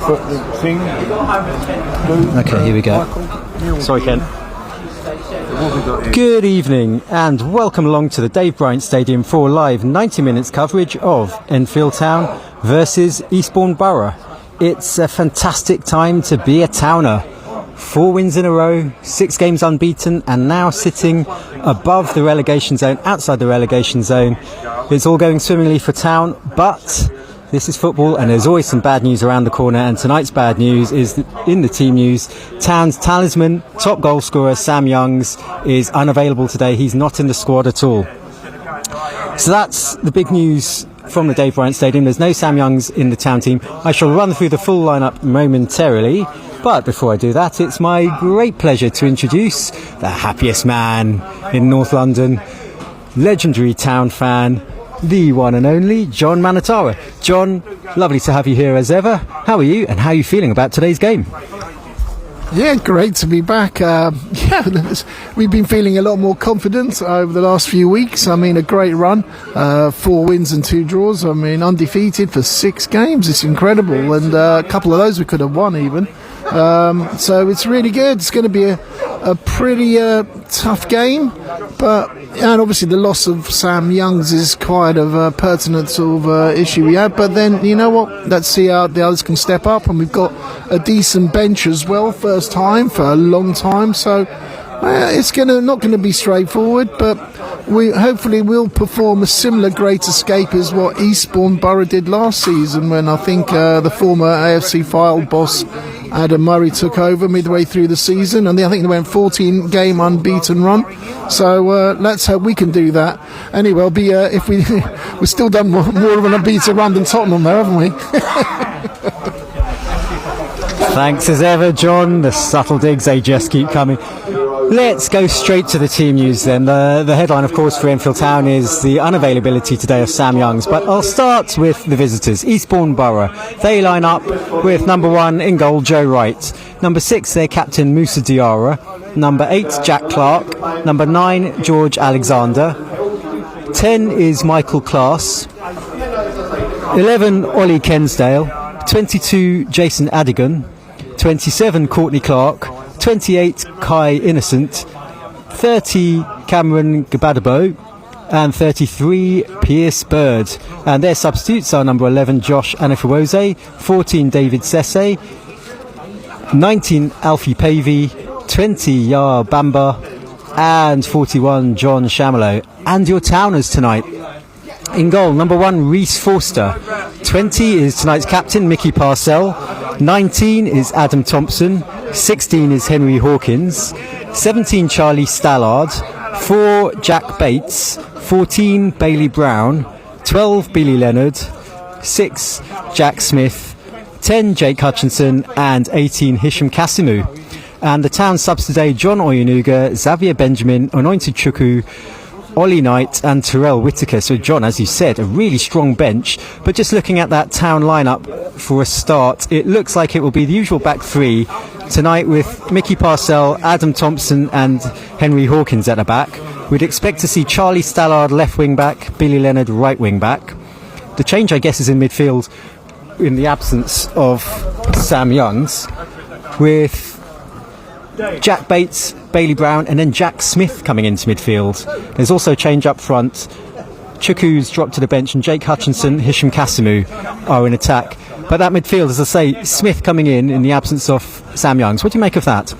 thing. Okay, here we go. Sorry, Ken. Good evening and welcome along to the Dave Bryant Stadium for live 90 minutes coverage of Enfield Town versus Eastbourne Borough. It's a fantastic time to be a Towner. 4 wins in a row, 6 games unbeaten, and now sitting above the relegation zone, outside the relegation zone. It's all going swimmingly for Town, but this is football and there's always some bad news around the corner, and tonight's bad news is in the team news. Town's talisman, top goal scorer Sam Youngs is unavailable today. He's not in the squad at all. So that's the big news from the Dave Bryant Stadium. There's no Sam Youngs in the Town team. I shall run through the full lineup momentarily, but before I do that, it's my great pleasure to introduce the happiest man in North London, legendary Town fan, the one and only John Manatara. John, lovely to have you here as ever. How are you and how are you feeling about today's game? Yeah, great to be back. We've been feeling a lot more confident over the last few weeks. I mean, a great run, 4 wins and 2 draws. I mean, undefeated for 6 games. It's incredible, and a couple of those we could have won even. So it's really good. It's going to be a pretty tough game, and obviously the loss of Sam Youngs is quite of a pertinent sort of issue we had. But then, you know what? Let's see how the others can step up, and we've got a decent bench as well, first time for a long time. So it's not going to be straightforward, but we hopefully will perform a similar great escape as what Eastbourne Borough did last season, when I think the former AFC Fylde boss Adam Murray took over midway through the season, and I think they went 14-game unbeaten run. So let's hope we can do that. Anyway, it'll be if we've still done more of an unbeaten run than Tottenham there, haven't we? Thanks as ever, John. The subtle digs, they just keep coming. Let's go straight to the team news then. The headline, of course, for Enfield Town is the unavailability today of Sam Youngs. But I'll start with the visitors, Eastbourne Borough. They line up with number 1 in goal, Joe Wright. Number 6, their captain, Moussa Diarra. Number 8, Jack Clark. Number 9, George Alexander. 10 is Michael Class. 11, Ollie Kensdale. 22, Jason Adigan. 27, Courtney Clark. 28, Kai Innocent, 30, Cameron Gabadabo, and 33, Pierce Bird. And their substitutes are number 11, Josh Anifuose, 14, David Sesse, 19, Alfie Pavey, 20, Yar Bamba, and 41, John Shamelo. And your Towners tonight. In goal, number 1, Reece Forster. 20 is tonight's captain, Mickey Parcell. 19 is Adam Thompson. 16 is Henry Hawkins. 17, Charlie Stallard. 4, Jack Bates. 14, Bailey Brown. 12, Billy Leonard. 6, Jack Smith. 10, Jake Hutchinson. And 18, Hisham Kasimu. And the Town subs today, John Oyenuga, Xavier Benjamin, Anointed Chukwu, Ollie Knight and Terrell Whittaker. So John, as you said, a really strong bench, but just looking at that Town lineup for a start, it looks like it will be the usual back 3 tonight, with Mickey Parcell, Adam Thompson and Henry Hawkins at the back. We'd expect to see Charlie Stallard left wing back, Billy Leonard right wing back. The change, I guess, is in midfield in the absence of Sam Youngs, with Jack Bates, Bailey Brown and then Jack Smith coming into midfield. There's also a change up front. Chukwu's dropped to the bench and Jake Hutchinson, Hisham Kasimu are in attack. But that midfield, as I say, Smith coming in the absence of Sam Youngs. What do you make of that?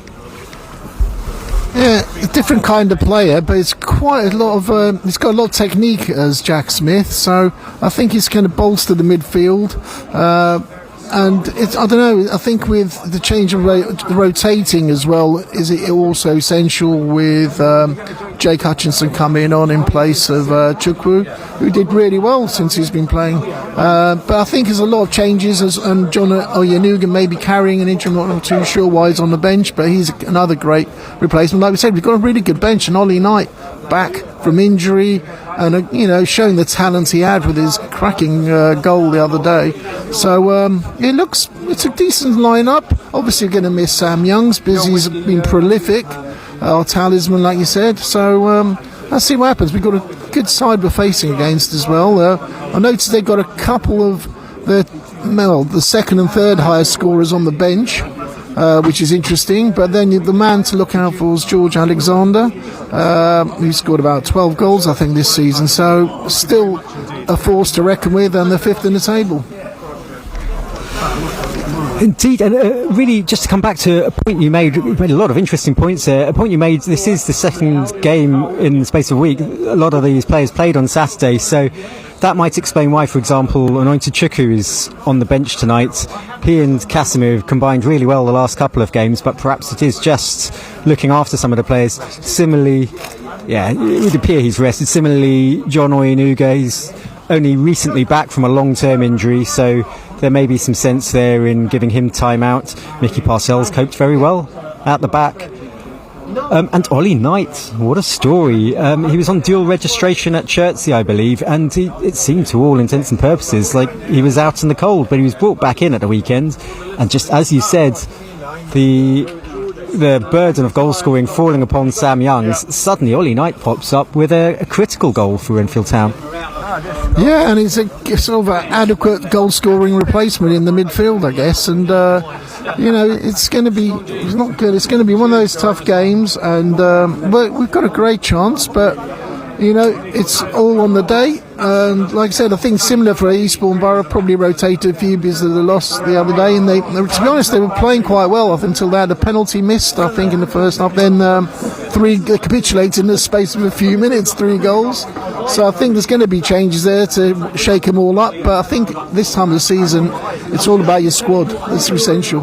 Yeah, a different kind of player, but it's quite a lot of. He's got a lot of technique as Jack Smith, so I think he's going to bolster the midfield. And it's, I don't know, I think with the change of rotating as well, is it also essential with Jake Hutchinson coming on in place of Chukwu, who did really well since he's been playing. But I think there's a lot of changes, and John Oyenuga may be carrying an interim, I'm not too sure why he's on the bench, but he's another great replacement. Like we said, we've got a really good bench, and Ollie Knight back from injury, and showing the talent he had with his cracking goal the other day. So it's a decent lineup. Obviously, we're going to miss Sam Youngs because he's been prolific, our talisman, like you said. So let's see what happens. We've got a good side we're facing against as well. I noticed they've got a couple of their the second and third highest scorers on the bench, which is interesting. But then the man to look out for is George Alexander, who scored about 12 goals, I think, this season. So still a force to reckon with, and the fifth in the table. Indeed, and really, just to come back to a point you made a lot of interesting points there. A point you made, this is the second game in the space of a week. A lot of these players played on Saturday, so that might explain why, for example, Anointed Chukwu is on the bench tonight. He and Casimir have combined really well the last couple of games, but perhaps it is just looking after some of the players. Similarly, it would appear he's rested. Similarly, John Oyenuga, he's only recently back from a long-term injury, so there may be some sense there in giving him time out. Mickey Parcells coped very well at the back. And Ollie Knight, what a story. He was on dual registration at Chertsey, I believe, and it seemed to all intents and purposes like he was out in the cold, but he was brought back in at the weekend. And just as you said, the burden of goal scoring falling upon Sam Youngs, suddenly Ollie Knight pops up with a critical goal for Enfield Town. Yeah, and it's a sort of an adequate goal-scoring replacement in the midfield, I guess. And it's going to be not good. It's going to be one of those tough games, and we've got a great chance, but it's all on the day. And like I said, I think similar for Eastbourne Borough, probably rotated a few because of the loss the other day. And to be honest, they were playing quite well up until they had a penalty missed, I think, in the first half. Then they capitulated in the space of a few minutes, 3 goals. So I think there's going to be changes there to shake them all up. But I think this time of the season, it's all about your squad. That's essential.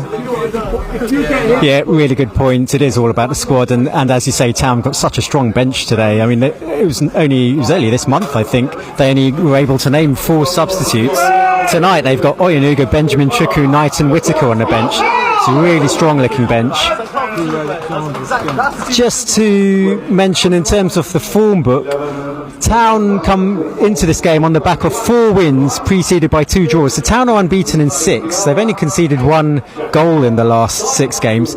Yeah, really good point. It is all about the squad, and as you say, Town got such a strong bench today. I mean, it was early this month, I think. They only were able to name 4 substitutes. Tonight they've got Oyenuga, Benjamin Chukwu, Knight and Whittaker on the bench. It's a really strong-looking bench. Just to mention, in terms of the form book, Town come into this game on the back of 4 wins preceded by 2 draws. So Town are unbeaten in 6. They've only conceded 1 goal in the last 6 games.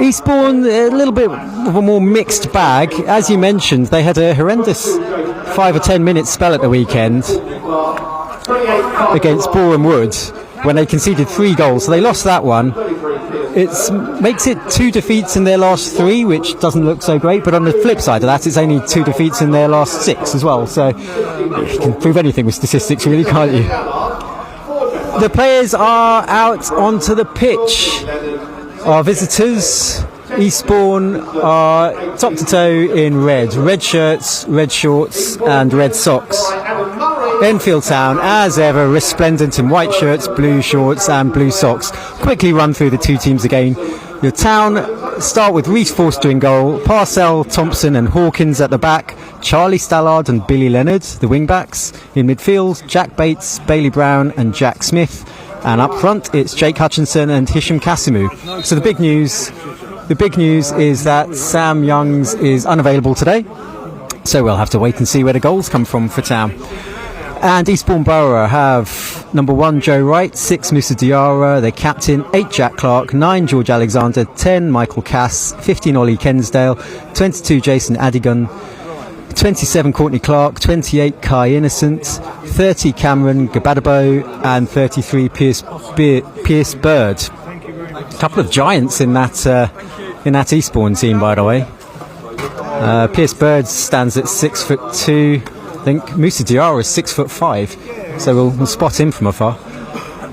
Eastbourne, a little bit of a more mixed bag. As you mentioned, they had a horrendous 5 or 10 minute spell at the weekend against Boreham Wood when they conceded 3 goals. So they lost that one. It makes it 2 defeats in their last 3, which doesn't look so great. But on the flip side of that, it's only 2 defeats in their last 6 as well. So you can prove anything with statistics, really, can't you? The players are out onto the pitch. Our visitors, Eastbourne, are top to toe in red shirts, red shorts and red socks. Enfield Town, as ever, resplendent in white shirts, blue shorts and blue socks. Quickly run through the 2 teams again. Your Town start with Reece Forster in goal, Parcell, Thompson and Hawkins at the back, Charlie Stallard and Billy Leonard, the wing-backs. In midfield, Jack Bates, Bailey Brown and Jack Smith. And up front, it's Jake Hutchinson and Hisham Kasimu. So the big news is that Sam Youngs is unavailable today. So we'll have to wait and see where the goals come from for Town. And Eastbourne Borough have number 1 Joe Wright, 6 Musa Diarra, their captain, 8 Jack Clark, 9 George Alexander, 10 Michael Cass, 15 Ollie Kensdale, 22 Jason Adigan, 27 Courtney Clark, 28 Kai Innocent, 30 Cameron Gabadabo and 33 Pierce Bird. A couple of giants in that Eastbourne team, by the way. Pierce Bird stands at 6'2". I think Musa Diarra is 6'5", so we'll spot him from afar.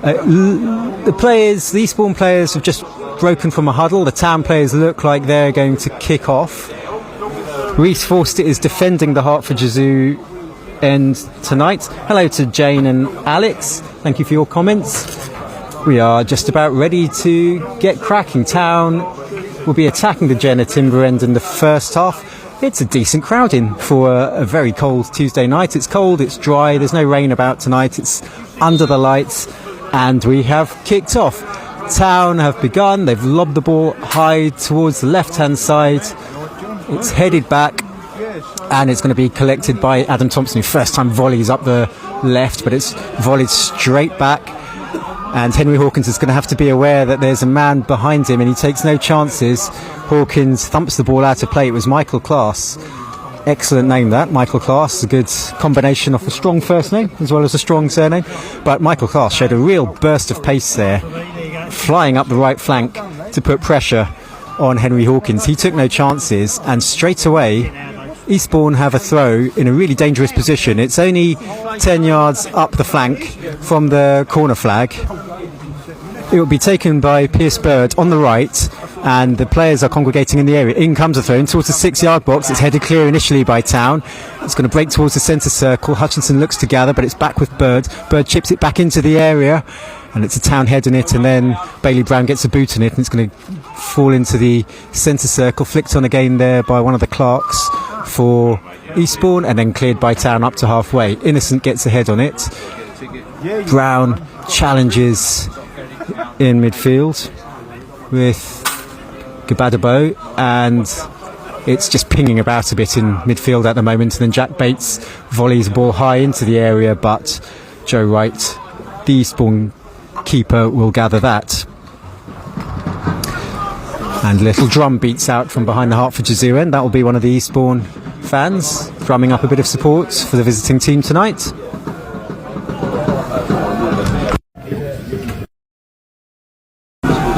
The Eastbourne players have just broken from a huddle. The Town players look like they're going to kick off. Reece Forster is defending the Hertfordshire Zoo end tonight. Hello to Jane and Alex. Thank you for your comments. We are just about ready to get cracking. Town will be attacking the Jenner Timber end in the first half. It's a decent crowd in for a very cold Tuesday night. It's cold, it's dry, there's no rain about tonight. It's under the lights and we have kicked off. Town have begun. They've lobbed the ball high towards the left-hand side. It's headed back and it's going to be collected by Adam Thompson, who first time volleys up the left, but it's volleyed straight back. And Henry Hawkins is going to have to be aware that there's a man behind him and he takes no chances. Hawkins thumps the ball out of play. It was Michael Class Excellent name, that. Michael Class. A good combination of a strong first name as well as a strong surname. But Michael Class showed a real burst of pace there, flying up the right flank to put pressure on Henry Hawkins. He took no chances, and straight away Eastbourne have a throw in a really dangerous position. It's only 10 yards up the flank from the corner flag. It will be taken by Pierce Bird on the right, and the players are congregating in the area. In comes a throw in towards the 6-yard box. It's headed clear initially by Town. It's going to break towards the centre circle. Hutchinson looks to gather, but it's back with Bird. Bird chips it back into the area, and it's a Town head in it, and then Bailey Brown gets a boot in it, and it's going to fall into the centre circle. Flicked on again there by one of the Clarks for Eastbourne, and then cleared by Town up to halfway. Innocent gets a head on it. Brown challenges in midfield with Gabadabo, and it's just pinging about a bit in midfield at the moment, and then Jack Bates volleys the ball high into the area, but Joe Wright, the Eastbourne keeper, will gather that. And a little drum beats out from behind the Hertfordshire Zoo end. That will be one of the Eastbourne fans drumming up a bit of support for the visiting team tonight.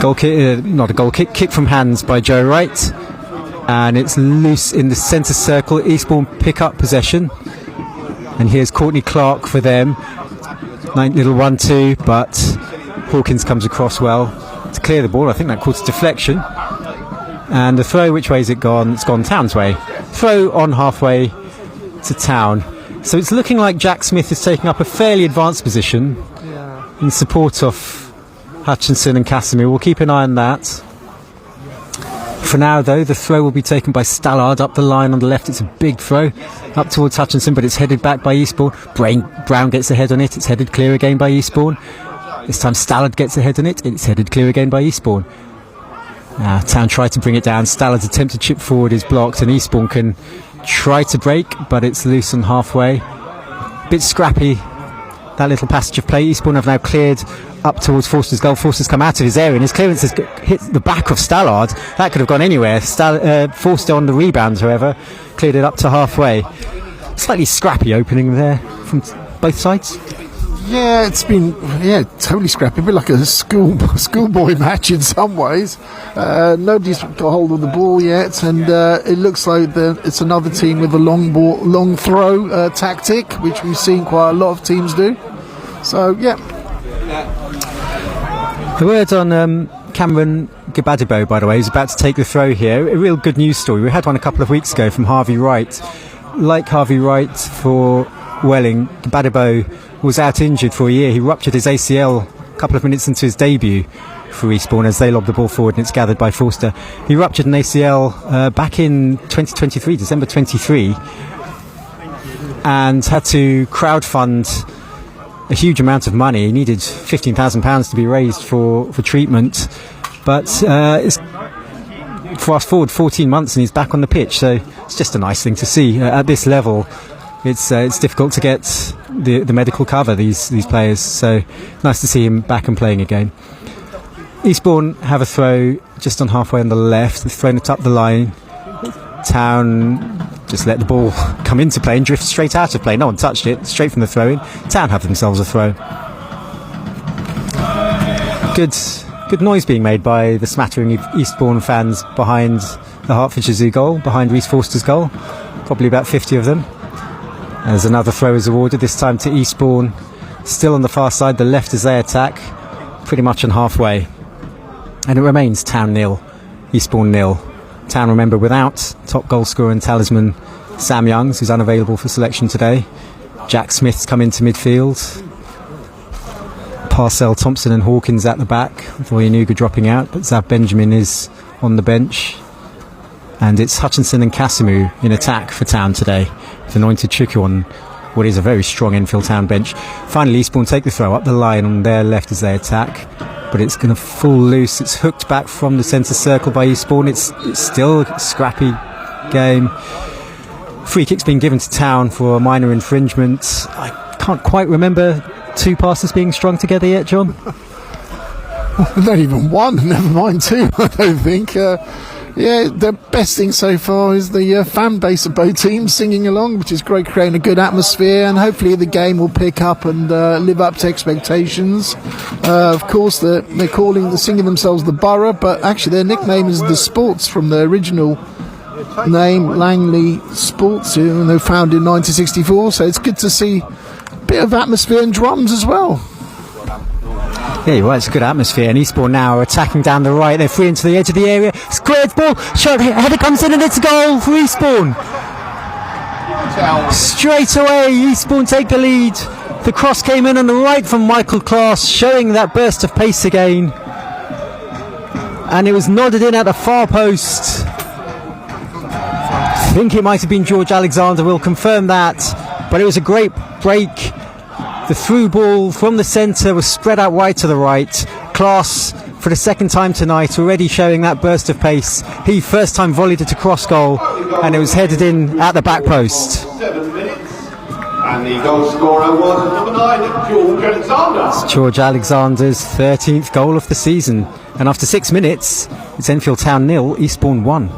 Goal kick, not a goal kick, kick from hands by Joe Wright, and it's loose in the centre circle. Eastbourne pick up possession, and here's Courtney Clark for them. Nice little 1-2, but Hawkins comes across well to clear the ball. I think that caused a deflection, and the throw, which way has it gone? It's gone Town's way. Throw on halfway to Town. So it's looking like Jack Smith is taking up a fairly advanced position in support of Hutchinson and Casimir. We'll keep an eye on that. For now, though, the throw will be taken by Stallard up the line on the left. It's a big throw up towards Hutchinson, but it's headed back by Eastbourne. Brown gets a head on it. It's headed clear again by Eastbourne. This time Stallard gets a head on it. It's headed clear again by Eastbourne. Town tried to bring it down. Stallard's attempt to chip forward is blocked, and Eastbourne can try to break, but it's loose on halfway. Bit scrappy, that little passage of play. Eastbourne have now cleared up towards Forster's goal. Forster's come out of his area, and his clearance has hit the back of Stallard. That could have gone anywhere. Forster on the rebound, however, cleared it up to halfway. Slightly scrappy opening there from both sides. Yeah, it's been totally scrappy, a bit like a schoolboy match in some ways. Nobody's got hold of the ball yet, and it looks like it's another team with a long throw tactic, which we've seen quite a lot of teams do. So yeah. The word on Cameron Gabadibo, by the way, is about to take the throw here. A real good news story. We had one a couple of weeks ago from Harvey Wright. Like Harvey Wright for Welling, Gabadibo was out injured for a year. He ruptured his ACL a couple of minutes into his debut for Eastbourne as they lobbed the ball forward, and it's gathered by Forster. He ruptured an ACL back in 2023, December 23, and had to crowdfund a huge amount of money. He needed £15,000 to be raised for treatment, but it's fast forward 14 months and he's back on the pitch, so it's just a nice thing to see. At this level, it's difficult to get the medical cover, these players, so nice to see him back and playing again. Eastbourne have a throw just on halfway on the left. They've thrown it up the line. Town just let the ball come into play and drift straight out of play. No one touched it, straight from the throw in. Town have themselves a throw. Good noise being made by the smattering of Eastbourne fans behind the Hertfordshire Zoo goal, behind Reece Forster's goal. Probably about 50 of them. As another throw is awarded, this time to Eastbourne. Still on the far side, the left as they attack, pretty much on halfway. And it remains Town 0, Eastbourne 0. Town, remember, without top goal scorer and talisman Sam Youngs, who's unavailable for selection today. Jack Smith's come into midfield. Parcell, Thompson and Hawkins at the back. Voyanuga dropping out, but Zav Benjamin is on the bench. And it's Hutchinson and Casimir in attack for Town today, with Anointed Chuku on what is a very strong Enfield Town bench. Finally, Eastbourne take the throw up the line on their left as they attack, but it's going to fall loose. It's hooked back from the centre circle by Eastbourne. It's still a scrappy game. Free kick's been given to Town for a minor infringement. I can't quite remember two passes being strung together yet, John. Not even one, never mind two, I don't think. Yeah, the best thing so far is the fan base of both teams singing along, which is great, creating a good atmosphere, and hopefully the game will pick up and live up to expectations. Of course, they're singing themselves the Borough, but actually their nickname is the Sports from the original name, Langley Sports, and they were founded in 1964, so it's good to see a bit of atmosphere and drums as well. Yeah, you're right, it's a good atmosphere, and Eastbourne now are attacking down the right. They're free into the edge of the area. Squared ball, shot, header comes in, and it's a goal for Eastbourne. Straight away, Eastbourne take the lead. The cross came in on the right from Michael Class, showing that burst of pace again. And it was nodded in at the far post. I think it might have been George Alexander, we'll confirm that. But it was a great break. The through ball from the centre was spread out wide to the right. Class, for the second time tonight, already showing that burst of pace. He first time volleyed it to cross goal, and it was headed in at the back post. 7 minutes. And the goal scorer was number 9, George Alexander. It's George Alexander's 13th goal of the season. And after 6 minutes, it's Enfield Town 0, Eastbourne 1.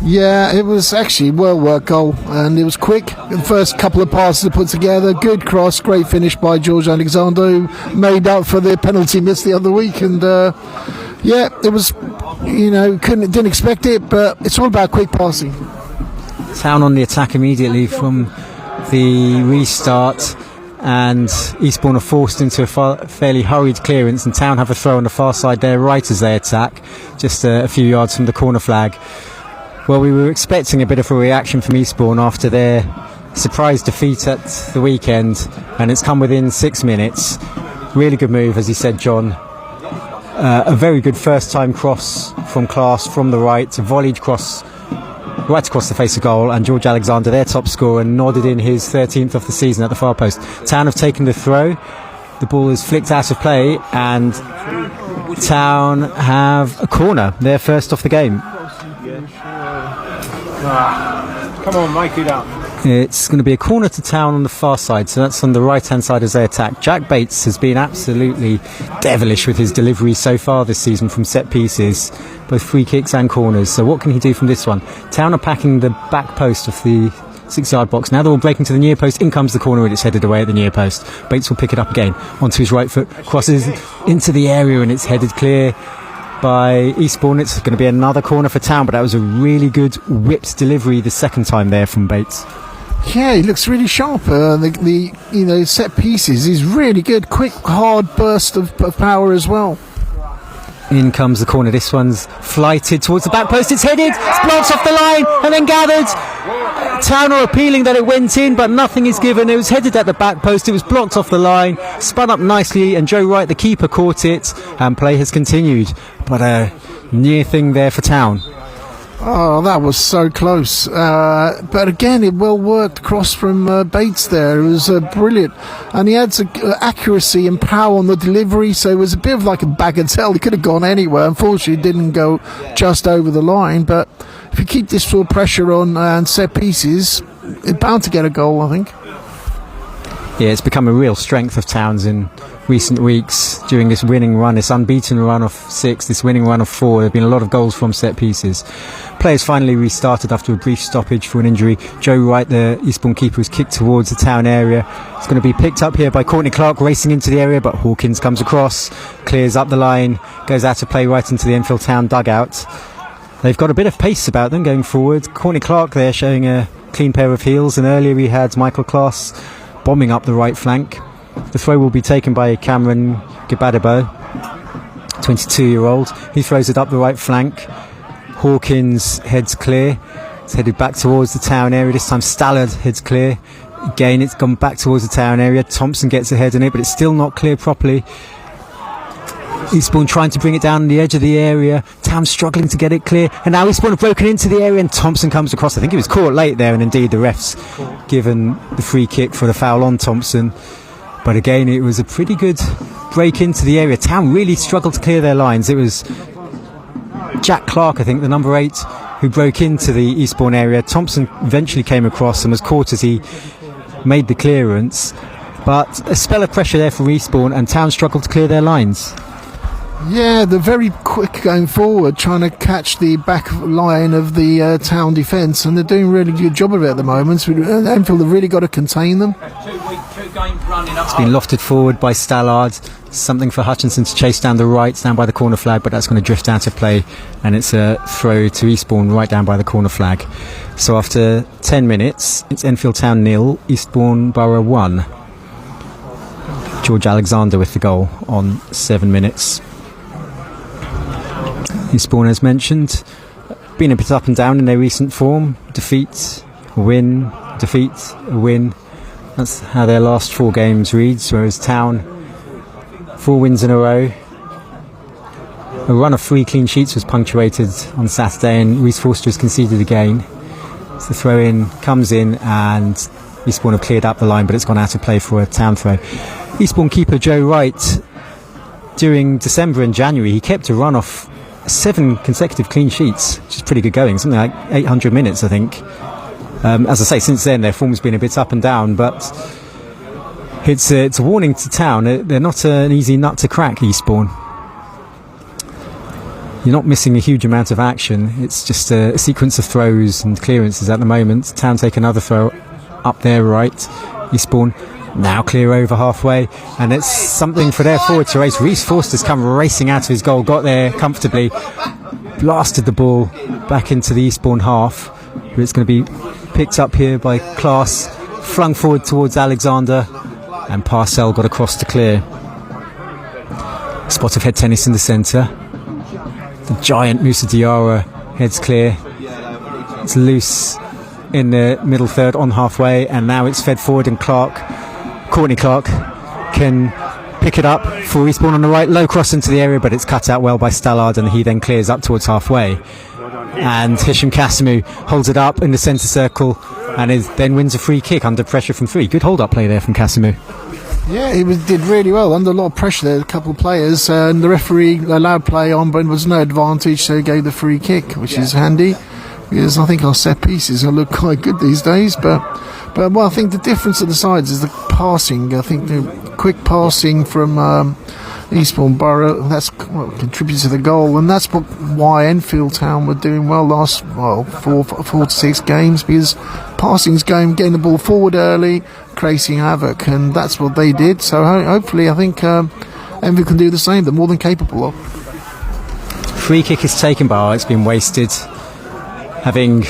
Yeah, it was actually a well-worked goal, and it was quick. The first couple of passes put together, good cross, great finish by George Alexander, who made up for the penalty miss the other week. And yeah, it was, didn't expect it, but it's all about quick passing. Town on the attack immediately from the restart, and Eastbourne are forced into a fairly hurried clearance, and Town have a throw on the far side there, right as they attack, just a few yards from the corner flag. Well, we were expecting a bit of a reaction from Eastbourne after their surprise defeat at the weekend, and it's come within 6 minutes. Really good move, as he said, John. A very good first-time cross from Class from the right, a volleyed cross right across the face of goal, and George Alexander, their top scorer, nodded in his 13th of the season at the far post. Town have taken the throw. The ball is flicked out of play, and Town have a corner. They're first off the game. Come on, make it up. It's going to be a corner to Town on the far side, so that's on the right hand side as they attack. Jack Bates has been absolutely devilish with his delivery so far this season from set pieces, both free kicks and corners. So what can he do from this one? Town are packing the back post of the 6-yard box. Now they're all breaking to the near post. In comes the corner, and it's headed away at the near post. Bates will pick it up again onto his right foot, crosses into the area, and it's headed clear by Eastbourne. It's going to be another corner for Town, but that was a really good whipped delivery the second time there from Bates. Yeah, he looks really sharp. The set pieces is really good. Quick, hard burst of power as well. In comes the corner. This one's flighted towards the back post. It's headed, it's blocked off the line and then gathered. Town are appealing that it went in, but nothing is given. It was headed at the back post. It was blocked off the line, spun up nicely, and Joe Wright, the keeper, caught it, and play has continued. But a near thing there for Town. Oh, that was so close. But again, it well worked cross from Bates there. It was brilliant. And he had accuracy and power on the delivery, so it was a bit of like a bagatelle. He could have gone anywhere. Unfortunately, it didn't go just over the line. But if you keep this sort of pressure on and set pieces, it's bound to get a goal, I think. Yeah, it's become a real strength of Town's in recent weeks during this winning run, this unbeaten run of 6, this winning run of 4. There have been a lot of goals from set pieces. Players finally restarted after a brief stoppage for an injury. Joe Wright, the Eastbourne keeper, was kicked towards the Town area. It's going to be picked up here by Courtney Clark, racing into the area, but Hawkins comes across, clears up the line, goes out to play right into the Enfield Town dugout. They've got a bit of pace about them going forward. Courtney Clark there showing a clean pair of heels, and earlier we had Michael Class bombing up the right flank. The throw will be taken by Cameron Gabadebo, 22-year-old. He throws it up the right flank. Hawkins heads clear. It's headed back towards the Town area. This time Stallard heads clear. Again, it's gone back towards the Town area. Thompson gets ahead in it, but it's still not clear properly. Eastbourne trying to bring it down the edge of the area. Town struggling to get it clear, and now Eastbourne have broken into the area, and Thompson comes across. I think he was caught late there, and indeed the refs given the free kick for the foul on Thompson. But again, it was a pretty good break into the area. Town really struggled to clear their lines. It was Jack Clark, I think, the number 8, who broke into the Eastbourne area. Thompson eventually came across and was caught as he made the clearance. But a spell of pressure there for Eastbourne, and Town struggled to clear their lines. Yeah, they're very quick going forward, trying to catch the back line of the Town defence, and they're doing a really good job of it at the moment. So Enfield have really got to contain them. It's been lofted forward by Stallard. Something for Hutchinson to chase down the right, down by the corner flag, but that's going to drift out of play, and it's a throw to Eastbourne right down by the corner flag. So after 10 minutes, it's Enfield Town 0, Eastbourne Borough 1. George Alexander with the goal on 7 minutes. Eastbourne, as mentioned, been a bit up and down in their recent form. Defeat, a win, defeat, a win. That's how their last 4 games reads, whereas Town, 4 wins in a row. A run of 3 clean sheets was punctuated on Saturday, and Reece Forster has conceded again. So the throw in comes in, and Eastbourne have cleared up the line, but it's gone out of play for a Town throw. Eastbourne keeper Joe Wright, during December and January, he kept a run off 7 consecutive clean sheets, which is pretty good going, something like 800 minutes, I think. As I say, since then their form's been a bit up and down, but it's a warning to Town. They're not an easy nut to crack, Eastbourne. You're not missing a huge amount of action. It's just a sequence of throws and clearances at the moment. Town take another throw up their right. Eastbourne now clear over halfway, and it's something for their forward to race. Reece Forster's come racing out of his goal, got there comfortably, blasted the ball back into the Eastbourne half. It's going to be picked up here by Class, flung forward towards Alexander, and Parcell got across to clear. Spot of head tennis in the centre. The giant Moussa Diarra heads clear. It's loose in the middle third on halfway, and now it's fed forward, and Courtney Clark can pick it up for Eastbourne on the right. Low cross into the area, but it's cut out well by Stallard, and he then clears up towards halfway. And Hisham Kasimu holds it up in the centre circle, and then wins a free kick under pressure from 3. Good hold-up play there from Kasimu. Yeah, he did really well under a lot of pressure there, a couple of players, and the referee allowed play on, but there was no advantage, so he gave the free kick, which is handy, because I think our set pieces look quite good these days. But well, I think the difference of the sides is the passing. I think the quick passing from Eastbourne Borough, that's what contributes to the goal, and that's why Enfield Town were doing well last 4 to 6 games, because passing's getting the ball forward early, creating havoc, and that's what they did. So hopefully, I think Enfield can do the same. They're more than capable of. Free kick is taken by, it's been wasted. Having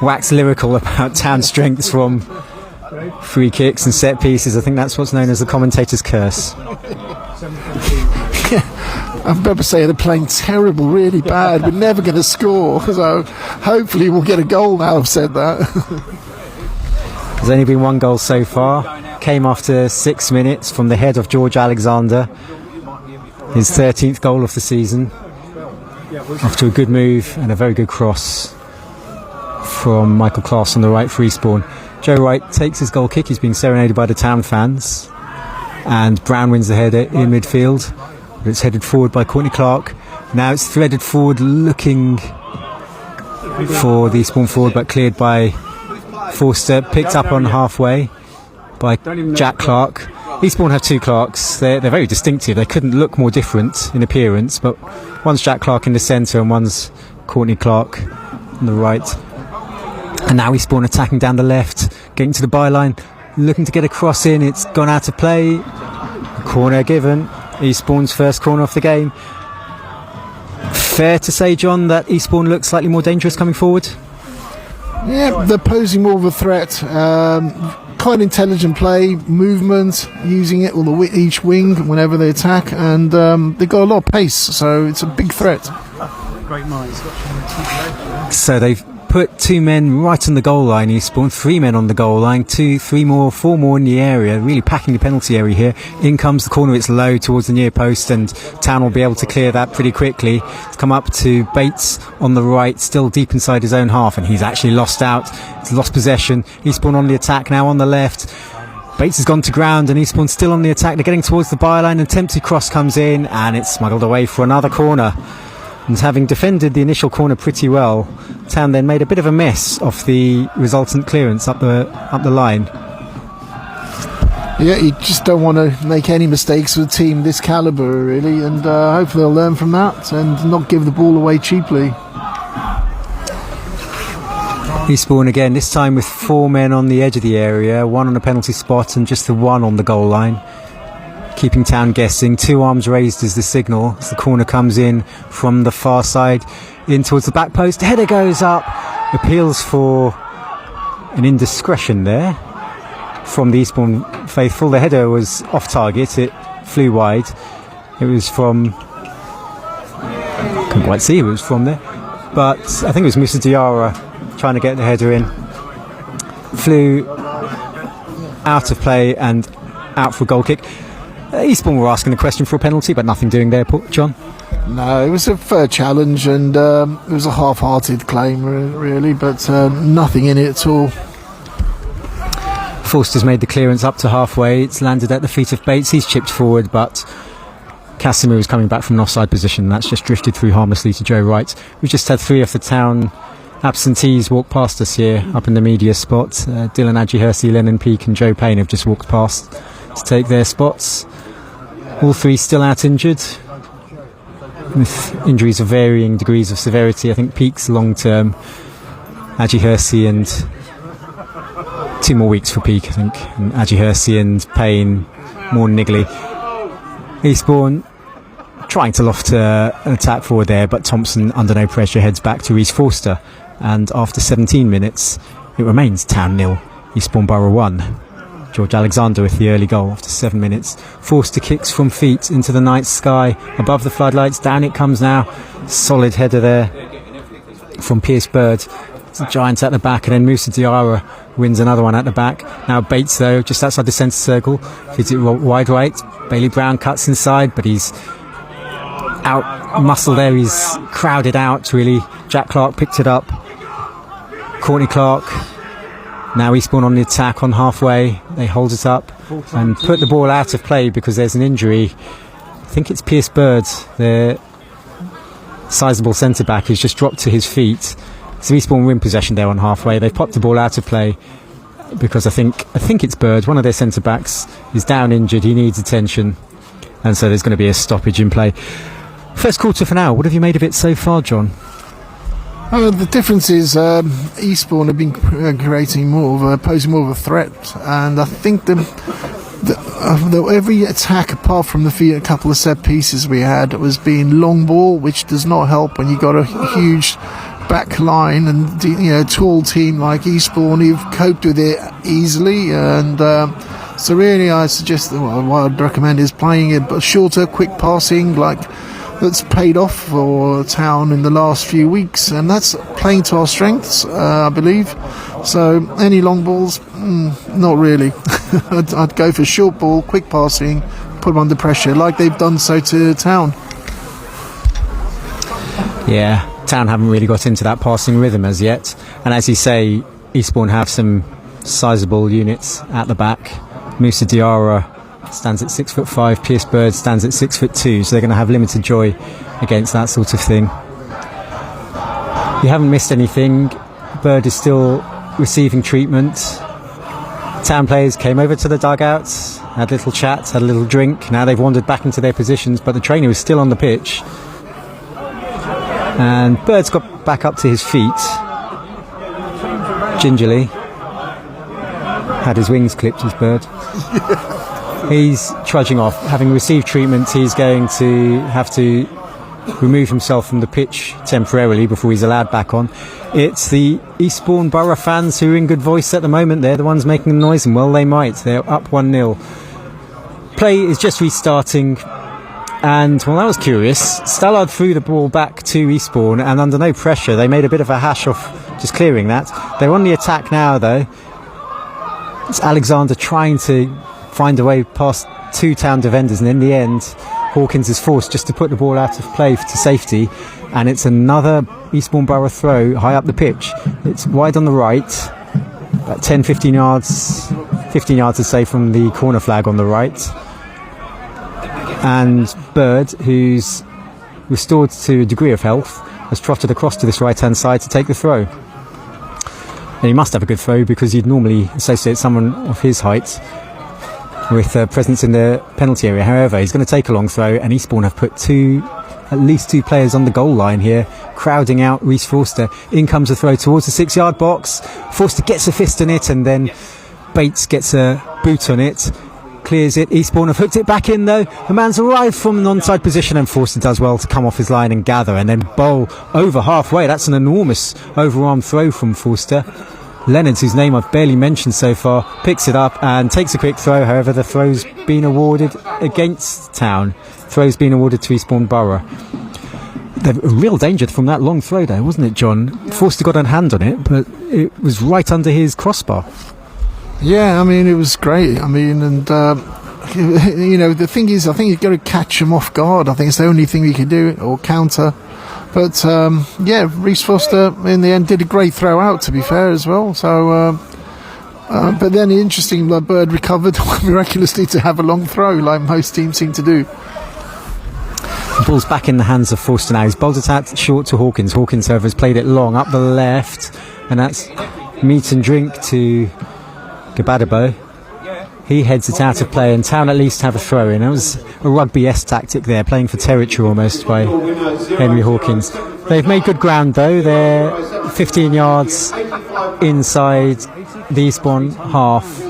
waxed lyrical about Town strengths from free kicks and set pieces, I think that's what's known as the commentator's curse. I remember saying they're playing terrible, really bad. We're never going to score. So hopefully we'll get a goal now. I've said that. There's only been 1 goal so far. Came after 6 minutes from the head of George Alexander. His 13th goal of the season. After a good move and a very good cross from Michael Class on the right for Eastbourne. Joe Wright takes his goal kick. He's being serenaded by the Town fans. And Brown wins the header in midfield. It's headed forward by Courtney Clark. Now it's threaded forward, looking for the Eastbourne forward, but cleared by Forster. Picked up on halfway by Jack Clark. Eastbourne have 2 Clarks. They're very distinctive. They couldn't look more different in appearance, but one's Jack Clark in the centre and one's Courtney Clark on the right. And now Eastbourne attacking down the left, getting to the byline, looking to get a cross in. It's gone out of play. Corner given. Eastbourne's first corner of the game. Fair to say, John, that Eastbourne looks slightly more dangerous coming forward? Yeah, they're posing more of a threat. Quite intelligent play, movement, using it on each wing whenever they attack, and they've got a lot of pace, so it's a big threat. Great minds. So they've put 2 men right on the goal line, Eastbourne, 3 men on the goal line, 4 more in the area, really packing the penalty area here. In comes the corner, it's low towards the near post, and Town will be able to clear that pretty quickly. It's come up to Bates on the right, still deep inside his own half, and he's actually lost out. He's lost possession. Eastbourne on the attack now on the left. Bates has gone to ground, and Eastbourne still on the attack. They're getting towards the byline, and tempted cross comes in, and it's smuggled away for another corner. And having defended the initial corner pretty well, Town then made a bit of a mess of the resultant clearance up the line. Yeah, you just don't want to make any mistakes with a team this calibre, really, and hopefully they'll learn from that and not give the ball away cheaply. Eastbourne again, this time with 4 men on the edge of the area, 1 on the penalty spot and just the 1 on the goal line. Keeping Town guessing, 2 arms raised as the signal as the corner comes in from the far side in towards the back post. Header goes up, appeals for an indiscretion there from the Eastbourne faithful. The header was off target, it flew wide. It was from, couldn't quite see who it was from there, but I think it was Mr. Diarra trying to get the header in. Flew out of play and out for a goal kick. Eastbourne were asking a question for a penalty, but nothing doing there, John. No, it was a fair challenge, and it was a half-hearted claim, really, but nothing in it at all. Forster's made the clearance up to halfway. It's landed at the feet of Bates. He's chipped forward, but Casimir is coming back from an offside position. That's just drifted through harmlessly to Joe Wright. We've just had 3 of the Town absentees walk past us here up in the media spot. Dylan Adjihursi, Lennon Peake and Joe Payne have just walked past to take their spots. All 3 still out injured, with injuries of varying degrees of severity. I think Peake's long term, Adjihursi and 2 more weeks for Peake, I think, and Adjihursi and Payne more niggly. Eastbourne trying to loft an attack forward there, but Thompson under no pressure heads back to Reece Forster, and after 17 minutes it remains Town 0, Eastbourne Borough 1. George Alexander with the early goal after 7 minutes. Forster kicks from feet into the night sky above the floodlights. Down it comes now. Solid header there from Pierce Bird. It's a giant at the back, and then Moussa Diarra wins another one at the back. Now Bates, though, just outside the centre circle, feeds it wide right. Bailey Brown cuts inside, but he's out muscled there. He's crowded out, really. Jack Clark picked it up. Courtney Clark. Now Eastbourne on the attack on halfway. They hold it up and put the ball out of play because there's an injury. I think it's Pierce Bird, their sizeable centre-back, who's just dropped to his feet. So Eastbourne win possession there on halfway. They've popped the ball out of play because I think it's Bird, one of their centre-backs, is down injured. He needs attention, and so there's going to be a stoppage in play. First quarter for now. What have you made of it so far, John? The difference is Eastbourne have been posing more of a threat, and I think every attack apart from a couple of set pieces we had was being long ball, which does not help when you got a huge back line and tall team like Eastbourne who've coped with it easily, and so really I suggest what I'd recommend is playing a shorter, quick passing that's paid off for Town in the last few weeks, and that's playing to our strengths, I believe. So any long balls, not really. I'd go for short ball, quick passing, put them under pressure like they've done so to Town. Yeah, Town haven't really got into that passing rhythm as yet, and as you say, Eastbourne have some sizeable units at the back. Moussa Diarra stands at 6'5", Pierce Bird stands at 6'2", so they're going to have limited joy against that sort of thing. You haven't missed anything. Bird is still receiving treatment. Town players came over to the dugouts, had a little chat, had a little drink. Now they've wandered back into their positions, but the trainer is still on the pitch, and Bird's got back up to his feet gingerly. Had his wings clipped, his Bird. He's trudging off. Having received treatment, he's going to have to remove himself from the pitch temporarily before he's allowed back on. It's the Eastbourne Borough fans who are in good voice at the moment. They're the ones making the noise, and well they might. They're up 1-0. Play is just restarting, and well, that was curious. Stallard threw the ball back to Eastbourne, and under no pressure they made a bit of a hash of just clearing that. They're on the attack now, though. It's Alexander trying to find a way past 2 Town defenders, and in the end Hawkins is forced just to put the ball out of play to safety, and it's another Eastbourne Borough throw high up the pitch. It's wide on the right, about 10-15 yards, 15 yards to say from the corner flag on the right, and Bird, who's restored to a degree of health, has trotted across to this right hand side to take the throw. And he must have a good throw because you'd normally associate someone of his height with presence in the penalty area. However, he's going to take a long throw, and Eastbourne have put at least two players on the goal line here, crowding out Reece Forster. In comes a throw towards the 6-yard box. Forster gets a fist on it, and then Bates gets a boot on it, clears it. Eastbourne have hooked it back in though. The man's arrived from an onside position, and Forster does well to come off his line and gather, and then bowl over halfway. That's an enormous overarm throw from Forster. Leonard, whose name I've barely mentioned so far, picks it up and takes a quick throw. However, the throw's been awarded against Town. Throw's been awarded to Eastbourne Borough. They're in real danger from that long throw there, wasn't it, John? Forster got a hand on it, but it was right under his crossbar. Yeah, I mean, it was great. I mean, and the thing is, I think you've got to catch them off guard. I think it's the only thing we can do, or counter. But Reece Forster in the end did a great throw out, to be fair, as well. So, but then the interesting bird recovered miraculously to have a long throw, like most teams seem to do. The ball's back in the hands of Forster now. He's bowled it out short to Hawkins. Hawkins, however, has played it long up the left, and that's meat and drink to Gabadabo. He heads it out of play, and Town at least have a throw in. It was a rugby-esque tactic there, playing for territory almost by Henry Hawkins. They've made good ground though. They're 15 yards inside the Eastbourne half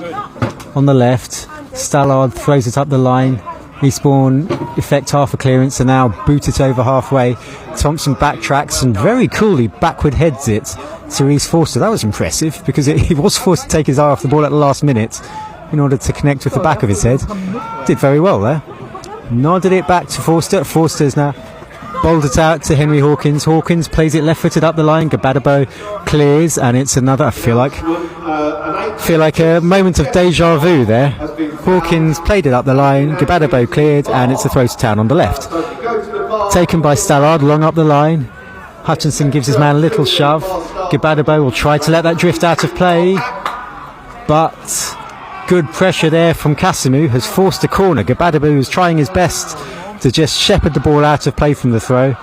on the left. Stallard throws it up the line. Eastbourne effect half a clearance and now boot it over halfway. Thompson backtracks and very coolly backward heads it to Reece Forster. That was impressive because he was forced to take his eye off the ball at the last minute in order to connect with the back of his head. Did very well there. Nodded it back to Forster. Forster's now bowled it out to Henry Hawkins. Hawkins plays it left-footed up the line. Gabadabo clears, and it's another. I feel like a moment of deja vu there. Hawkins played it up the line. Gabadabo cleared, and it's a throw to Town on the left. Taken by Stallard, long up the line. Hutchinson gives his man a little shove. Gabadabo will try to let that drift out of play, but good pressure there from Kasimu has forced a corner. Gabadabo was trying his best to just shepherd the ball out of play from the throw.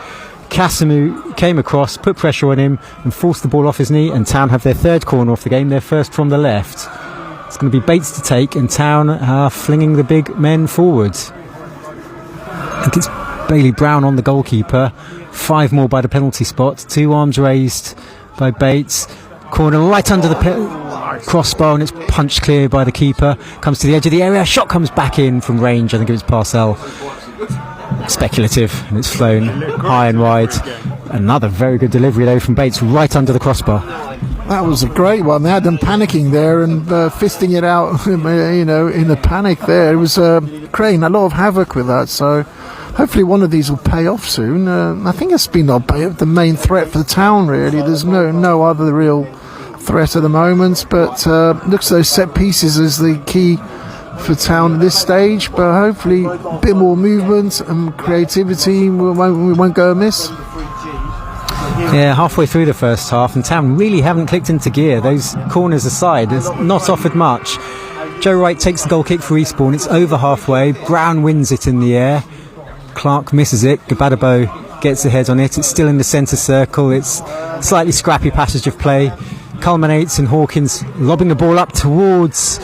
Kasimu came across, put pressure on him and forced the ball off his knee, and Town have their third corner off the game, their first from the left. It's going to be Bates to take, and Town are flinging the big men forward. I think it's Bailey Brown on the goalkeeper. 5 more by the penalty spot. 2 arms raised by Bates. Corner right under the crossbar, and it's punched clear by the keeper. Comes to the edge of the area. Shot comes back in from range. I think it was Parcell. Speculative, and it's flown high and wide. Another very good delivery though from Bates, right under the crossbar. That was a great one. They had them panicking there and fisting it out, in a panic there. It was creating a lot of havoc with that. So hopefully one of these will pay off soon. I think it's been the main threat for the Town, really. There's no other real threat at the moment, but looks those set pieces as the key for Town at this stage, but hopefully a bit more movement and creativity we won't go amiss. Yeah, halfway through the first half, and Town really haven't clicked into gear. Those corners aside, it's not offered much. Joe Wright takes the goal kick for Eastbourne. It's over halfway. Brown wins it in the air. Clark misses it. Gabadabo gets ahead on it. It's still in the centre circle. It's slightly scrappy passage of play. Culminates in Hawkins lobbing the ball up towards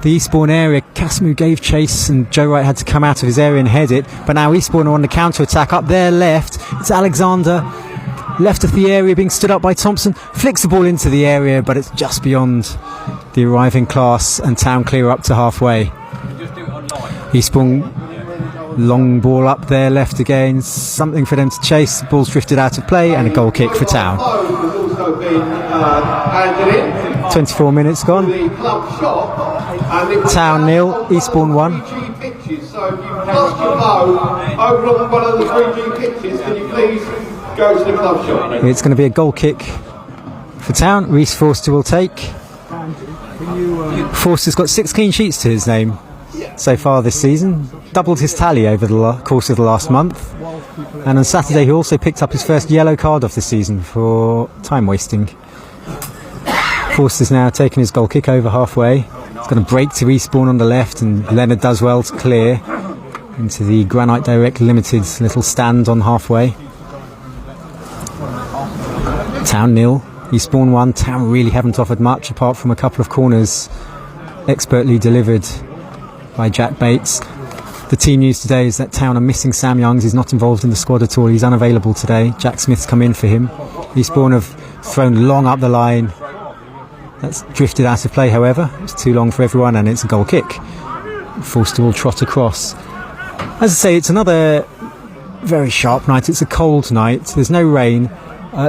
the Eastbourne area. Kasimu gave chase and Joe Wright had to come out of his area and head it, but now Eastbourne are on the counter-attack up their left. It's Alexander, left of the area, being stood up by Thompson, flicks the ball into the area, but it's just beyond the arriving class, and Town clear up to halfway. Eastbourne, long ball up there left again, something for them to chase. The ball's drifted out of play, and a goal kick for Town. 24 minutes gone. Town 0, Eastbourne 1. So if you cast your bow over on one of the 3G pitches, can you please go to the club shop? It's going to be a goal kick for Town. Reece Forster will take. Forster's got 6 clean sheets to his name so far this season. Doubled his tally over the course of the last month. And on Saturday he also picked up his first yellow card of the season for time wasting. Forster's now taken his goal kick over halfway. It's going to break to Eastbourne on the left, and Leonard does well to clear into the Granite Direct Limited little stand on halfway. Town 0, Eastbourne 1. Town really haven't offered much apart from a couple of corners expertly delivered by Jack Bates. The team news today is that Town are missing Sam Youngs. He's not involved in the squad at all. He's unavailable today. Jack Smith's come in for him. Eastbourne have thrown long up the line. That's drifted out of play, however. It's too long for everyone, and it's a goal kick. Forster will trot across. As I say, it's another very sharp night. It's a cold night. There's no rain.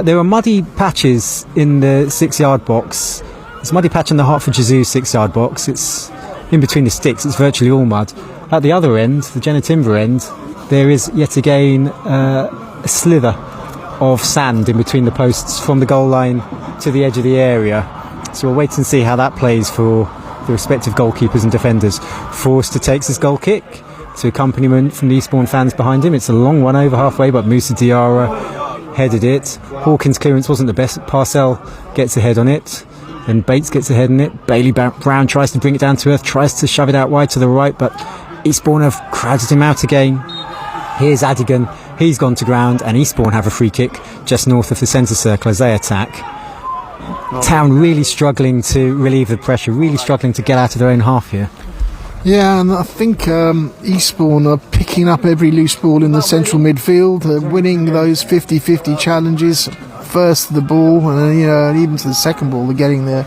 There are muddy patches in the 6-yard box. There's a muddy patch in the Hertfordshire Zoo 6-yard box. It's in between the sticks. It's virtually all mud. At the other end, the Jenner Timber end, there is yet again a slither of sand in between the posts from the goal line to the edge of the area. So we'll wait and see how that plays for the respective goalkeepers and defenders. Forster takes his goal kick to accompaniment from the Eastbourne fans behind him. It's a long one over halfway, but Moussa Diarra headed it. Hawkins' clearance wasn't the best. Parcell gets ahead on it. Then Bates gets ahead on it. Bailey Brown tries to bring it down to earth, tries to shove it out wide to the right, but Eastbourne have crowded him out again. Here's Adigan. He's gone to ground, and Eastbourne have a free kick just north of the centre circle as they attack. Town really struggling to relieve the pressure, really struggling to get out of their own half here. Yeah, and I think Eastbourne are picking up every loose ball in the central midfield, winning those 50-50 challenges. First to the ball, and and even to the second ball, they're getting there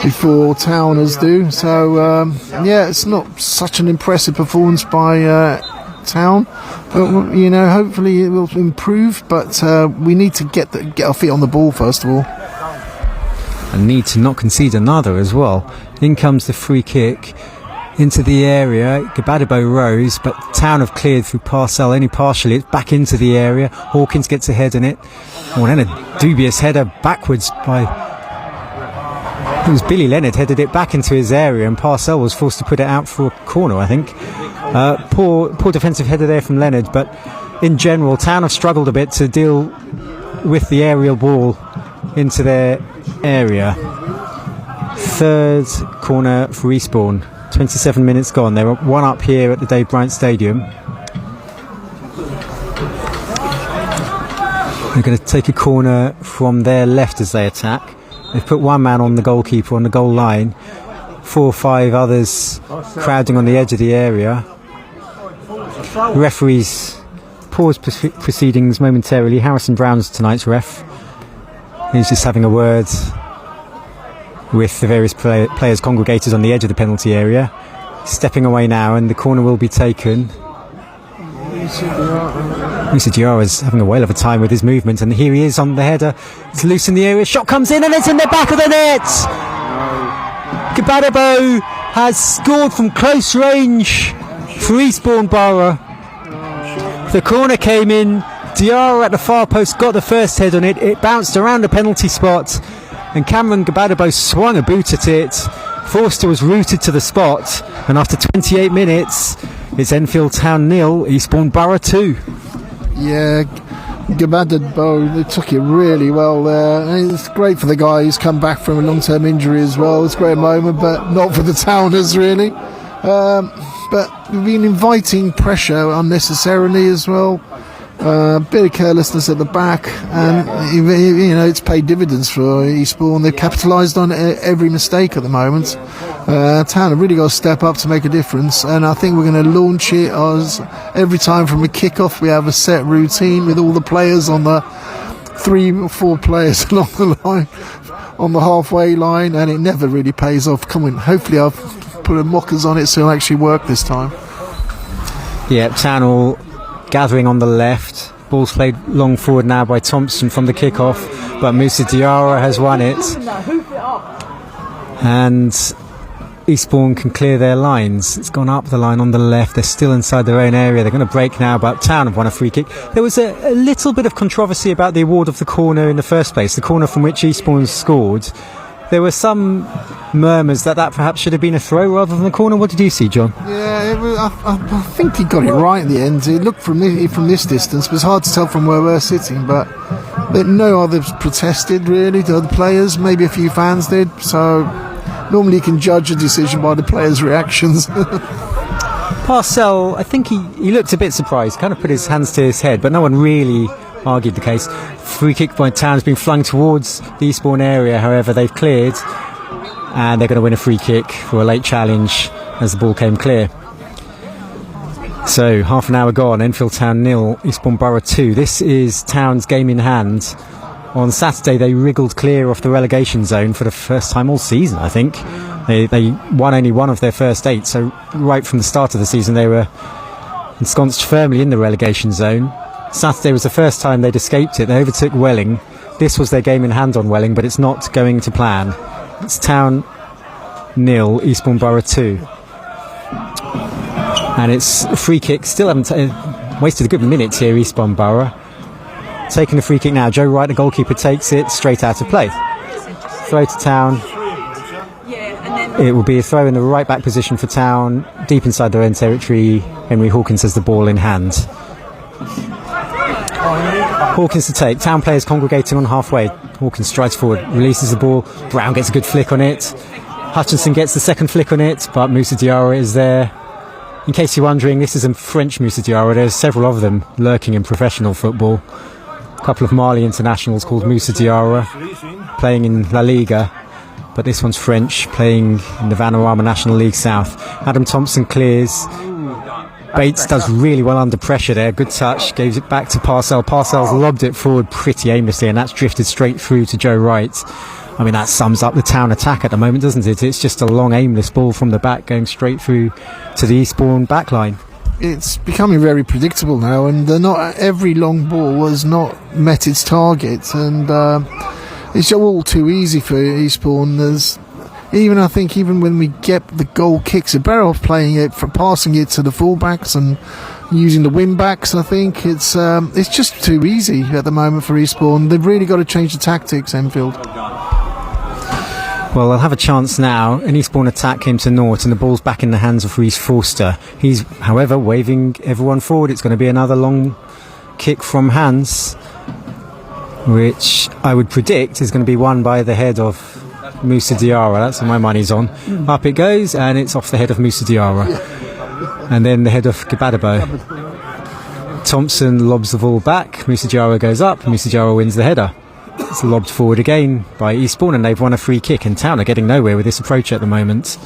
before Towners do. So it's not such an impressive performance by Town, but hopefully it will improve. But we need to get our feet on the ball first of all, and need to not concede another as well. In comes the free kick into the area. Gabadabo rose, but Town have cleared through Parcell only partially. It's back into the area. Hawkins gets ahead in it. Oh, and then a dubious header backwards by... It was Billy Leonard headed it back into his area, and Parcell was forced to put it out for a corner, I think. Poor defensive header there from Leonard, but in general, Town have struggled a bit to deal with the aerial ball into their area. Third corner for Eastbourne. 27 minutes gone. They're one up here at the Dave Bryant Stadium. They're going to take a corner from their left as they attack. They've put one man on the goalkeeper on the goal line. 4 or 5 others crowding on the edge of the area. Referees pause proceedings momentarily. Harrison Brown's tonight's ref. He's just having a word with the various players congregated on the edge of the penalty area. Stepping away now, and the corner will be taken. Moussa Diarra's having a whale of a time with his movement, and here he is on the header. It's loose in the area, shot comes in, and it's in the back of the net! Gabadabo has scored from close range for Eastbourne Borough. The corner came in, Diarra at the far post got the first head on it, it bounced around the penalty spot, and Cameron Gabadabo swung a boot at it. Forster was rooted to the spot, and after 28 minutes, it's Enfield Town 0, Eastbourne Borough 2. Yeah, Gabadabo, they took it really well there. And it's great for the guy who's come back from a long-term injury as well. It's a great moment, but not for the Towners really. But we've been inviting pressure unnecessarily as well. A bit of carelessness at the back, and it's paid dividends for Eastbourne. They've capitalised on every mistake at the moment. Town have really got to step up to make a difference, and I think we're going to launch it as every time from a kick-off we have a set routine with all the players on the 3 or 4 players along the line, on the halfway line, and it never really pays off. Hopefully I've put a mockers on it so it'll actually work this time. Yeah, Town all gathering on the left. Ball's played long forward now by Thompson from the kick-off, but Moussa Diarra has won it, and Eastbourne can clear their lines. It's gone up the line on the left. They're still inside their own area. They're going to break now, but Town have won a free kick. There was a little bit of controversy about the award of the corner in the first place, the corner from which Eastbourne scored. There were some murmurs that perhaps should have been a throw rather than a corner. What did you see, John? Yeah, I think he got it right in the end. It looked from this distance, it was hard to tell from where we're sitting, but no others protested really. The other players, maybe a few fans did. So normally you can judge a decision by the players' reactions. Parcell, I think he looked a bit surprised, kind of put his hands to his head, but no one really argued the case. Free kick by Town has been flung towards the Eastbourne area, however they've cleared, and they're going to win a free kick for a late challenge as the ball came clear. So, half an hour gone, Enfield Town 0, Eastbourne Borough 2. This is Town's game in hand. On Saturday, they wriggled clear off the relegation zone for the first time all season, I think. They won only one of their first 8, so right from the start of the season, they were ensconced firmly in the relegation zone. Saturday was the first time they'd escaped it. They overtook Welling. This was their game in hand on Welling, but it's not going to plan. It's Town 0, Eastbourne Borough 2. And it's a free kick. Still haven't wasted a good minute here, Eastbourne Borough. Taking the free kick now. Joe Wright, the goalkeeper, takes it straight out of play. Throw to Town. It will be a throw in the right back position for Town, deep inside their own territory. Henry Hawkins has the ball in hand. Hawkins to take. Town players congregating on halfway. Hawkins strides forward, releases the ball. Brown gets a good flick on it. Hutchinson gets the second flick on it, but Moussa Diarra is there. In case you're wondering, this is a French Moussa Diarra. There's several of them lurking in professional football. A couple of Mali internationals called Moussa Diarra playing in La Liga, but this one's French, playing in the Vanarama National League South. Adam Thompson clears. Bates does really well under pressure there. Good touch. Gives it back to Parcell. Parcell's lobbed it forward pretty aimlessly, and that's drifted straight through to Joe Wright. I mean, that sums up the Town attack at the moment, doesn't it? It's just a long, aimless ball from the back going straight through to the Eastbourne backline. It's becoming very predictable now, and not every long ball has not met its target, and it's all too easy for Eastbourne. I think even when we get the goal kicks, they're better off playing it, for passing it to the fullbacks and using the wing backs. I think it's just too easy at the moment for Eastbourne. They've really got to change the tactics, Enfield. Well, they'll have a chance now. An Eastbourne attack came to naught, and the ball's back in the hands of Rhys Forster. He's, however, waving everyone forward. It's going to be another long kick from Hans, which I would predict is going to be won by the head of Moussa Diarra. That's what my money's on. Up it goes, and it's off the head of Moussa Diarra. And then the head of Gabadabo. Thompson lobs the ball back. Moussa Diarra goes up. Moussa Diarra wins the header. It's lobbed forward again by Eastbourne, and they've won a free kick, and Town are getting nowhere with this approach at the moment.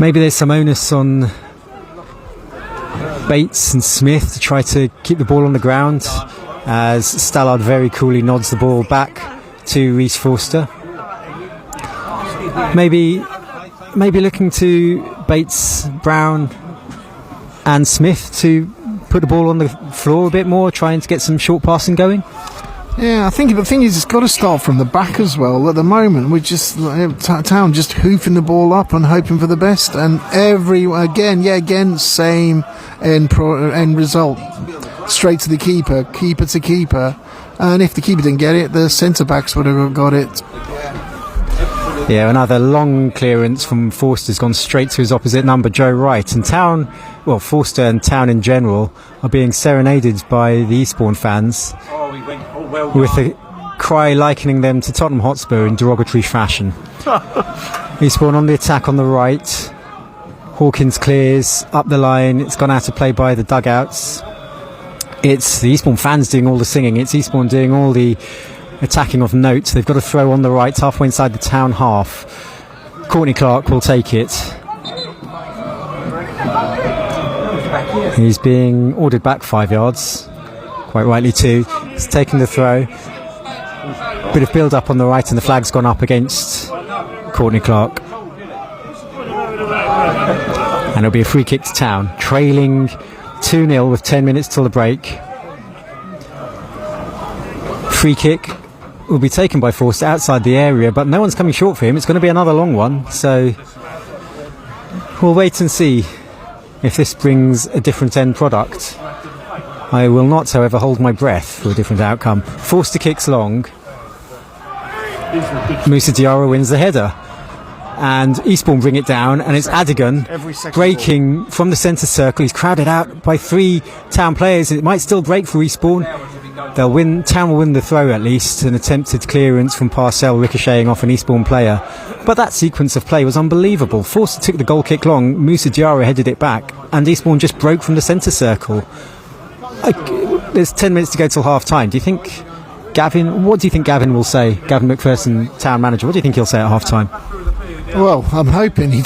Maybe there's some onus on Bates and Smith to try to keep the ball on the ground, as Stallard very coolly nods the ball back to Rhys Forster. Maybe looking to Bates, Brown and Smith to put the ball on the floor a bit more, trying to get some short passing going. Yeah, I think the thing is, it's got to start from the back as well. At the moment, we're just Town just hoofing the ball up and hoping for the best, and same end result. Straight to the keeper to keeper, and if the keeper didn't get it, the centre backs would have got it. Yeah, another long clearance from Forster's gone straight to his opposite number, Joe Wright. And Town, well, Forster and Town in general, are being serenaded by the Eastbourne fans with a cry likening them to Tottenham Hotspur in derogatory fashion. Eastbourne on the attack on the right. Hawkins clears up the line. It's gone out of play by the dugouts. It's the Eastbourne fans doing all the singing. It's Eastbourne doing all the attacking of note. They've got a throw on the right, halfway inside the Town half. Courtney Clark will take it. He's being ordered back 5 yards, quite rightly too. He's taken the throw. Bit of build up on the right, and the flag's gone up against Courtney Clark. And it'll be a free kick to Town, trailing 2-0 with 10 minutes till the break. Free kick will be taken by Forster outside the area, but no one's coming short for him. It's going to be another long one, so we'll wait and see if this brings a different end product. I will not, however, hold my breath for a different outcome. Forster kicks long. Moussa Diarra wins the header, and Eastbourne bring it down, and it's Adigan breaking from the centre circle. He's crowded out by 3 Town players, and it might still break for Eastbourne. They'll win. Town will win the throw at least. An attempted clearance from Parcell ricocheting off an Eastbourne player, but that sequence of play was unbelievable. Forster took the goal kick long. Moussa Diarra headed it back, and Eastbourne just broke from the centre circle. There's 10 minutes to go till half time. What do you think Gavin will say? Gavin McPherson, Town manager, what do you think he'll say at half time? Well, I'm hoping he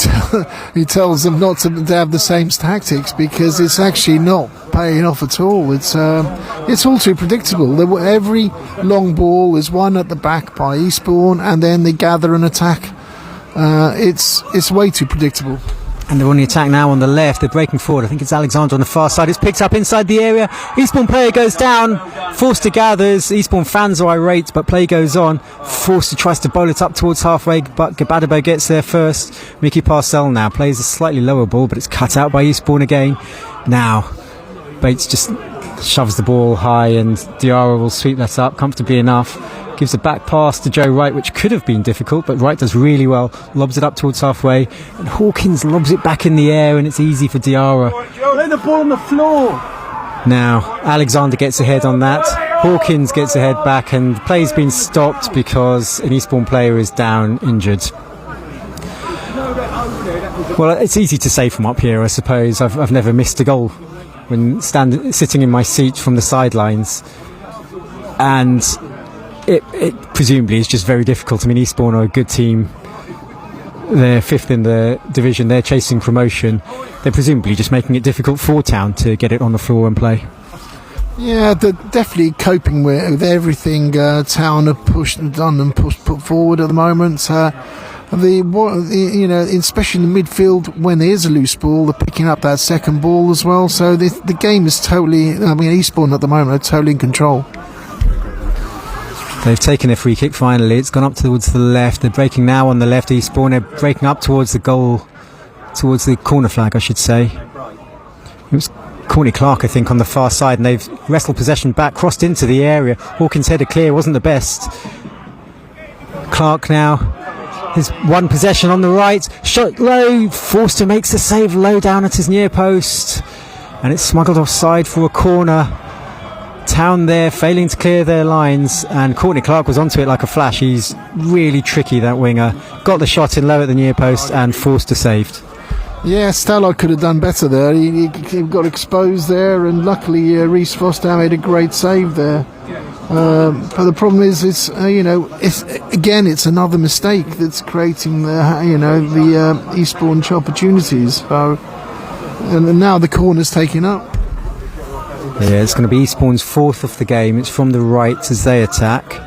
tells them not to have the same tactics, because it's actually not paying off at all. It's all too predictable. Every long ball is won at the back by Eastbourne, and then they gather and attack. It's way too predictable. And they're on the attack now on the left. They're breaking forward. I think it's Alexander on the far side. It's picked up inside the area. Eastbourne player goes down. Forster gathers. Eastbourne fans are irate, but play goes on. Forster tries to bowl it up towards halfway, but Gabadabo gets there first. Mickey Parcell now plays a slightly lower ball, but it's cut out by Eastbourne again. Now, Bates just shoves the ball high, and Diarra will sweep that up comfortably enough. Gives a back pass to Joe Wright, which could have been difficult, but Wright does really well. Lobs it up towards halfway, and Hawkins lobs it back in the air, and it's easy for Diarra. Lay the ball on the floor. Now, Alexander gets ahead on that. Hawkins gets ahead back, and the play's been stopped because an Eastbourne player is down, injured. Well, it's easy to say from up here, I suppose. I've never missed a goal when sitting in my seat from the sidelines. And it presumably is just very difficult. I mean, Eastbourne are a good team. They're fifth in the division. They're chasing promotion. They're presumably just making it difficult for Town to get it on the floor and play. Yeah, they're definitely coping with everything Town have put forward at the moment. Especially in the midfield, when there's a loose ball, they're picking up that second ball as well. So the game is totally. Eastbourne at the moment are totally in control. They've taken a free kick finally. It's gone up towards the left. They're breaking now on the left. Eastbourne, they're breaking up towards the goal, towards the corner flag, I should say. It was Corny Clark, I think, on the far side, and they've wrestled possession back, crossed into the area. Hawkins headed clear, wasn't the best. Clark now, his one possession on the right. Shot low. Forster makes the save low down at his near post, and it's smuggled offside for a corner. Town there failing to clear their lines, and Courtney Clark was onto it like a flash. He's really tricky, that winger. Got the shot in low at the near post, and Forster saved. Yeah, Stallard could have done better there. He got exposed there, and luckily Reece Foster made a great save there. But the problem is, it's another mistake that's creating the Eastbourne opportunities. So, and now the corner's taken up. Yeah, it's going to be Eastbourne's fourth of the game. It's from the right as they attack.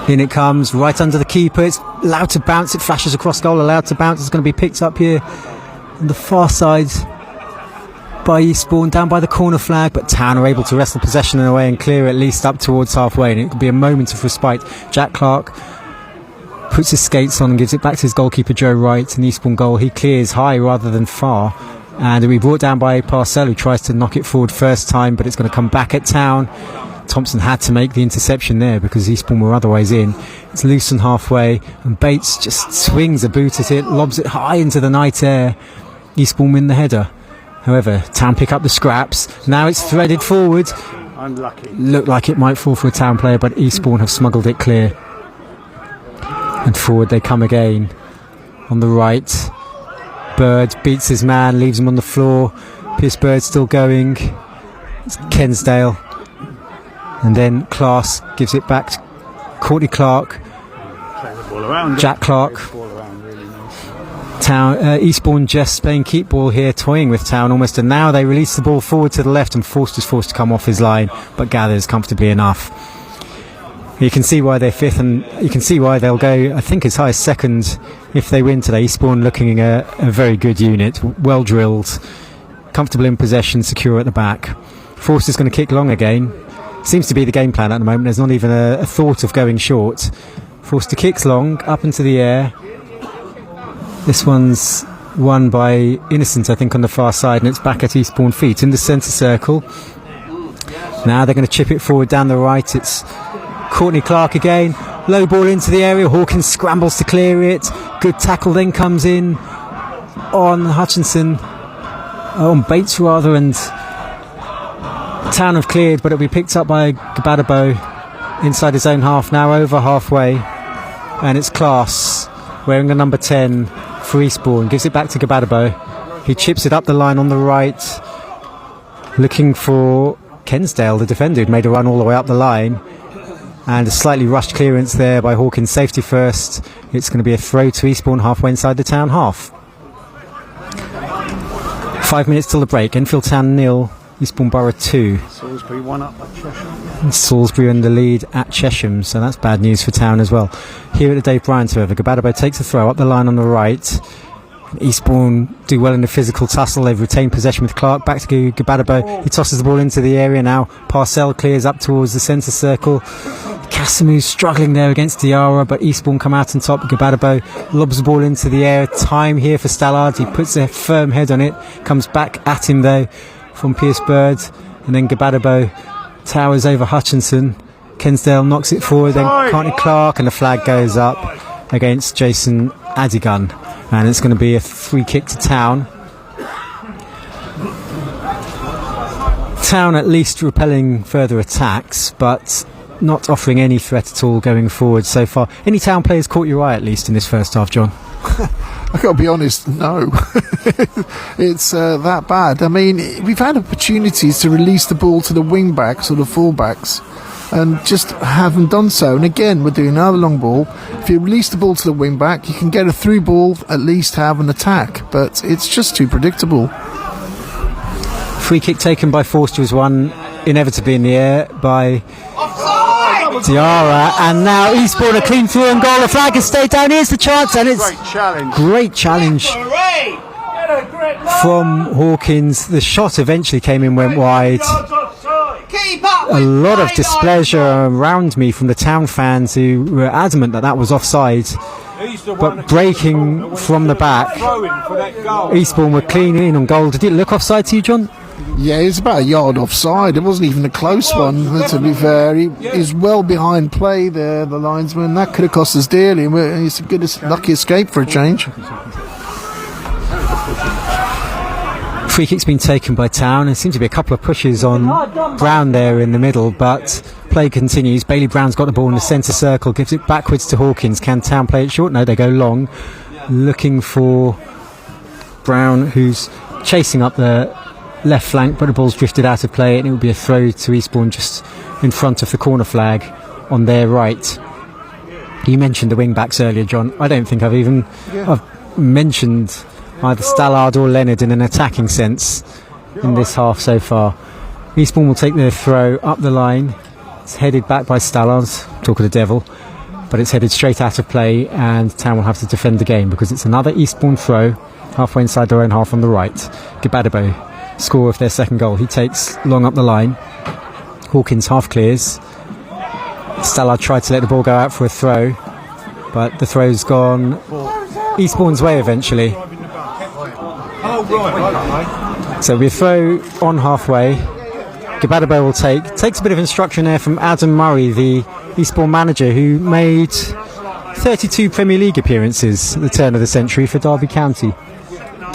In it comes, right under the keeper. It's allowed to bounce. It flashes across goal, allowed to bounce. It's going to be picked up here on the far side by Eastbourne, down by the corner flag. But Town are able to wrestle possession in a way and clear at least up towards halfway. And it could be a moment of respite. Jack Clark puts his skates on and gives it back to his goalkeeper, Joe Wright. An Eastbourne goal. He clears high rather than far. And it'll be brought down by Parcell, who tries to knock it forward first time, but it's going to come back at Town. Thompson had to make the interception there because Eastbourne were otherwise in. It's loose and halfway, and Bates just swings a boot at it, lobs it high into the night air. Eastbourne win the header. However, Town pick up the scraps. Now it's threaded forward. Unlucky. Looked like it might fall for a Town player, but Eastbourne have smuggled it clear. And forward they come again. On the right, Bird beats his man, leaves him on the floor. Pierce Bird still going. It's Kensdale. And then Klaas gives it back to Courtney Clark. Jack Clark. Town, Eastbourne just playing keep ball here, toying with Town almost, and now they release the ball forward to the left, and Forster's forced to come off his line, but gathers comfortably enough. You can see why they're fifth, and you can see why they'll go, I think, as high as second if they win today. Eastbourne looking a very good unit, well drilled, comfortable in possession, secure at the back. Forster's going to kick long again. Seems to be the game plan at the moment. There's not even a thought of going short. Forster kicks long, up into the air. This one's won by Innocent, I think, on the far side, and it's back at Eastbourne feet in the centre circle. Now they're going to chip it forward down the right. It's Courtney Clark again. Low ball into the area. Hawkins scrambles to clear it. Good tackle then comes in on Hutchinson. On Bates, rather, and Town have cleared, but it'll be picked up by Gabadabo inside his own half, now over halfway. And it's Klaas wearing the number 10 for Eastbourne. Gives it back to Gabadabo. He chips it up the line on the right, looking for Kensdale, the defender, who'd made a run all the way up the line. And a slightly rushed clearance there by Hawkins, safety first. It's going to be a throw to Eastbourne halfway inside the town half. 5 minutes till the break. Enfield Town 0, Eastbourne Borough 2. Salisbury 1 up at Cheshire. And Salisbury in the lead at Chesham, so that's bad news for Town as well. Here at the Dave Bryant, however, Gabadabo takes a throw up the line on the right. Eastbourne do well in the physical tussle. They've retained possession with Clark. Back to Gabadabo. He tosses the ball into the area now. Parcell clears up towards the centre circle. Casimu's struggling there against Diarra, but Eastbourne come out on top. Gabadabo lobs the ball into the air. Time here for Stallard. He puts a firm head on it. Comes back at him though from Pierce Bird. And then Gabadabo towers over Hutchinson. Kensdale knocks it forward. Then Cartney Clark, and the flag goes up against Jason Adigun. And it's going to be a free kick to Town. Town at least repelling further attacks, but not offering any threat at all going forward so far. Any Town players caught your eye at least in this first half, John? I've got to be honest, no. It's that bad. I mean, we've had opportunities to release the ball to the wing backs or the full backs and just haven't done so. And again, we're doing another long ball. If you release the ball to the wing back, you can get a through ball, at least have an attack, but it's just too predictable. Free kick taken by Forster was won inevitably in the air by Diarra, and now Eastbourne a clean through and goal. The flag has stayed down. Here's the chance, and it's great challenge from Hawkins. The shot eventually came in, went wide. A lot of displeasure around me from the Town fans who were adamant that that was offside, but breaking from the back, Eastbourne were clean in on goal. Did it look offside to you, John? Yeah, it's about a yard offside. It wasn't even a close one, to be fair. He is well behind play there, the linesman. That could have cost us dearly. It's a good, lucky escape for a change. Free kick's been taken by Town. There seems to be a couple of pushes on Brown there in the middle, but play continues. Bailey Brown's got the ball in the centre circle, gives it backwards to Hawkins. Can Town play it short? No, they go long, looking for Brown, who's chasing up the left flank, but the ball's drifted out of play, and it will be a throw to Eastbourne just in front of the corner flag on their right. You mentioned the wing backs earlier, John. I don't think I've mentioned either Stallard or Leonard in an attacking sense in this half so far. Eastbourne will take their throw up the line. It's headed back by Stallard, talk of the devil, but it's headed straight out of play, and Town will have to defend the game because it's another Eastbourne throw halfway inside their own half on the right. Gabadabo score of their second goal. He takes long up the line. Hawkins half clears. Stallard tried to let the ball go out for a throw, but the throw's gone Eastbourne's way eventually. So we throw on halfway. Gabadabo will takes a bit of instruction there from Adam Murray, the Eastbourne manager, who made 32 Premier League appearances at the turn of the century for Derby County.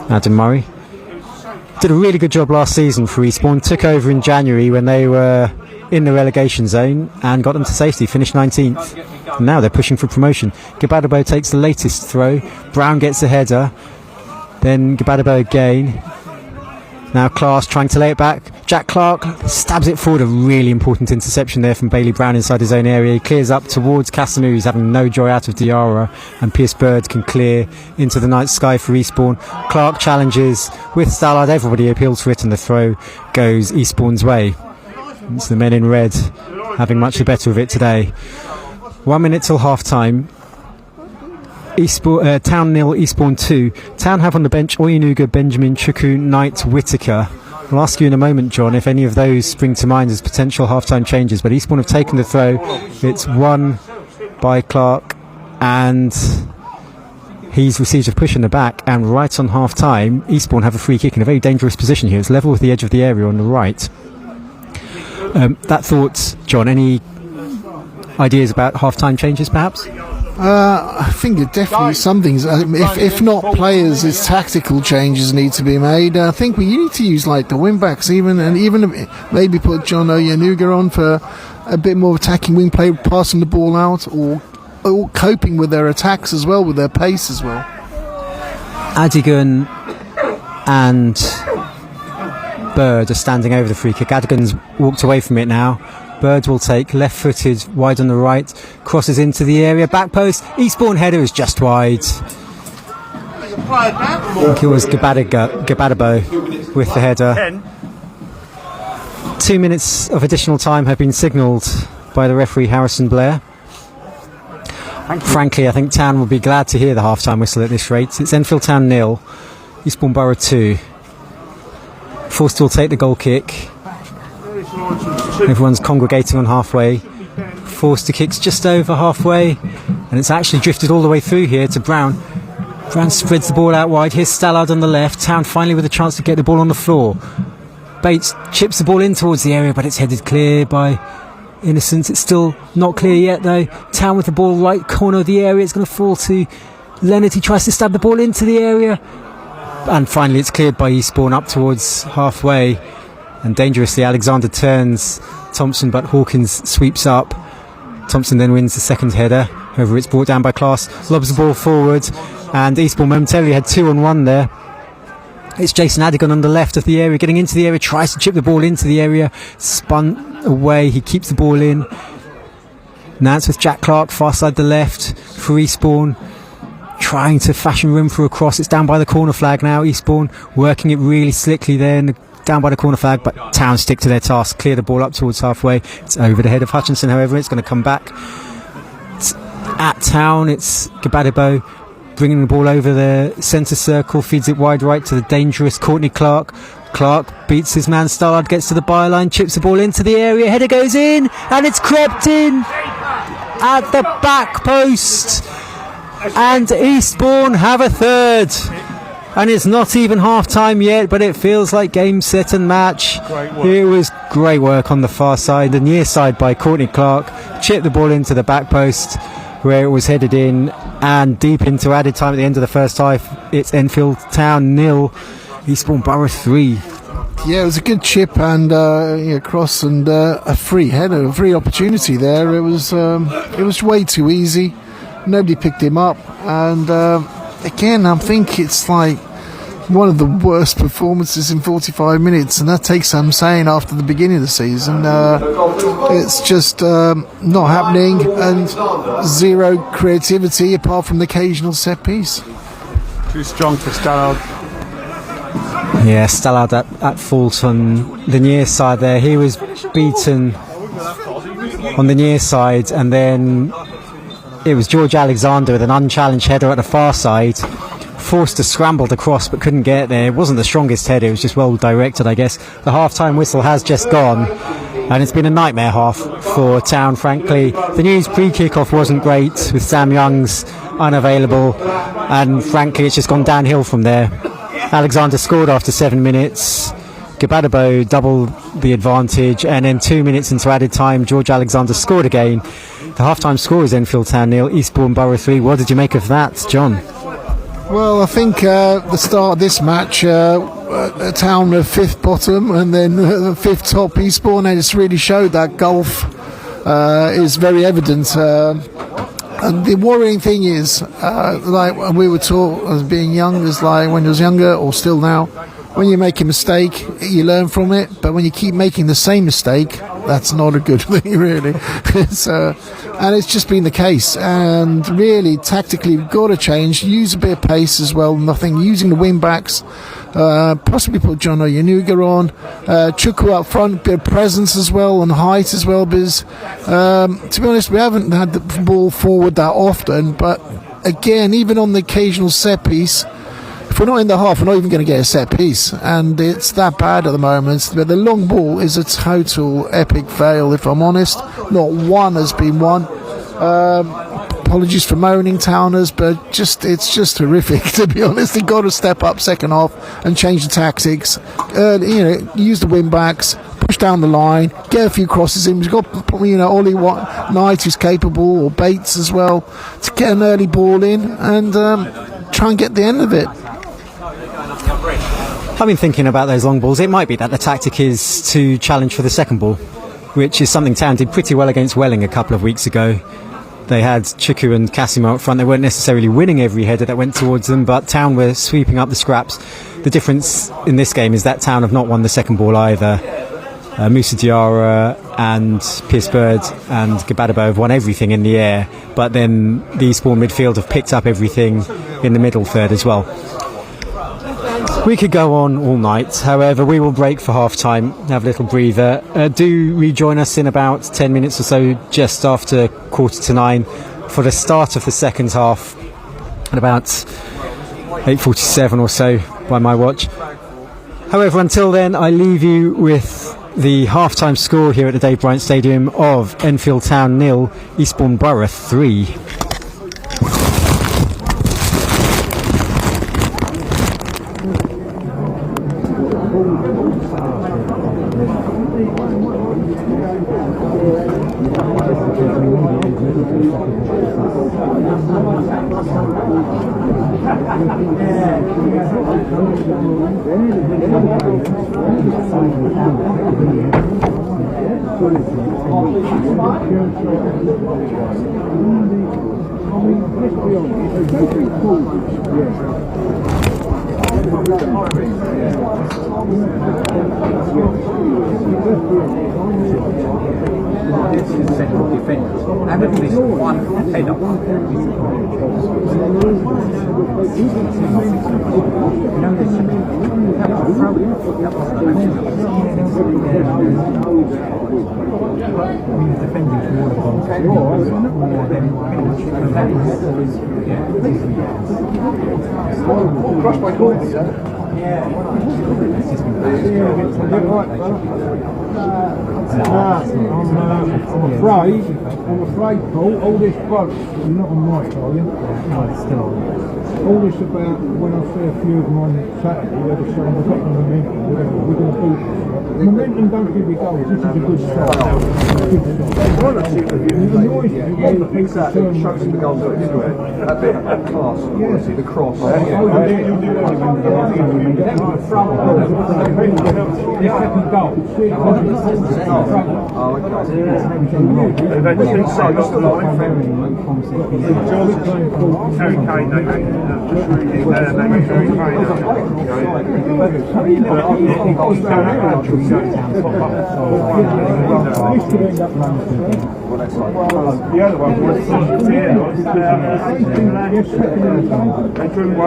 Adam Murray did a really good job last season for Eastbourne. Took over in January when they were in the relegation zone and got them to safety, finished 19th. And now they're pushing for promotion. Gabadabo takes the latest throw. Brown gets a header. Then Gabadabo again. Now Clark trying to lay it back. Jack Clark stabs it forward. A really important interception there from Bailey Brown inside his own area. He clears up towards Castanou. He's having no joy out of Diarra, and Pierce Bird can clear into the night sky for Eastbourne. Clark challenges with Stallard. Everybody appeals for it, and the throw goes Eastbourne's way. It's the men in red having much the better of it today. 1 minute till half time. Town 0, Eastbourne 2. Town have on the bench Oyenuga, Benjamin, Chukwu, Knight, Whittaker. I'll ask you in a moment, John, if any of those spring to mind as potential half-time changes, but Eastbourne have taken the throw. It's won by Clark, and he's received a push in the back, and right on half-time Eastbourne have a free kick in a very dangerous position here. It's level with the edge of the area on the right. That thoughts, John, any ideas about half-time changes perhaps? I think it definitely some things. If not players, it's tactical changes need to be made. I think we need to use like the wing backs, even maybe put John Oyenuga on for a bit more attacking wing play, passing the ball out, or coping with their attacks as well, with their pace as well. Adigun and Bird are standing over the free kick. Adigun's walked away from it now. Bird will take, left-footed, wide on the right, crosses into the area, back post, Eastbourne header is just wide. I think it was Gabadabo with the header. 2 minutes of additional time have been signalled by the referee Harrison Blair. Frankly, I think Town will be glad to hear the half-time whistle at this rate. It's Enfield Town 0, Eastbourne Borough 2. Forster will take the goal kick. Everyone's congregating on halfway. Forster kicks just over halfway, and it's actually drifted all the way through here to Brown. Brown spreads the ball out wide. Here's Stallard on the left. Town finally with a chance to get the ball on the floor. Bates chips the ball in towards the area, but it's headed clear by Innocent. It's still not clear yet though. Town with the ball right corner of the area. It's going to fall to Leonard. He tries to stab the ball into the area, and finally it's cleared by Eastbourne up towards halfway, and dangerously Alexander turns Thompson, but Hawkins sweeps up. Thompson then wins the second header. However, it's brought down by Class, lobs the ball forward, and Eastbourne momentarily had 2-on-1 there. It's Jason Adigan on the left of the area, getting into the area, tries to chip the ball into the area, spun away, he keeps the ball in. Now it's with Jack Clark, far side the left for Eastbourne, trying to fashion room for a cross. It's down by the corner flag now. Eastbourne working it really slickly there, down by the corner flag, but Town stick to their task, clear the ball up towards halfway. It's over the head of Hutchinson, however, it's going to come back. It's at Town, it's Gabadabo bringing the ball over the centre circle, feeds it wide right to the dangerous Courtney Clark. Clark beats his man Stallard, gets to the byline, chips the ball into the area, header goes in, and it's crept in at the back post, and Eastbourne have a third. And it's not even half time yet, but it feels like game, set and match. It was great work on the far side, the near side by Courtney Clark, chipped the ball into the back post where it was headed in, and deep into added time at the end of the first half. It's Enfield Town 0, Eastbourne Borough 3. Yeah, it was a good chip and cross and a free header, a free opportunity there. It was way too easy. Nobody picked him up, and again, I think it's like one of the worst performances in 45 minutes, and that takes some saying after the beginning of the season. It's just not happening, and zero creativity apart from the occasional set piece. Too strong for Stallard. Yeah, Stallard at fault on the near side there. He was beaten on the near side, and then it was George Alexander with an unchallenged header at the far side. Forster scrambled across but couldn't get there. It wasn't the strongest header, it was just well directed, I guess. The half-time whistle has just gone, and it's been a nightmare half for Town, frankly. The news pre-kick-off wasn't great, with Sam Youngs unavailable, and frankly it's just gone downhill from there. Alexander scored after 7 minutes. Gabadabo doubled the advantage, and then 2 minutes into added time, George Alexander scored again. The half-time score is Enfield Town 0, Eastbourne Borough 3. What did you make of that, John? Well, I think the start of this match, Town were fifth bottom and then fifth top. Eastbourne, they just really showed that gulf is very evident. And the worrying thing is, like we were taught as being young, is like when you was younger or still now, when you make a mistake, you learn from it. But when you keep making the same mistake, that's not a good thing, really. And it's just been the case. And really, tactically, we've got to change. Use a bit of pace as well. Nothing. Using the wing backs. Possibly put John Oyenuga on. Chukwu up front. Bit of presence as well and height as well. Because, to be honest, we haven't had the ball forward that often. But again, even on the occasional set piece, if we're not in the half, we're not even going to get a set piece, and it's that bad at the moment. But the long ball is a total epic fail, if I'm honest. Not one has been won. Apologies for moaning, Towners, but it's just horrific, to be honest. They've got to step up second half and change the tactics. Use the wing backs, push down the line, get a few crosses in. We've got Ollie Knight, who's capable, or Bates as well, to get an early ball in and try and get the end of it. I've been thinking about those long balls. It might be that the tactic is to challenge for the second ball, which is something Town did pretty well against Welling a couple of weeks ago. They had Chukwu and Casimir up front. They weren't necessarily winning every header that went towards them, but Town were sweeping up the scraps. The difference in this game is that Town have not won the second ball either. Moussa Diarra and Pierce Bird and Gabadabo have won everything in the air, but then the Eastbourne midfield have picked up everything in the middle third as well. We could go on all night, however we will break for half time, have a little breather. Do rejoin us in about 10 minutes or so, just after 9:15, for the start of the second half at about 8:47 or so by my watch. However, until then, I leave you with the half-time score here at the Dave Bryant Stadium of Enfield Town 0, Eastbourne Borough 3. Central defenders. And with this one header. Crushed by Courtney, I'm afraid, Paul, all this quote, you're not on mic, are you? No, it's still on. All this about when I see a few of them on Saturday, they're just saying we've got the momentum, we're going to beat this. Momentum don't give you goals, this is a good start. It annoys me when the people shows the goals that it's doing. That bit of class, honestly, the cross. The other one was they drew 1-0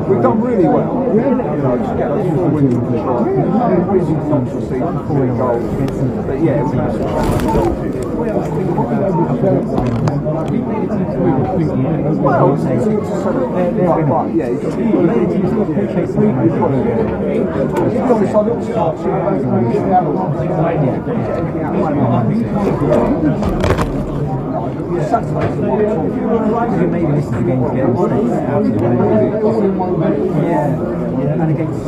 We've done really well. Just get us 4 wins and try. But yeah, it was Maybe this is the game to get out of the way. Yeah, and against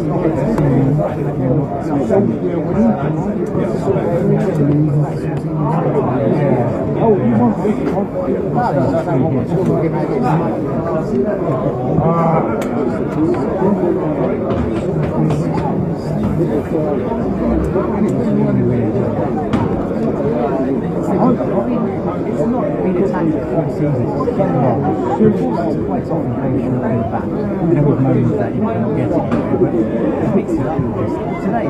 it's not been attacked for seasons. Quite often very short in the back. There was moments that you might not get it, but it mix it up with this. Today,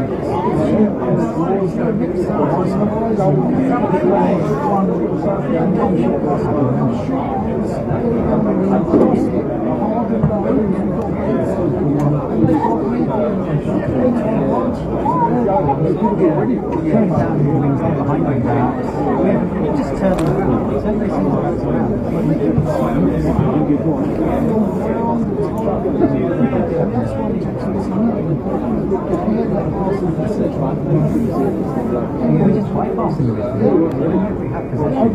just turn them forward. So they seem we're just quite fast in the midfield. We have possession.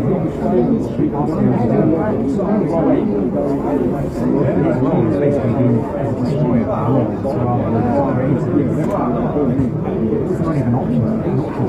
His role is basically being as a destroyer of the world, rather than creative. It's not even an option.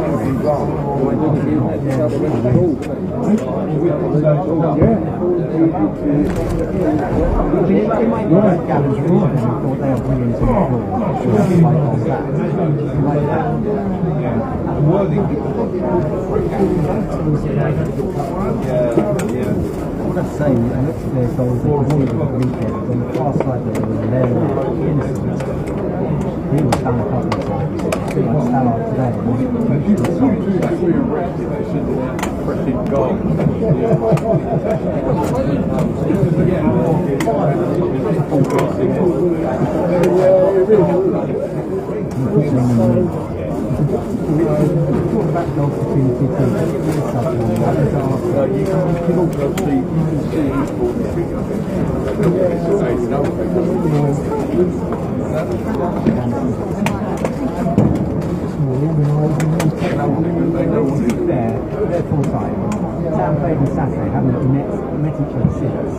What I'd say, I looked at their goals at the weekend, on the far side there was Innocent. He was down a couple of times. He was down out today. They're full time. Sam played on Saturday, haven't met each other since.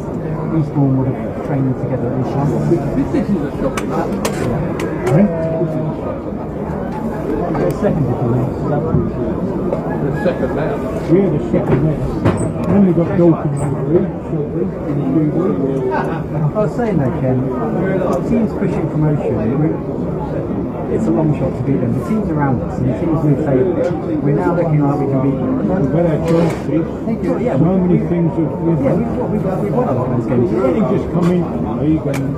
Eastbourne would have trained together at least once. This is a shocking match. The second difference. The second match. Yeah, the second match. Then we got Dalton I was saying though, Ken, the teams pushing promotion, it's a long shot to beat them. The teams around us and the teams we've favored, we're now looking like we can beat them. We've had our chances. Yeah, so many things have, we've won a lot of those games. we've only just come into the league and,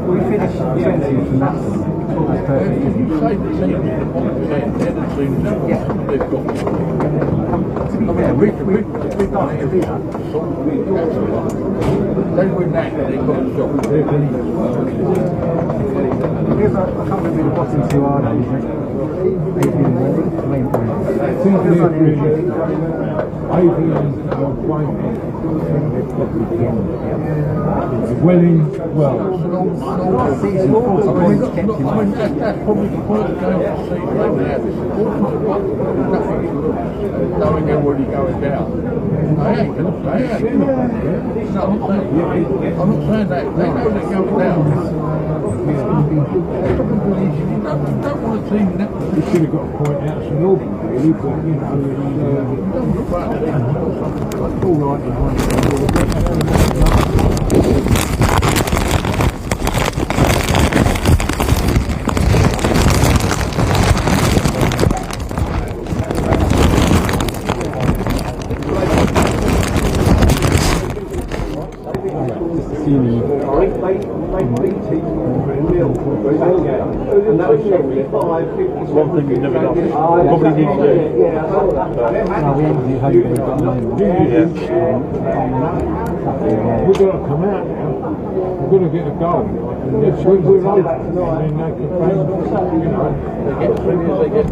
We finished 20th from that point. That's perfect, isn't it? Yeah. To be fair, we've got to do that. I can't remember the bottom two are those, isn't it? Adrian Welling, well, last season, 40 points kept him on. That's probably the first game of the season they've had. Nothing knowing they're already going down. They ain't going to stay out. No, I'm not saying that. They know they're going down. Don't want a team that. we should have got a point out to Northern, really, but, it's all right behind And that was 75, 50. One thing we've never done. Probably need to do. Well, we ain't hoping we've got a moment. we've got to come out now. We've got to get a goal. And that's what we're on back tonight. And then they can play, They get through as they get.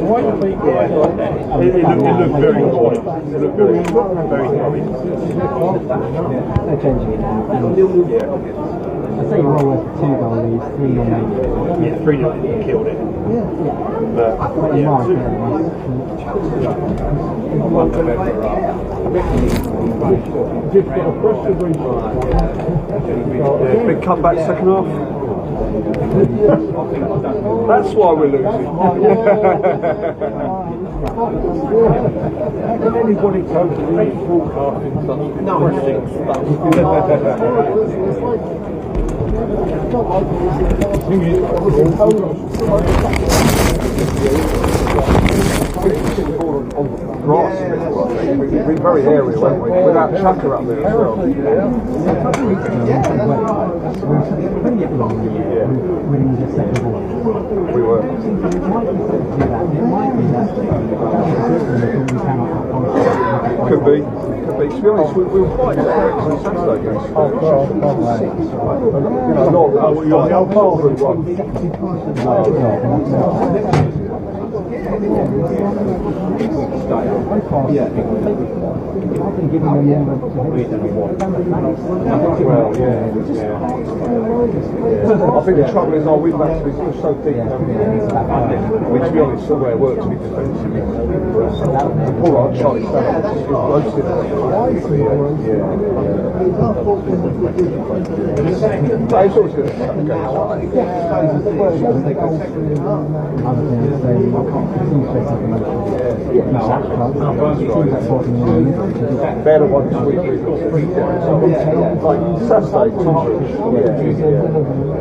Why do you think it looked very quiet. It looked very quiet. They're changing it now. I'd say you're all worth 2 goal leads, 3 on 8. Yeah, 3 killed it. But You might, just got a press the Big comeback second half. That's why we're losing. How can anybody come to read forecasting such depressing stuff? Thing is, Grass. We've been very aerial, haven't we? Without Chucker up there as well. Pretty it long, winning the second ball. We were. It might be that we cannot. Could be. To be honest, we were quite direct on Saturday against not our father one. I've been giving them more Well, yeah. I think the trouble is our wing backs we push so deep, which to be honest, the way it works with defensive. The poor old Charlie Stannard is roasted. It's always going to happen. Better one this week. Like Saturday,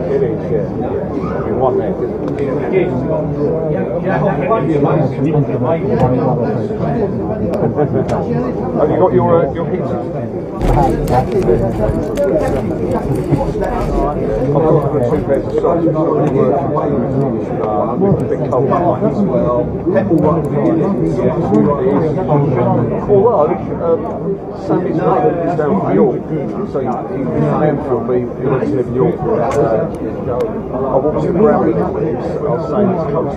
it is, yeah. You won there, didn't you? Have you got your pizza? I've got 2 pairs of socks, it's not really working. With the big cold line as well. Although, Sammy's brother is down from York, so he's from Enfield, but he lives in York. I walked around with him, I was saying it's coast.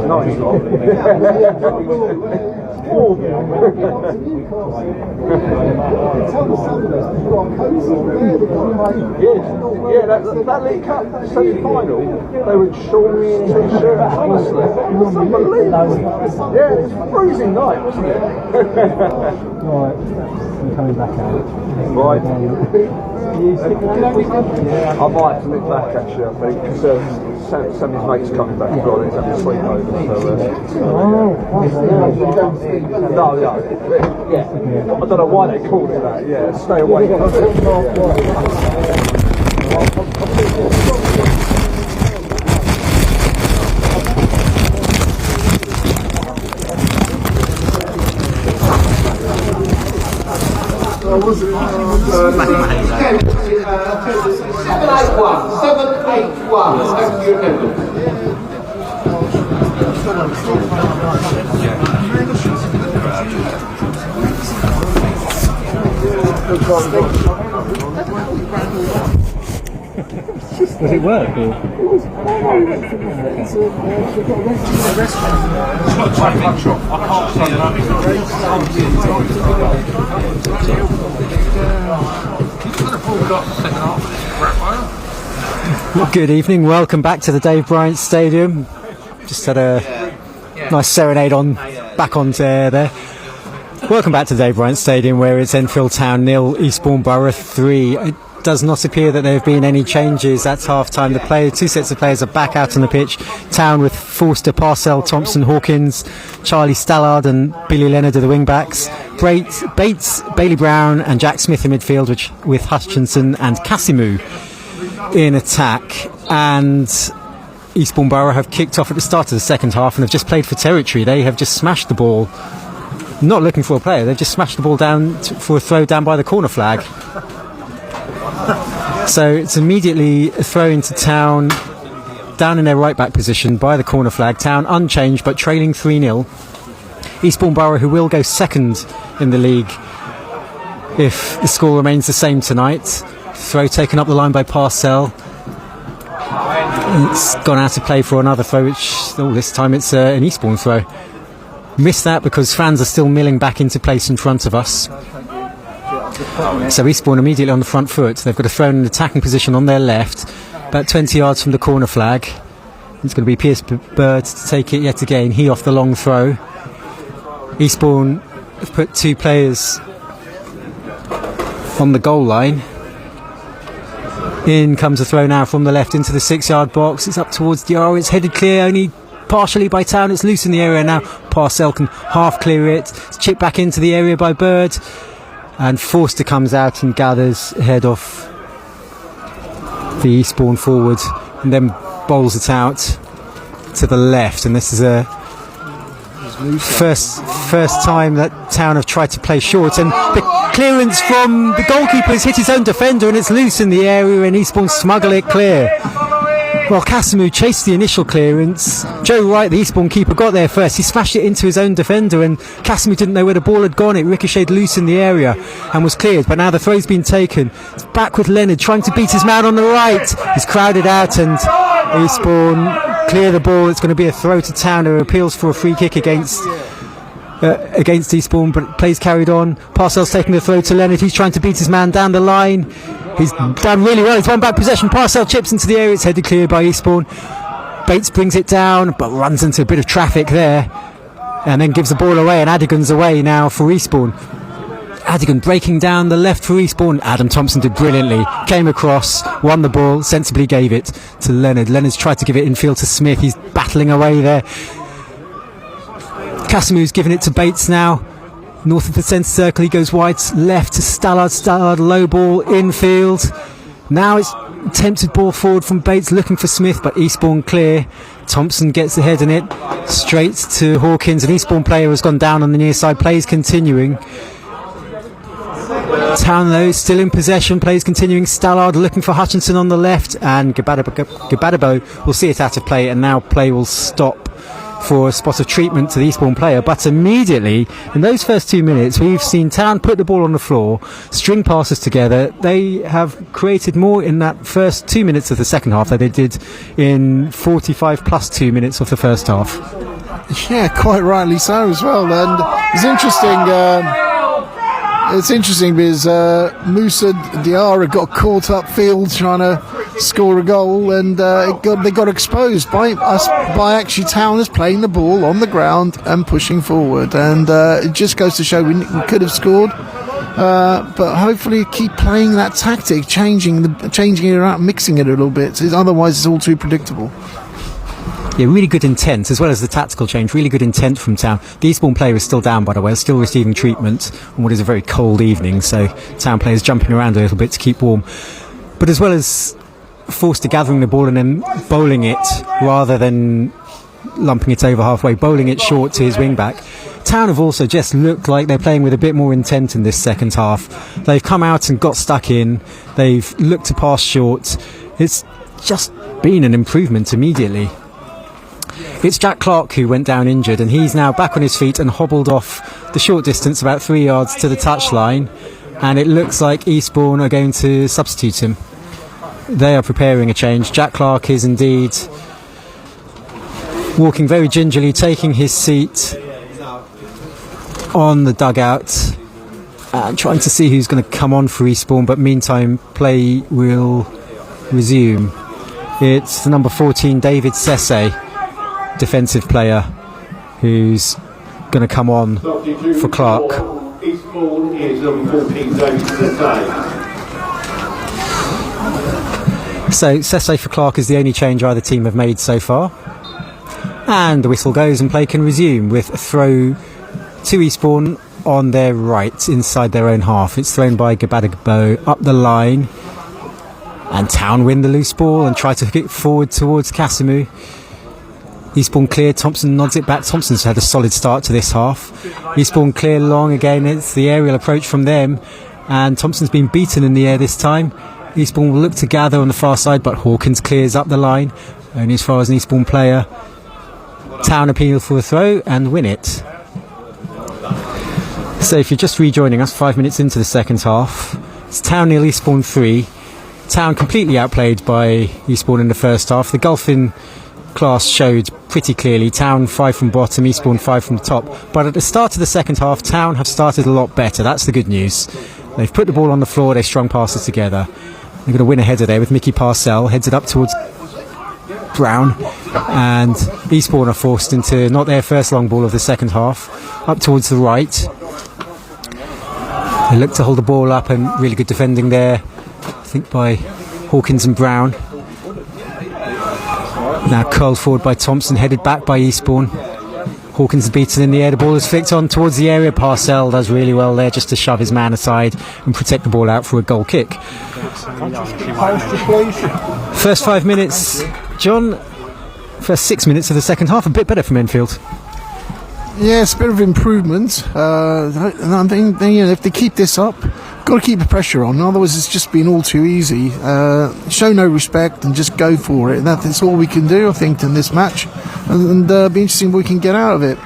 No, it's not. Yeah, that League Cup semi-final, they were in shorts, t-shirts, honestly. It was unbelievable. Yeah, it was a freezing night, wasn't it? Right, I'm coming back out. Right. I might have to look back actually, I think, because Sammy's mate's coming back as well, he's having a sleepover, so... No, yeah. I don't know why they called it that, yeah, stay away. Thank you. Does it work? Good evening, welcome back to the Dave Bryant Stadium. Just had a nice serenade back onto air there. Welcome back to the Dave Bryant Stadium, where it's Enfield Town 0, Eastbourne Borough 3. It does not appear that there have been any changes at half-time. The 2 sets of players are back out on the pitch. Town with Forster, Parcell, Thompson, Hawkins, Charlie Stallard and Billy Leonard are the wing-backs. Bates, Bailey Brown and Jack Smith in midfield, with Hutchinson and Cassimu in attack. And Eastbourne Borough have kicked off at the start of the second half and have just played for territory. They have just smashed the ball, not looking for a player, they've just smashed the ball down for a throw down by the corner flag. So it's immediately a throw into Town, down in their right back position by the corner flag. Town unchanged but trailing 3-0. Eastbourne Borough, who will go second in the league if the score remains the same tonight. Throw taken up the line by Parcell. It's gone out to play for another throw, which this time it's an Eastbourne throw. Missed that because fans are still milling back into place in front of us. So Eastbourne immediately on the front foot. They've got a throw in an attacking position on their left, about 20 yards from the corner flag. It's going to be Pierce Bird to take it yet again. He off the long throw. Eastbourne have put 2 players on the goal line. In comes a throw now from the left into the 6-yard box. It's up towards Diarra. It's headed clear only partially by Town. It's loose in the area now. Parcell can half clear it. It's chipped back into the area by Bird. And Forster comes out and gathers ahead of the Eastbourne forward and then bowls it out to the left. And this is a first time that Town have tried to play short, and the clearance from the goalkeeper has hit his own defender and it's loose in the area and Eastbourne smuggle it clear. Well, Cassimu chased the initial clearance. Joe Wright, the Eastbourne keeper, got there first. He smashed it into his own defender and Cassimu didn't know where the ball had gone. It ricocheted loose in the area and was cleared, but now the throw's been taken. It's back with Leonard trying to beat his man on the right. He's crowded out and Eastbourne clear the ball. It's going to be a throw to Town, who appeals for a free kick against against Eastbourne, but plays carried on. Parcells taking the throw to Leonard. He's trying to beat his man down the line. He's done really well. He's won back possession. Parcell chips into the area. It's headed clear by Eastbourne. Bates brings it down, but runs into a bit of traffic there, and then gives the ball away, and Adigan's away now for Eastbourne. Adigan breaking down the left for Eastbourne. Adam Thompson did brilliantly. Came across, won the ball, sensibly gave it to Leonard. Leonard's tried to give it infield to Smith. He's battling away there. Casimu's given it to Bates now. North of the centre circle, he goes wide left to Stallard. Stallard, low ball, infield. Now it's attempted ball forward from Bates, looking for Smith, but Eastbourne clear. Thompson gets the head in it, straight to Hawkins. An Eastbourne player has gone down on the near side. Plays continuing. Town, though, still in possession. Plays continuing. Stallard looking for Hutchinson on the left, and Gabadabo will see it out of play, and now play will stop for a spot of treatment to the Eastbourne player. But immediately, in those first 2 minutes, we've seen Town put the ball on the floor, string passes together. They have created more in that first 2 minutes of the second half than they did in 45 plus 2 minutes of the first half. Yeah, quite rightly so as well. And it's interesting. It's interesting because Musa Diarra got caught upfield trying to score a goal, and they got exposed by actually Towners playing the ball on the ground and pushing forward, and it just goes to show we could have scored, but hopefully keep playing that tactic, changing it around, mixing it a little bit. Otherwise, it's all too predictable. Yeah, really good intent, as well as the tactical change. Really good intent from Town. The Eastbourne player is still down, by the way, still receiving treatment on what is a very cold evening, so Town players jumping around a little bit to keep warm. But as well as Forster gathering the ball and then bowling it, rather than lumping it over halfway, bowling it short to his wing-back, Town have also just looked like they're playing with a bit more intent in this second half. They've come out and got stuck in. They've looked to pass short. It's just been an improvement immediately. It's Jack Clark who went down injured, and he's now back on his feet and hobbled off the short distance, about 3 yards to the touchline, and it looks like Eastbourne are going to substitute him. They are preparing a change. Jack Clark is indeed walking very gingerly, taking his seat on the dugout and trying to see who's going to come on for Eastbourne, but meantime play will resume. It's the number 14 David Sesse, defensive player, who's going to come on for Clark. Eastbourne is number 14 David Sesse. So Sesse for Clark is the only change either team have made so far, and the whistle goes and play can resume with a throw to Eastbourne on their right inside their own half. It's thrown by Gabadabo up the line, and Town win the loose ball and try to hook it forward towards Casimu. Eastbourne clear, Thompson nods it back. Thompson's had a solid start to this half. Eastbourne clear long again. It's the aerial approach from them, and Thompson's been beaten in the air this time. Eastbourne will look to gather on the far side, but Hawkins clears up the line, only as far as an Eastbourne player. Town appeal for a throw and win it. So if you're just rejoining us, 5 minutes into the second half, it's Town 0, Eastbourne 3. Town completely outplayed by Eastbourne in the first half. The golfing class showed pretty clearly. Town 5 from bottom, Eastbourne 5 from the top. But at the start of the second half, Town have started a lot better. That's the good news. They've put the ball on the floor, they strung passes together. They're going to win a header there with Mickey Parcell, heads it up towards Brown, and Eastbourne are forced into not their first long ball of the second half, up towards the right. They look to hold the ball up, and really good defending there, I think by Hawkins and Brown. Now curled forward by Thompson, headed back by Eastbourne. Hawkins is beaten in the air, the ball is flicked on towards the area. Parcell does really well there just to shove his man aside and protect the ball out for a goal kick. First 5 minutes, John, first 6 minutes of the second half, a bit better from Enfield. Yes, a bit of improvement. And I think if they keep this up, got to keep the pressure on. Otherwise, it's just been all too easy. Show no respect and just go for it. That's all we can do, I think, in this match. And be interesting what we can get out of it.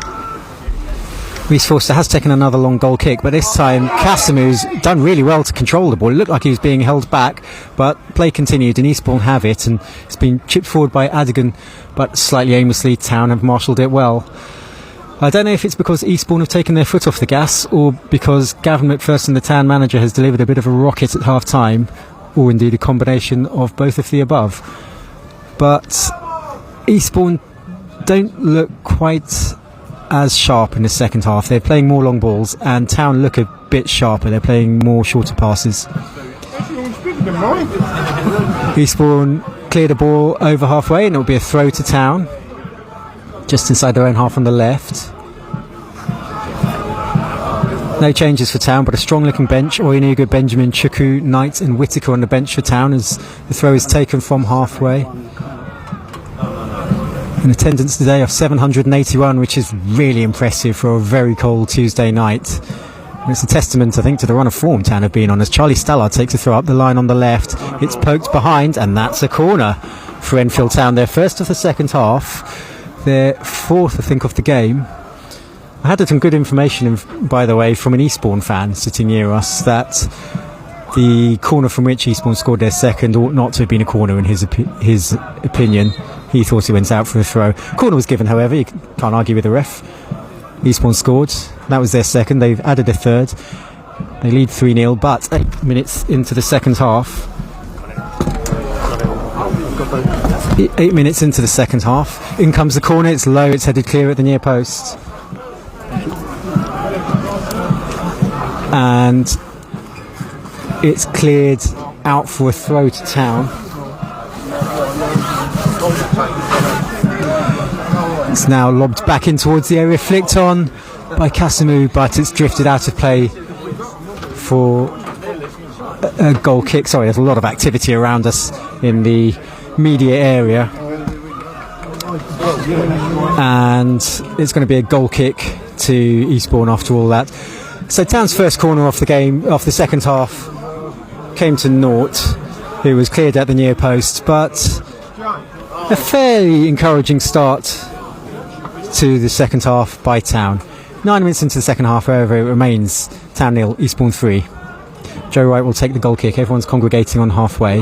Reece Forster has taken another long goal kick, but this time Casimu's done really well to control the ball. It looked like he was being held back, but play continued and Eastbourne have it, and it's been chipped forward by Adigan, but slightly aimlessly. Town have marshalled it well. I don't know if it's because Eastbourne have taken their foot off the gas or because Gavin McPherson, the town manager, has delivered a bit of a rocket at half-time, or indeed a combination of both of the above. But Eastbourne don't look quite as sharp in the second half. They're playing more long balls, and Town look a bit sharper. They're playing more shorter passes. Eastbourne cleared a ball over halfway, and it'll be a throw to Town, just inside their own half on the left. No changes for Town, but a strong-looking bench. Oyeniga, Benjamin, Chuku, Knight and Whittaker on the bench for Town as the throw is taken from halfway. An attendance today of 781, which is really impressive for a very cold Tuesday night. And it's a testament, I think, to the run of form Town have been on, as Charlie Stallard takes a throw up the line on the left. It's poked behind, and that's a corner for Enfield Town. Their first of the second half, their fourth, I think, of the game. I had some good information, by the way, from an Eastbourne fan sitting near us, that the corner from which Eastbourne scored their second ought not to have been a corner in his opinion. He thought he went out for a throw. Corner was given, however. You can't argue with the ref. Eastbourne scored. That was their second. They've added a third. They lead 3-0, but 8 minutes into the second half. 8 minutes into the second half. In comes the corner. It's low. It's headed clear at the near post. And it's cleared out for a throw to Town. It's now lobbed back in towards the area, flicked on by Kasimu, but it's drifted out of play for a goal kick. Sorry, there's a lot of activity around us in the media area, and it's going to be a goal kick to Eastbourne after all that. So Town's first corner off the game, off the second half, came to naught. It was cleared at the near post, but a fairly encouraging start to the second half by Town. 9 minutes into the second half, however, it remains Town 0, Eastbourne 3. Joe Wright will take the goal kick. Everyone's congregating on halfway.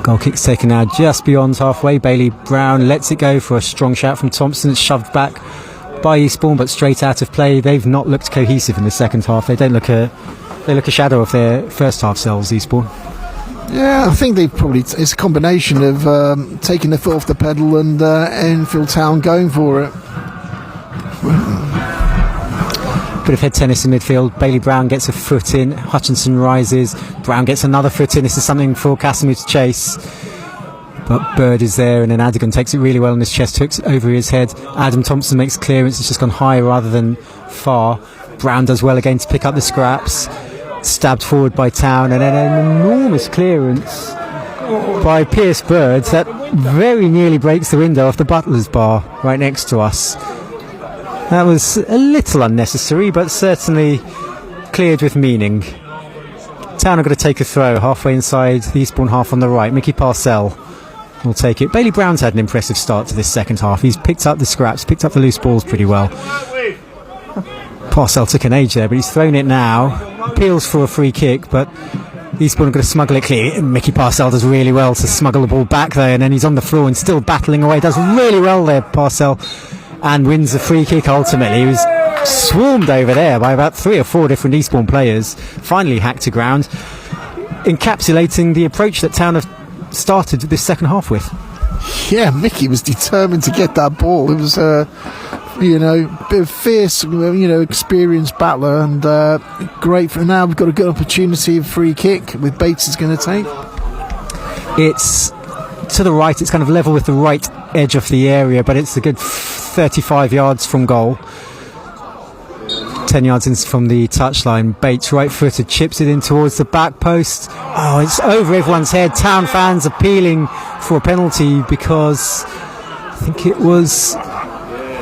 Goal kick's taken now just beyond halfway. Bailey Brown lets it go for a strong shout from Thompson. It's shoved back by Eastbourne, but straight out of play. They've not looked cohesive in the second half. They look a shadow of their first half selves, Eastbourne. Yeah, I think it's a combination of taking the foot off the pedal and Enfield Town going for it. Bit of head tennis in midfield. Bailey Brown gets a foot in. Hutchinson rises. Brown gets another foot in. This is something for Kasimu to chase. But Bird is there, and then Adigan takes it really well on his chest, hooks it over his head. Adam Thompson makes clearance. It's just gone high rather than far. Brown does well again to pick up the scraps. Stabbed forward by Town, and then an enormous clearance by Pierce Bird that very nearly breaks the window off the butler's bar right next to us. That was a little unnecessary, but certainly cleared with meaning. Town are going to take a throw halfway inside the Eastbourne half on the right. Mickey Parcell will take it. Bailey Brown's had an impressive start to this second half. He's picked up the scraps, picked up the loose balls pretty well. Parcell took an age there, but he's thrown it now. Appeals for a free kick, but Eastbourne are going to smuggle it clear. Mickey Parcell does really well to smuggle the ball back there, and then he's on the floor and still battling away. Does really well there, Parcell, and wins the free kick ultimately. He was swarmed over there by about 3 or 4 different Eastbourne players. Finally hacked to ground, encapsulating the approach that Town have started this second half with. Yeah, Mickey was determined to get that ball. It was bit of fierce, experienced battler, and great for now. We've got a good opportunity of free kick with Bates is going to take. It's to the right. It's kind of level with the right edge of the area, but it's a good 35 yards from goal. 10 yards in from the touchline. Bates, right-footed, chips it in towards the back post. Oh, it's over everyone's head. Town fans appealing for a penalty because I think it was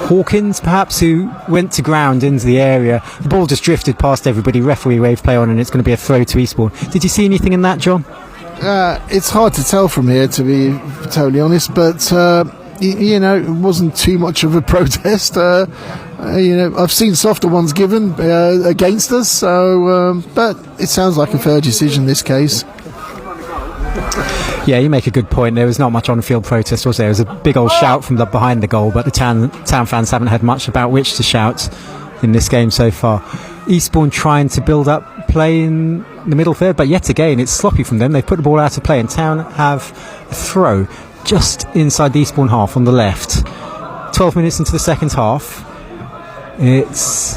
Hawkins, perhaps, who went to ground into the area. The ball just drifted past everybody. Referee waved play on, and it's going to be a throw to Eastbourne. Did you see anything in that, John? It's hard to tell from here, to be totally honest, but it wasn't too much of a protest. I've seen softer ones given against us, so but it sounds like a fair decision in this case. Yeah, you make a good point. There was not much on-field protest, was there? There was a big old shout from behind the goal, but the town fans haven't had much about which to shout in this game so far. Eastbourne trying to build up play in the middle third, but yet again it's sloppy from them. They've put the ball out of play, and Town have a throw just inside the Eastbourne half on the left. 12 minutes into the second half, it's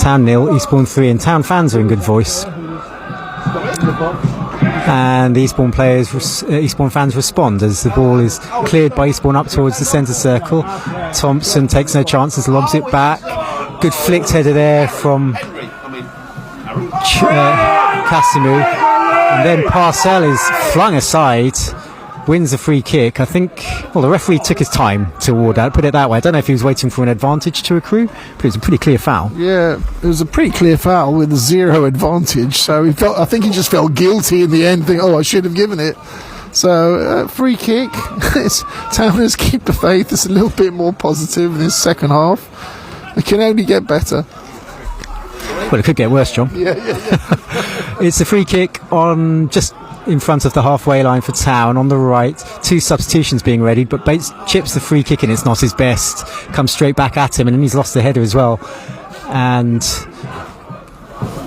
Town 0, Eastbourne 3, and Town fans are in good voice. And the Eastbourne fans respond as the ball is cleared by Eastbourne up towards the centre circle. Thompson takes no chances, lobs it back. Good flicked header there from Casimou. And then Parcell is flung aside, wins the free kick. I think, well, the referee took his time to award that, put it that way. I don't know if he was waiting for an advantage to accrue, but it was a pretty clear foul. Yeah, it was a pretty clear foul with 0 advantage. So I think he just felt guilty in the end, thinking, I should have given it. So, free kick. Towners keep the faith. It's a little bit more positive in this second half. It can only get better. Well, it could get worse, John. Yeah. It's a free kick on just in front of the halfway line for Town on the right. 2 substitutions being readied, but Bates chips the free kick and it's not his best. Comes straight back at him, and then he's lost the header as well. And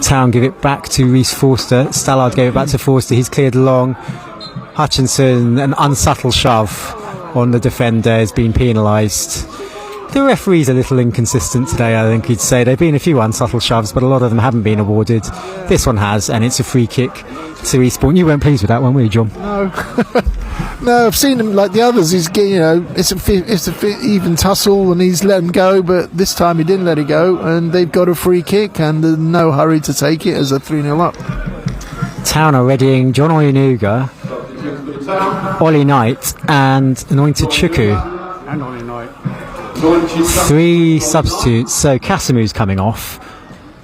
Town give it back to Reece Forster. Stallard gave it back to Forster. He's cleared long. Hutchinson, an unsubtle shove on the defender, has been penalised. The referee's a little inconsistent today, I think he'd say. There have been a few unsubtle shoves, but a lot of them haven't been awarded. This one has, and it's a free kick to Eastbourne. You weren't pleased with that one, were you, John? No. No, I've seen him like the others. He's, it's a even tussle, and he's let him go, but this time he didn't let it go, and they've got a free kick, and there's no hurry to take it as a 3-0 up. Town are readying John Oyenuga, Ollie Knight, and Anointed Chukwu. And on a night. 3 substitutes, so Casimou's coming off.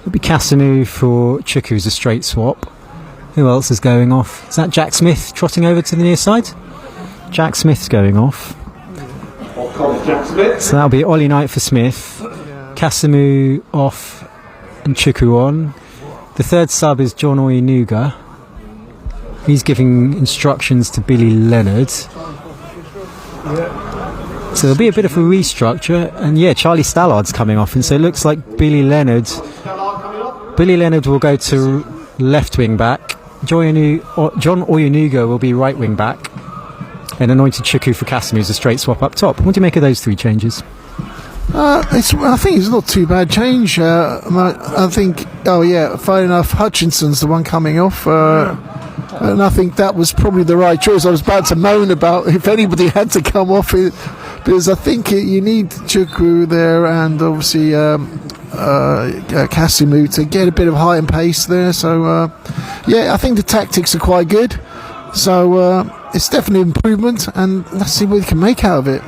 It'll be Casimou for Chukwu as a straight swap. Who else is going off? Is that Jack Smith trotting over to the near side? Jack Smith's going off. So that'll be Ollie Knight for Smith. Casimou off and Chukwu on. The third sub is John Oyenuga. He's giving instructions to Billy Leonard. So there'll be a bit of a restructure, and Charlie Stallard's coming off, and so it looks like Billy Leonard will go to left wing back. John Oyenuga will be right wing back, and Anointed Chukwu for Casimou is a straight swap up top. What do you make of those 3 changes? I think it's not too bad change. I think, fine enough, Hutchinson's the one coming off. And I think that was probably the right choice. I was about to moan about if anybody had to come off it, because I think you need Chukwu there, and obviously Casimou to get a bit of height and pace there. So I think the tactics are quite good. So it's definitely an improvement, and let's see what we can make out of it.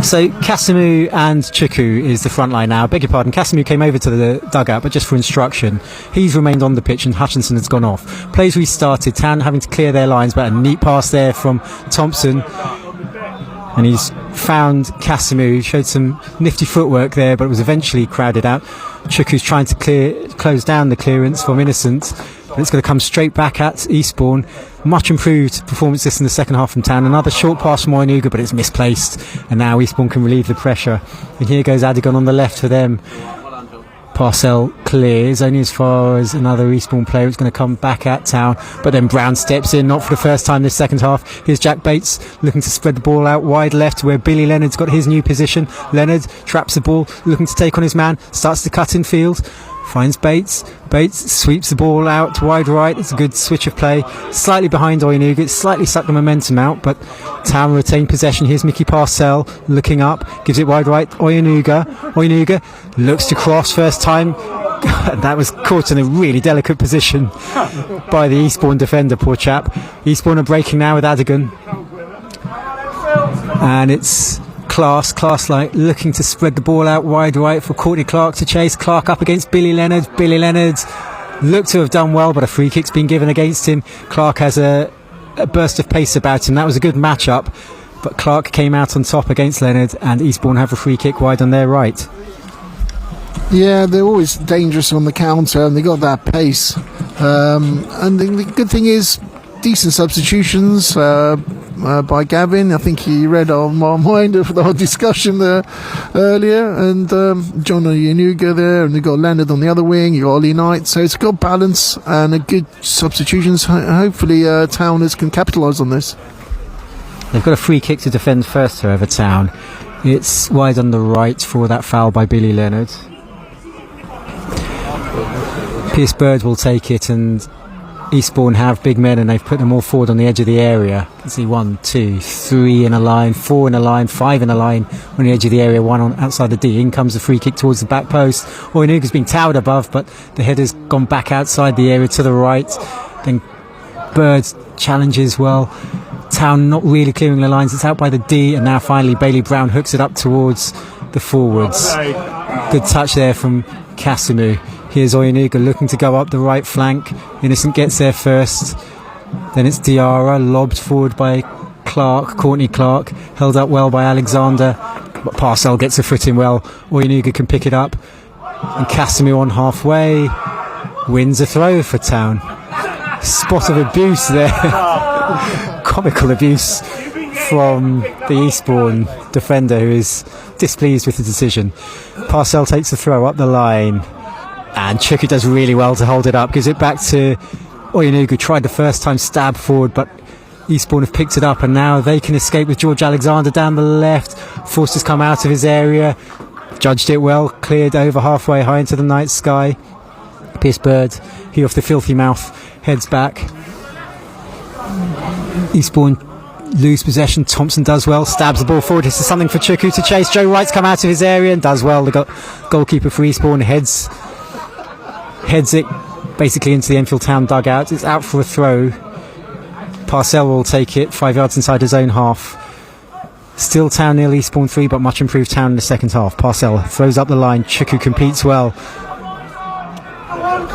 So Casimou and Chukwu is the front line now. Beg your pardon, Casimou came over to the dugout, but just for instruction. He's remained on the pitch, and Hutchinson has gone off. Plays restarted, Town having to clear their lines, but a neat pass there from Thompson. And he's found Casimou, showed some nifty footwork there, but it was eventually crowded out. Chukwu's trying to close down the clearance from Innocent, but it's going to come straight back at Eastbourne. Much improved performance this in the second half from Town. Another short pass from Oyenuga, but it's misplaced, and now Eastbourne can relieve the pressure. And here goes Adigon on the left for them. Parcell clears only as far as another Eastbourne player is going to come back at Town, but then Brown steps in, not for the first time this second half. Here's Jack Bates looking to spread the ball out wide left, where Billy Leonard's got his new position. Leonard traps the ball, looking to take on his man, starts to cut in field, finds Bates sweeps the ball out wide right. It's a good switch of play, slightly behind Oyenuga. It's slightly sucked the momentum out, but Town retain possession. Here's Mickey Parcell looking up, gives it wide right. Oyenuga looks to cross first time. That was caught in a really delicate position by the Eastbourne defender, poor chap. Eastbourne are breaking now with Adigon, and it's Class like looking to spread the ball out wide right for Courtney Clark to chase. Clark up against Billy Leonard. Billy Leonard looked to have done well, but a free kick's been given against him. Clark has a burst of pace about him. That was a good match-up, but Clark came out on top against Leonard, and Eastbourne have a free kick wide on their right. Yeah, they're always dangerous on the counter, and they got that pace. And the good thing is, decent substitutions by Gavin. I think he read on my mind of our discussion there earlier. And John Oyenuga there, and they've got Leonard on the other wing, you've got Ollie Knight. So it's a good balance and a good substitutions. Hopefully Towners can capitalise on this. They've got a free kick to defend first, however, Town. It's wide on the right for that foul by Billy Leonard. Pierce Bird will take it, and Eastbourne have big men and they've put them all forward on the edge of the area. You can see 1, 2, 3 in a line, 4 in a line, 5 in a line on the edge of the area, 1 on outside the D. In comes the free kick towards the back post. Oyenuga's been towered above, but the header's gone back outside the area to the right. Then Bird challenges well. Town not really clearing the lines. It's out by the D, and now finally Bailey Brown hooks it up towards the forwards. Good touch there from Kasimu. Here's Oyenuga looking to go up the right flank. Innocent gets there first. Then it's Diarra, lobbed forward by Courtney Clark, held up well by Alexander. But Parcell gets a foot in well. Oyenuga can pick it up. And Kasimu on halfway wins a throw for Town. Spot of abuse there. Comical abuse from the Eastbourne defender, who is displeased with the decision. Parcell takes the throw up the line, and Chuku does really well to hold it up, gives it back to Oyenuga. Tried the first time, stab forward, but Eastbourne have picked it up, and now they can escape with George Alexander down the left. Forster's come out of his area, judged it well, cleared over halfway high into the night sky. Pierce Bird, he off the filthy mouth, heads back. Eastbourne lose possession. Thompson does well, stabs the ball forward. This is something for Chuku to chase. Joe Wright's come out of his area and does well. The goalkeeper for Eastbourne heads it basically into the Enfield Town dugout. It's out for a throw. Parcell will take it 5 yards inside his own half. Still Town 0, Eastbourne 3, but much improved Town in the second half. Parcell throws up the line. Chuku competes well.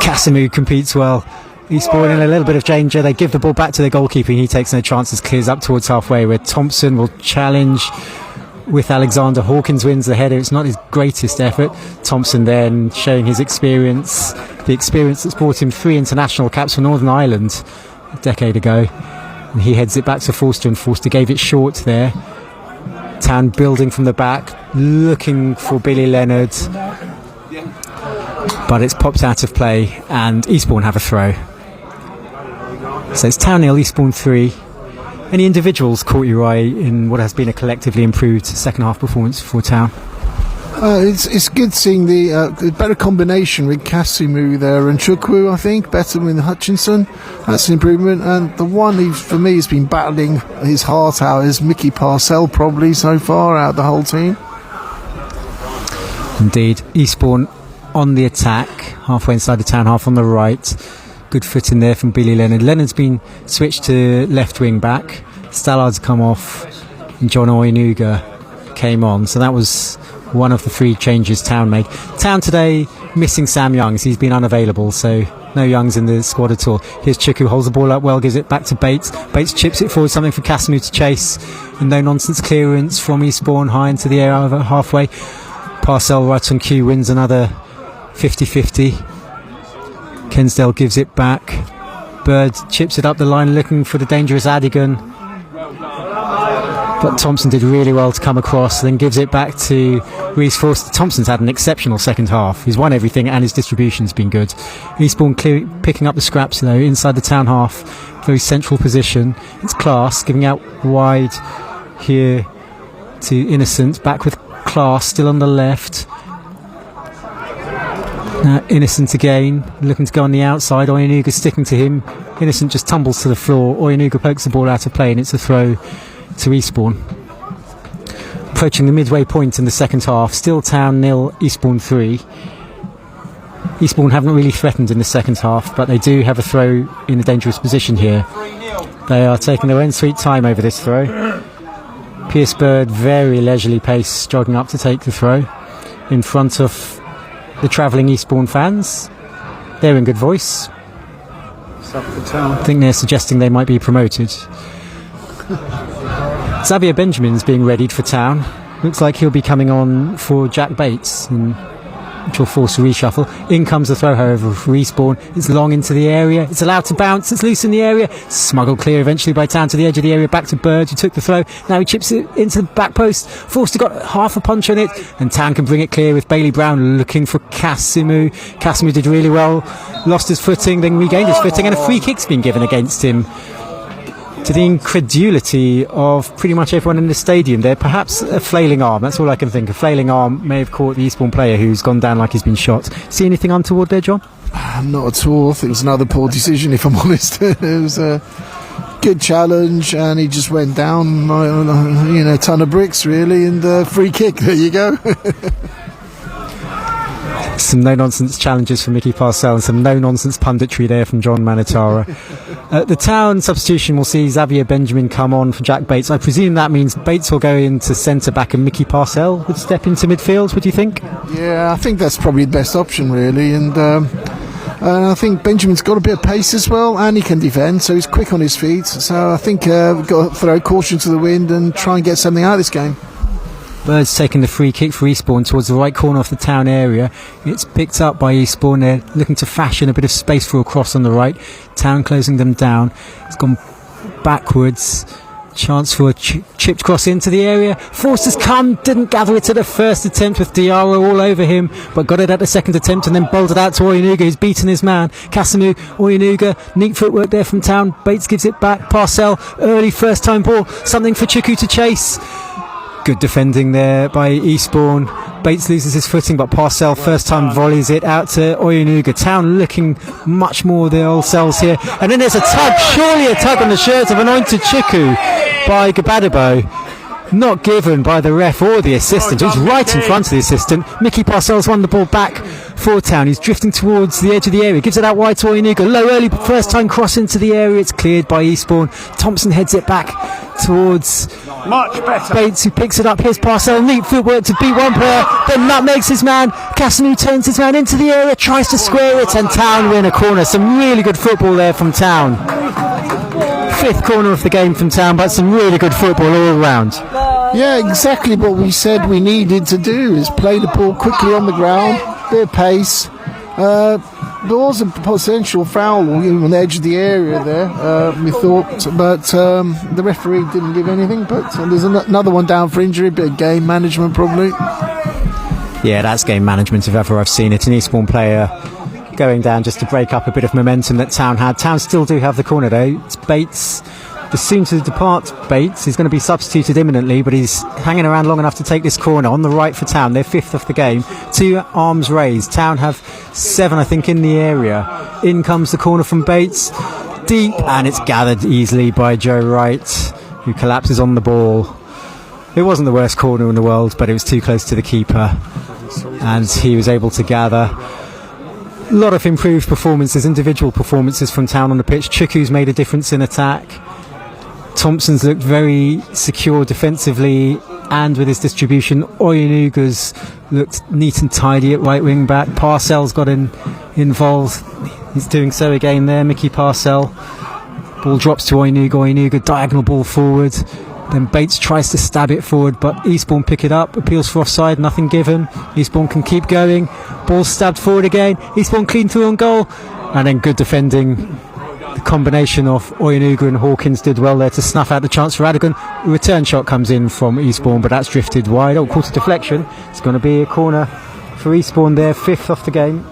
Kasimu competes well. Eastbourne in a little bit of danger. They give the ball back to their goalkeeper. He takes no chances, clears up towards halfway, where Thompson will challenge with Alexander. Hawkins wins the header. It's not his greatest effort. Thompson then showing his experience, the experience that's brought him 3 international caps for Northern Ireland a decade ago. And he heads it back to Forster, and Forster gave it short there. Town building from the back, looking for Billy Leonard, but it's popped out of play, and Eastbourne have a throw. So it's Town 0, Eastbourne 3. Any individuals caught your eye in what has been a collectively improved second half performance for Town? It's good seeing the better combination with Kasimu there and Chukwu, I think, better with Hutchinson. That's an improvement. And the one who, for me, has been battling his heart out is Mickey Parcell, probably, so far, out of the whole team. Indeed. Eastbourne on the attack, halfway inside the Town half on the right. Good foot in there from Billy Leonard. Leonard's been switched to left wing back. Stallard's come off, and John Oyenuga came on. So that was one of the 3 changes Town made. Town today missing Sam Youngs. He's been unavailable, so no Youngs in the squad at all. Here's Chuku, holds the ball up well, gives it back to Bates. Bates chips it forward, something for Kasimu to chase. And no nonsense clearance from Eastbourne high into the air over halfway. Parcell right on cue wins another 50-50. Kensdale gives it back. Bird chips it up the line looking for the dangerous Adigan, but Thompson did really well to come across, then gives it back to Reece Forster. Thompson's had an exceptional second half. He's won everything and his distribution's been good. Eastbourne picking up the scraps though inside the Town half, very central position. It's Class giving out wide here to Innocent, back with Class still on the left. Innocent again, looking to go on the outside. Oyenuga sticking to him. Innocent just tumbles to the floor. Oyenuga pokes the ball out of play, and it's a throw to Eastbourne. Approaching the midway point in the second half, still Town 0, Eastbourne 3. Eastbourne haven't really threatened in the second half, but they do have a throw in a dangerous position here. They are taking their own sweet time over this throw. Pierce Bird, very leisurely pace, jogging up to take the throw in front of the travelling Eastbourne fans. They're in good voice. I think they're suggesting they might be promoted. Xavier Benjamin's being readied for Town. Looks like he'll be coming on for Jack Bates. And which will force a reshuffle. In comes the throw, however, for Eastbourne. It's long into the area. It's allowed to bounce. It's loose in the area. Smuggled clear eventually by Town to the edge of the area. Back to Bird, who took the throw. Now he chips it into the back post. Forster got half a punch on it, and Town can bring it clear with Bailey Brown looking for Kasimu. Kasimu did really well. Lost his footing, then regained his footing, and a free kick's been given against him. To the incredulity of pretty much everyone in the stadium there. Perhaps a flailing arm, that's all I can think. A flailing arm may have caught the Eastbourne player who's gone down like he's been shot. See anything untoward there, John? Not at all. I think it was another poor decision, if I'm honest. It was a good challenge, and he just went down, a ton of bricks, really, and free kick. There you go. Some no-nonsense challenges from Mickey Parcell and some no-nonsense punditry there from John Manatara. The Town substitution will see Xavier Benjamin come on for Jack Bates. I presume that means Bates will go into centre-back and Mickey Parcell would step into midfield. What do you think? Yeah, I think that's probably the best option, really. And I think Benjamin's got a bit of pace as well, and he can defend, so he's quick on his feet. So I think we've got to throw caution to the wind and try and get something out of this game. Bird's taking the free kick for Eastbourne towards the right corner of the Town area. It's picked up by Eastbourne. They're looking to fashion a bit of space for a cross on the right. Town closing them down. It's gone backwards. Chance for a chipped cross into the area. Forster's come, didn't gather it at the first attempt with Diarra all over him, but got it at the second attempt and then bowled it out to Oyenuga, who's beaten his man. Kasimu, Oyenuga, neat footwork there from Town. Bates gives it back. Parcell, early first time ball. Something for Chuku to chase. Good defending there by Eastbourne. Bates loses his footing, but Parcell first time volleys it out to Oyenuga. Town looking much more their old selves here. And then there's a tug, surely a tug on the shirt of Anointed Chuku by Gabadabo. Not given by the ref or the assistant, who's right in front of the assistant. Mickey Parcell's won the ball back for Town. He's drifting towards the edge of the area. Gives it out wide to Oyenuga. Low early first time cross into the area. It's cleared by Eastbourne. Thompson heads it back towards Bates, who picks it up. Here's Parcell. Neat footwork to beat one player. Then nutmegs his man. Kasimu turns his man into the area. Tries to square it, and Town win a corner. Some really good football there from Town. Fifth corner of the game from Town, but some really good football all round. Yeah, exactly what we said we needed to do is play the ball quickly on the ground, bit of pace. There was a potential foul on the edge of the area there, we thought, but the referee didn't give anything. But there's another one down for injury, bit of game management probably. Yeah, that's game management if ever I've seen it. An Eastbourne player going down just to break up a bit of momentum that Town had. Town still do have the corner though. It's Bates, the soon to depart Bates. He's going to be substituted imminently, but he's hanging around long enough to take this corner on the right for Town. They're fifth of the game. 2 arms raised. Town have 7, I think, in the area. In comes the corner from Bates. Deep, and it's gathered easily by Joe Wright, who collapses on the ball. It wasn't the worst corner in the world, but it was too close to the keeper, and he was able to gather. A lot of improved performances, individual performances from Town on the pitch. Chuku's made a difference in attack. Thompson's looked very secure defensively and with his distribution. Oyenuga's looked neat and tidy at right wing back. Parcell's got involved. He's doing so again there, Mickey Parcell. Ball drops to Oyenuga. Oyenuga, diagonal ball forward. Then Bates tries to stab it forward, but Eastbourne pick it up. Appeals for offside, nothing given. Eastbourne can keep going. Ball stabbed forward again. Eastbourne clean through on goal. And then good defending. The combination of Oyenuga and Hawkins did well there to snuff out the chance for Radigan. A return shot comes in from Eastbourne, but that's drifted wide. Oh, caught a deflection. It's going to be a corner for Eastbourne there, 5th off the game.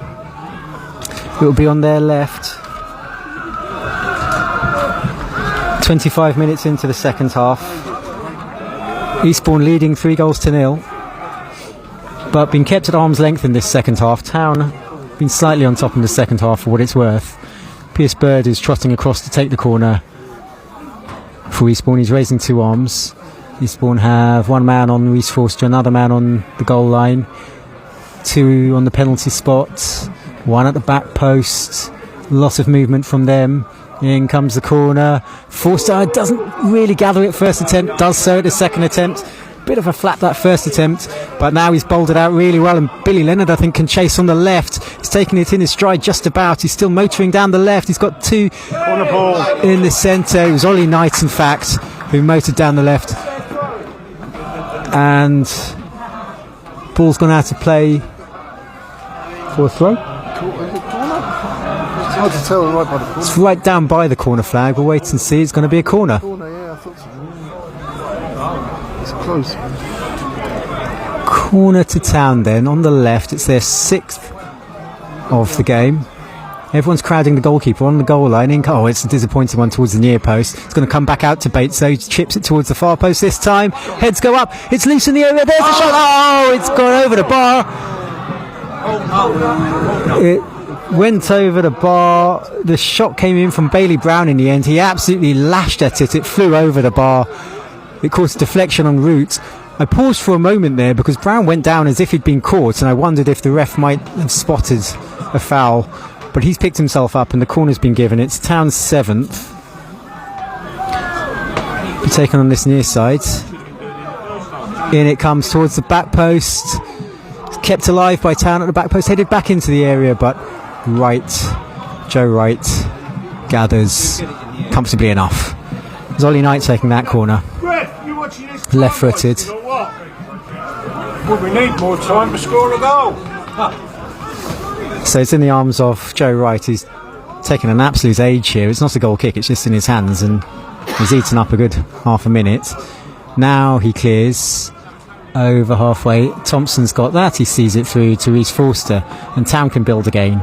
It will be on their left. 25 minutes into the second half. Eastbourne leading 3-0, but been kept at arm's length in this second half. Town been slightly on top in the second half for what it's worth. Pierce Bird is trotting across to take the corner for Eastbourne. He's raising 2 arms. Eastbourne have 1 man on Reece Forster, another man on the goal line, 2 on the penalty spot, 1 at the back post. Lot of movement from them. In comes the corner. Forster doesn't really gather it first attempt, does so at the second attempt. Bit of a flap that first attempt, but now he's bowled it out really well, and Billy Leonard I think can chase on the left. He's taking it in his stride just about. He's still motoring down the left. He's got 2 in the centre. It was Ollie Knight in fact who motored down the left, and ball's gone out of play for a throw. It's hard to tell right by the corner. It's right down by the corner flag. We'll wait and see. It's going to be a corner. Yeah, I thought so. It's close. Corner to Town then. On the left, it's their 6th of the game. Everyone's crowding the goalkeeper on the goal line. It's a disappointing one towards the near post. It's going to come back out to Bates, so he chips it towards the far post this time. Heads go up. It's loose in the area. There's a shot. Oh, it's gone over the bar. It went over the bar. The shot came in from Bailey Brown in the end. He absolutely lashed at it. It flew over the bar. It caused deflection en route. I paused for a moment there because Brown went down as if he'd been caught, and I wondered if the ref might have spotted a foul. But he's picked himself up and the corner's been given. It's Town's 7th. Be taken on this near side. In it comes towards the back post. It's kept alive by Town at the back post. Headed back into the area, but Joe Wright gathers comfortably enough. It's Ollie Knight taking that corner. Left footed. Well, we need more time to score a goal. So it's in the arms of Joe Wright. He's taken an absolute age here. It's not a goal kick, it's just in his hands, and he's eaten up a good half a minute. Now he clears over halfway. Thompson's got that. He sees it through to Reece Forster, and Town can build again.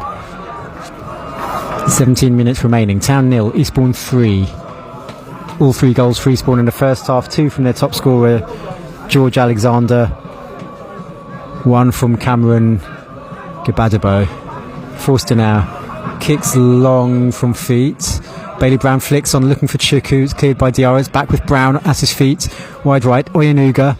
17 minutes remaining. Town 0, Eastbourne 3. All 3 goals for Eastbourne in the first half. 2 from their top scorer, George Alexander. 1 from Cameron Gabadabo. Forster now kicks long from feet. Bailey Brown flicks on, looking for Chuku. It's cleared by Diarra. It's back with Brown at his feet. Wide right, Oyenuga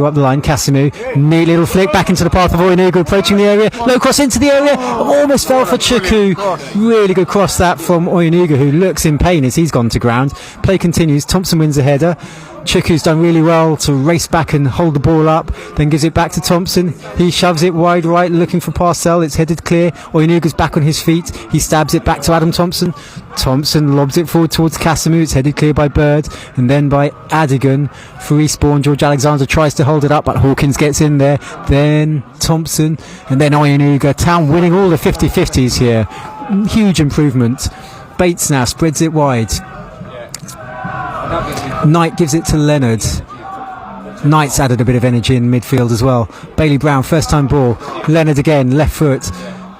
up the line. Kasimu, neat little flick back into the path of Oyenuga, approaching the area. Low cross into the area. Almost fell for Chuku. Really good cross that from Oyenuga, who looks in pain as he's gone to ground. Play continues. Thompson wins a header. Chuku's done really well to race back and hold the ball up, then gives it back to Thompson. He shoves it wide right, looking for Parcell. It's headed clear. Oyenuga's back on his feet. He stabs it back to Adam Thompson. Thompson lobs it forward towards Kasimu. It's headed clear by Bird, and then by Adigan for Eastbourne. George Alexander tries to hold it up, but Hawkins gets in there. Then Thompson, and then Oyenuga. Town winning all the 50-50s here. Huge improvement. Bates now spreads it wide. Knight gives it to Leonard. Knight's added a bit of energy in midfield as well. Bailey Brown, first time ball. Leonard again, left foot.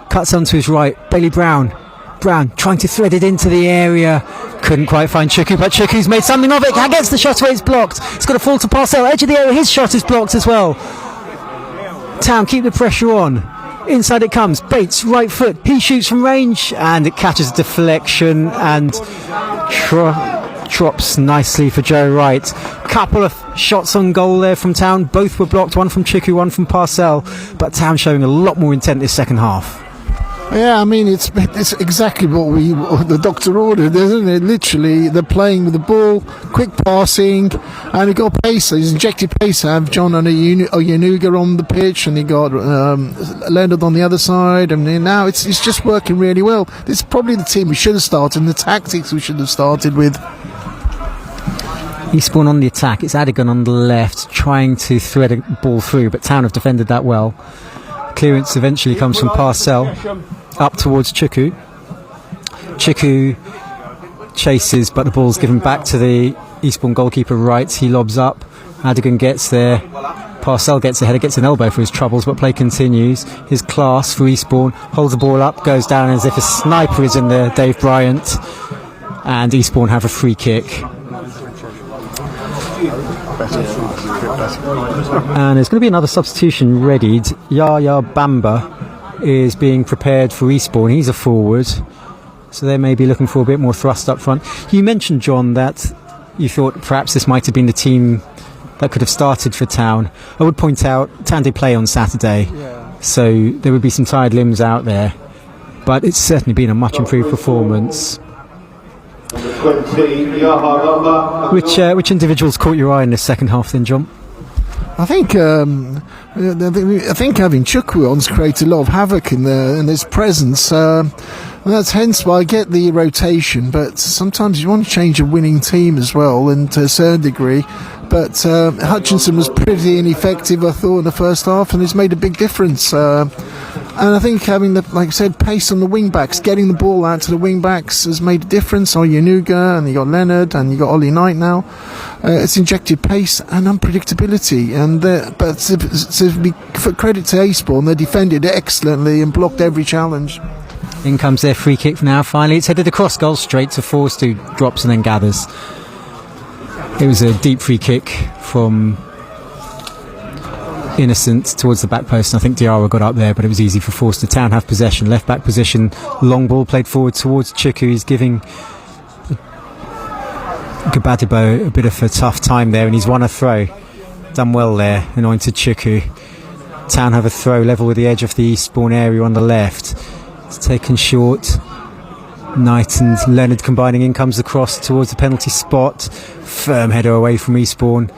Cuts onto his right. Bailey Brown trying to thread it into the area. Couldn't quite find Chuku, but Chuku's made something of it. Gets the shot away, it's blocked. It's got to fall to Parcell. Edge of the area, his shot is blocked as well. Town keep the pressure on. Inside it comes. Bates, right foot. He shoots from range, and it catches a deflection and drops nicely for Joe Wright. Couple of shots on goal there from Town. Both were blocked. One from Chuku, one from Parcell. But Town showing a lot more intent this second half. Yeah, I mean, it's exactly what the doctor ordered, isn't it? Literally, they're playing with the ball, quick passing, and they've got pace. He's injected pace. Have John and Oyenuga on the pitch, and he got Leonard on the other side, and now it's just working really well. This is probably the team we should have started, and the tactics we should have started with. Eastbourne on the attack. It's Adigan on the left, trying to thread a ball through, but Town have defended that well. Clearance eventually comes from Parcell up towards Chuku. Chuku chases, but the ball's given back to the Eastbourne goalkeeper Wright. He lobs up. Adigan gets there. Parcell gets a header, gets an elbow for his troubles, but play continues. His class for Eastbourne holds the ball up, goes down as if a sniper is in there, Dave Bryant, and Eastbourne have a free kick. And there's going to be another substitution readied. Yaya Bamba is being prepared for Eastbourne. He's a forward, so they may be looking for a bit more thrust up front. You mentioned, John, that you thought perhaps this might have been the team that could have started for Town. I would point out Town did play on Saturday, so there would be some tired limbs out there, but it's certainly been a much improved performance. Which individuals caught your eye in the second half then, John? I think having Chuku on's created a lot of havoc in his presence. That's hence why I get the rotation, but sometimes you want to change a winning team as well, and to a certain degree. But Hutchinson was pretty ineffective, I thought, in the first half, and it's made a big difference. And I think having the, like I said, pace on the wing backs, getting the ball out to the wing backs has made a difference. Oyenuga, and you got Leonard, and you got Ollie Knight now. It's injected pace and unpredictability. And but to be for credit to Eastbourne, they defended excellently and blocked every challenge. In comes their free kick now. Finally, it's headed across goal straight to Force, who drops and then gathers. It was a deep free kick from Innocent towards the back post, and I think Diarra got up there, but it was easy for Forster. Town have possession, left back position, long ball played forward towards Chuku. He's giving Gabadibo a bit of a tough time there, and he's won a throw. Done well there, anointed Chuku. Town have a throw level with the edge of the Eastbourne area on the left. It's taken short. Knight and Leonard combining in, comes across towards the penalty spot. Firm header away from Eastbourne,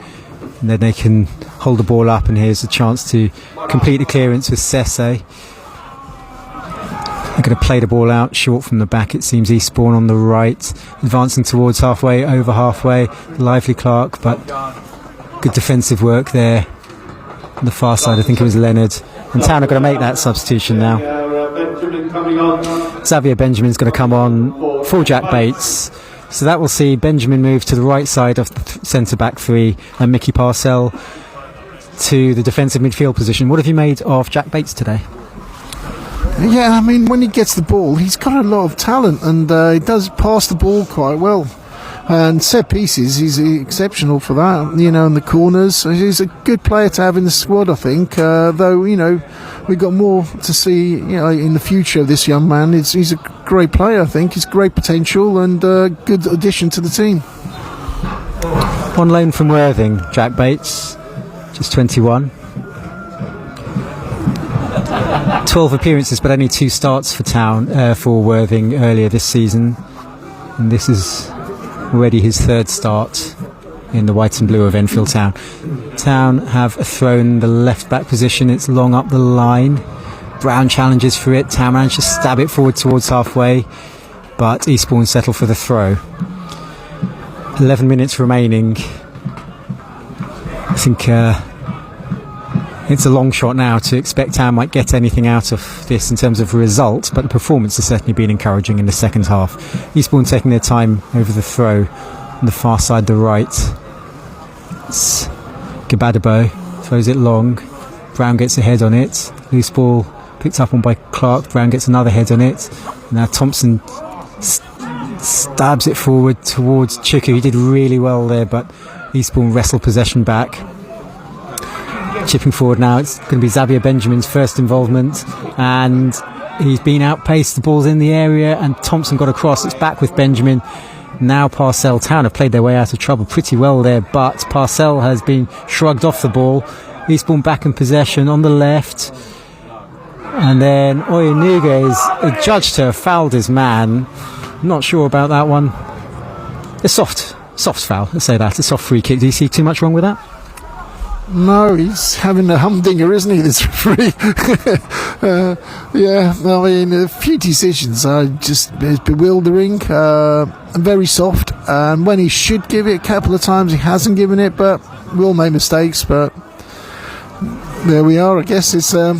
and then they can hold the ball up, and here's a chance to complete the clearance with Sesse. They're going to play the ball out short from the back, it seems. Eastbourne on the right, advancing towards halfway, over halfway. Lively Clark, but good defensive work there. On the far side, I think it was Leonard. And Town are going to make that substitution now. Xavier Benjamin's going to come on for Jack Bates. So that will see Benjamin move to the right side of the centre-back three, and Mickey Parcell to the defensive midfield position. What have you made of Jack Bates today? Yeah, I mean, when he gets the ball, he's got a lot of talent, and he does pass the ball quite well. And set pieces, he's exceptional for that, you know, in the corners. He's a good player to have in the squad, I think, though, you know, we've got more to see, you know, in the future of this young man. He's a great player, I think. He's great potential and good addition to the team. On loan from Worthing, Jack Bates, just 21. 12 appearances, but only 2 starts for Town, for Worthing earlier this season. And this is already his 3rd start in the white and blue of Enfield Town. Town have thrown the left back position. It's long up the line. Brown challenges for it. Town managed to stab it forward towards halfway, but Eastbourne settle for the throw. 11 minutes remaining. I think it's a long shot now to expect Town might get anything out of this in terms of results, but the performance has certainly been encouraging in the second half. Eastbourne taking their time over the throw on the far side, the right. It's Gabadibo throws it long. Brown gets a head on it. Loose ball picked up on by Clark. Brown gets another head on it. Now Thompson stabs it forward towards Chuku. He did really well there, but Eastbourne wrestle possession back. Chipping forward now, it's going to be Xavier Benjamin's first involvement, and he's been outpaced. The ball's in the area, and Thompson got across. It's back with Benjamin. Now Parcell. Town have played their way out of trouble pretty well there, but Parcell has been shrugged off the ball. Eastbourne back in possession on the left, and then Oyenuga is judged to have fouled his man. Not sure about that one. A soft foul, let's say that. A soft free kick. Do you see too much wrong with that? No, he's having a humdinger, isn't he, this referee? Yeah, I mean, a few decisions are just bewildering, very soft, and when he should give it a couple of times, he hasn't given it, but we all make mistakes, but there we are. I guess it's a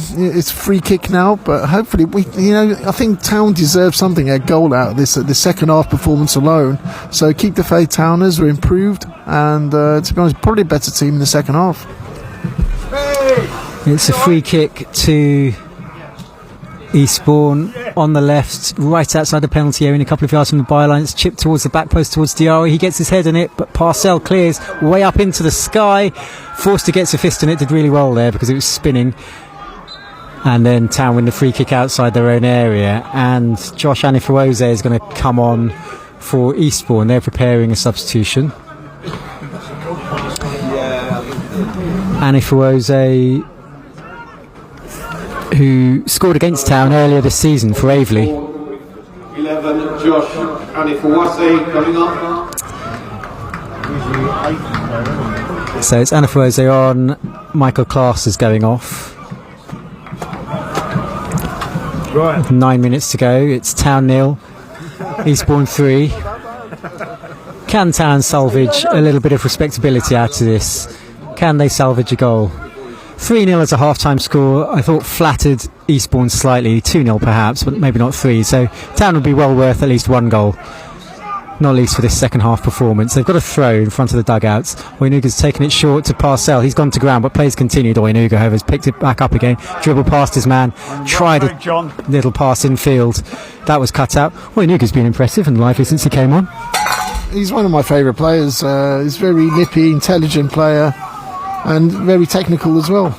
free kick now, but hopefully I think Town deserves something, a goal out of this second half performance alone. So keep the faith, Towners. We're improved, and to be honest, probably a better team in the second half. It's a free kick to Eastbourne on the left, right outside the penalty area, a couple of yards from the byline. It's chipped towards the back post towards Diarra. He gets his head on it, but Parcell clears way up into the sky. Forster gets a fist on it, did really well there because it was spinning. And then Town win the free kick outside their own area, and Josh Anifuose is going to come on for Eastbourne. They're preparing a substitution. Anifuose, who scored against Town earlier this season for Aveley. 11, Josh Anifuose coming on. So it's Anifuose on, Michael Class is going off. Right. 9 minutes to go. It's Town 0, Eastbourne 3. Can Town salvage a little bit of respectability out of this? Can they salvage a goal? 3-0 as a half-time score. I thought flattered Eastbourne slightly, 2-0 perhaps, but maybe not 3. So Town would be well worth at least 1 goal, not least for this second half performance. They've got a throw in front of the dugouts. Oinuga's taken it short to Parcell. He's gone to ground, but plays continued. Oinuga, however, has picked it back up again, dribbled past his man, tried a little pass infield. That was cut out. Oinuga's been impressive and lively since he came on. He's one of my favourite players. He's a very nippy, intelligent player, and very technical as well.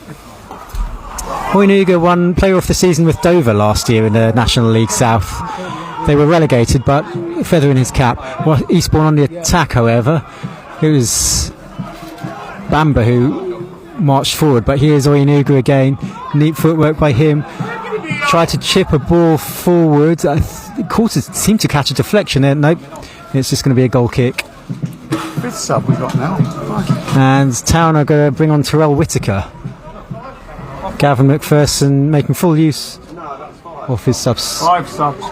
Oinuga won Player of the Season with Dover last year in the National League South. They were relegated, but feather in his cap. Well, Eastbourne on the attack, however, it was Bamba who marched forward, but here's Oinuga again. Neat footwork by him. Tried to chip a ball forward. Quarters seemed to catch a deflection there. Nope, it's just going to be a goal kick. 5th sub we got now. And Town are going to bring on Terrell Whittaker. Gavin McPherson making full use of his subs. 5 subs.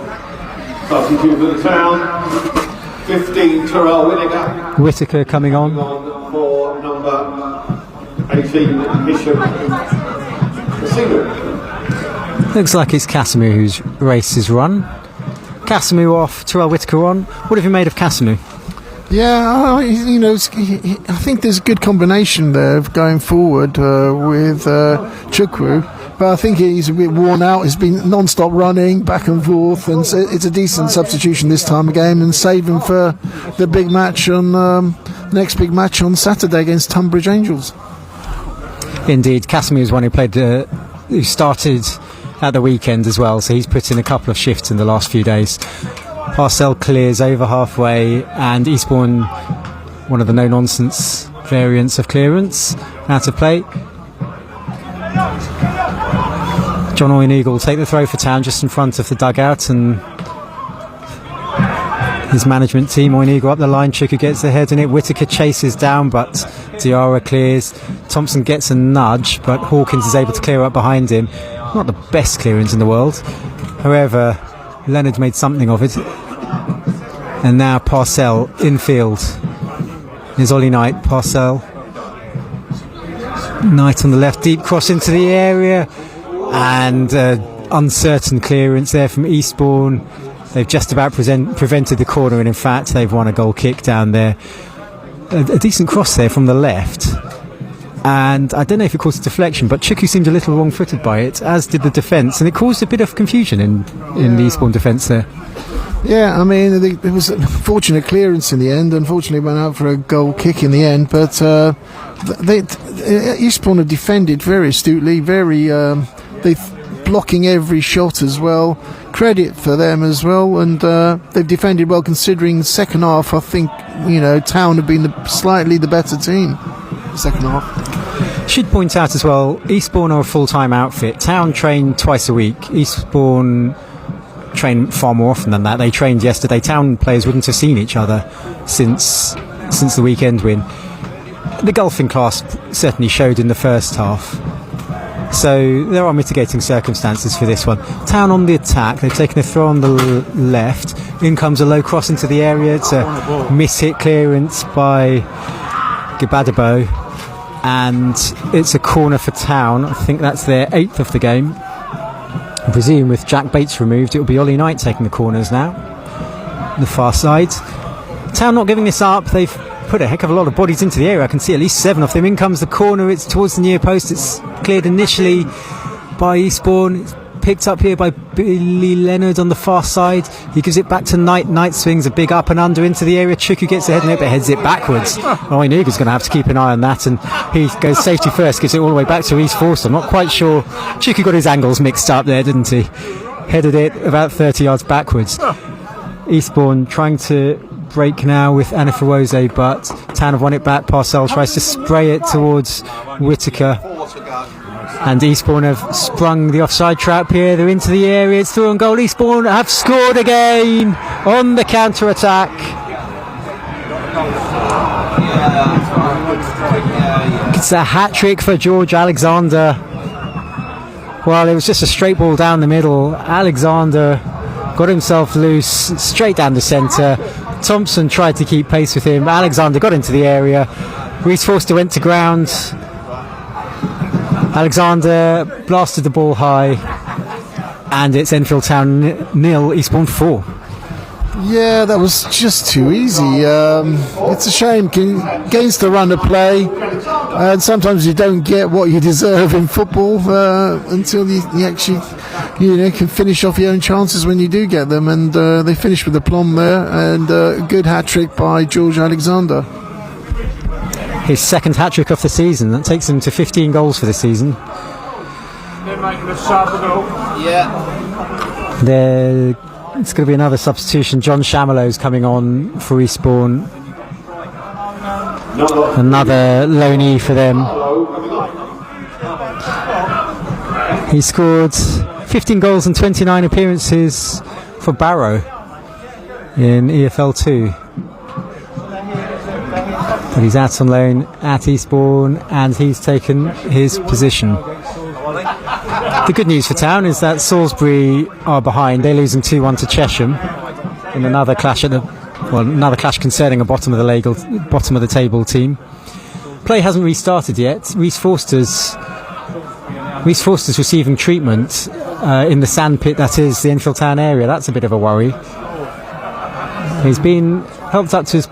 Substitute for the Town, 15, Terrell Whittaker coming on. For number 18, Bishop. Looks like it's Casimir whose race is run. Casimir off, Terrell Whittaker on. What have you made of Casimir? Yeah, I think there's a good combination there of going forward with Chukwu, but I think he's a bit worn out. He's been non-stop running back and forth, and so it's a decent substitution this time of game, and save him for the big match on next big match on Saturday against Tunbridge Angels. Indeed, Casimir is one who started at the weekend as well, so he's put in a couple of shifts in the last few days. Parcell clears over halfway, and Eastbourne, one of the no-nonsense variants of clearance, out of play. John Oinuga will take the throw for Town just in front of the dugout, and his management team, Oinuga up the line, Chukwu gets the head in it, Whittaker chases down, but Diarra clears. Thompson gets a nudge, but Hawkins is able to clear up behind him. Not the best clearance in the world. However, Leonard made something of it. And now Parcell, infield. Here's Ollie Knight, Parcell. Knight on the left, deep cross into the area. And uncertain clearance there from Eastbourne. They've just about prevented the corner, and in fact they've won a goal kick down there. A decent cross there from the left. And I don't know if it caused a deflection, but Chukwu seemed a little wrong-footed by it, as did the defence, and it caused a bit of confusion in the Eastbourne defence there. Yeah, I mean, it was a fortunate clearance in the end. Unfortunately, went out for a goal kick in the end, but Eastbourne have defended very astutely, they're blocking every shot as well. Credit for them as well, and they've defended well considering the second half. I think Town have been slightly the better team. Second half. Should point out as well, Eastbourne are a full-time outfit. Town train twice a week. Eastbourne train far more often than that. They trained yesterday. Town players wouldn't have seen each other since the weekend win. The golfing class certainly showed in the first half. So there are mitigating circumstances for this one. Town on the attack. They've taken a throw on the left. In comes a low cross into the area. It's a miss-hit clearance by Gibadabo, and it's a corner for Town. I think that's their 8th of the game. I presume with Jack Bates removed, it will be Ollie Knight taking the corners now. The far side. Town not giving this up. They've put a heck of a lot of bodies into the area. I can see at least 7 of them. In comes the corner. It's towards the near post. It's cleared initially by Eastbourne. It's picked up here by Billy Leonard on the far side. He gives it back to Knight. Knight swings a big up and under into the area. Chukwu gets ahead in it, but heads it backwards. Oinuga's going to have to keep an eye on that, and he goes safety first, gives it all the way back to East Force. I'm not quite sure. Chukwu got his angles mixed up there, didn't he? Headed it about 30 yards backwards. Eastbourne trying to break now with Anifuose, but Town have won it back. Parcell tries to spray it towards Whittaker. And Eastbourne have sprung the offside trap here. They're into the area. It's through on goal. Eastbourne have scored again on the counter-attack. It's a hat-trick for George Alexander. Well, it was just a straight ball down the middle. Alexander got himself loose, straight down the centre. Thompson tried to keep pace with him. Alexander got into the area. Reece Forster went to ground. Alexander blasted the ball high, and it's Enfield Town 0, Eastbourne 4. Yeah, that was just too easy. It's a shame. Games to run to play, and sometimes you don't get what you deserve in football until you actually, can finish off your own chances when you do get them. And they finished with aplomb there, and a good hat-trick by George Alexander. His second hat-trick of the season. That takes him to 15 goals for the season. They're making a sub goal. It's going to be another substitution. John Chamelow's coming on for Eastbourne. Another loanee for them. He scored 15 goals and 29 appearances for Borough in EFL 2. But he's out on loan at Eastbourne, and he's taken his position. The good news for Town is that Salisbury are behind. They're losing 2-1 to Chesham in another clash concerning a bottom of the table team. Play hasn't restarted yet. Reece Forster's receiving treatment in the sandpit that is the Enfield Town area. That's a bit of a worry. He's been helped up to his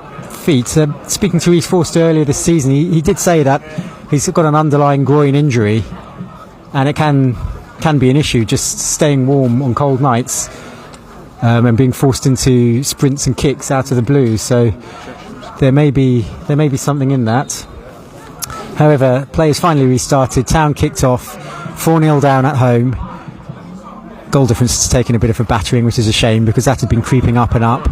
feet. Speaking to Reece Forster earlier this season, he did say that he's got an underlying groin injury, and it can be an issue just staying warm on cold nights and being forced into sprints and kicks out of the blue. So there may be something in that. However, play has finally restarted. Town kicked off 4-0 down at home. Goal difference has taken a bit of a battering, which is a shame because that had been creeping up and up.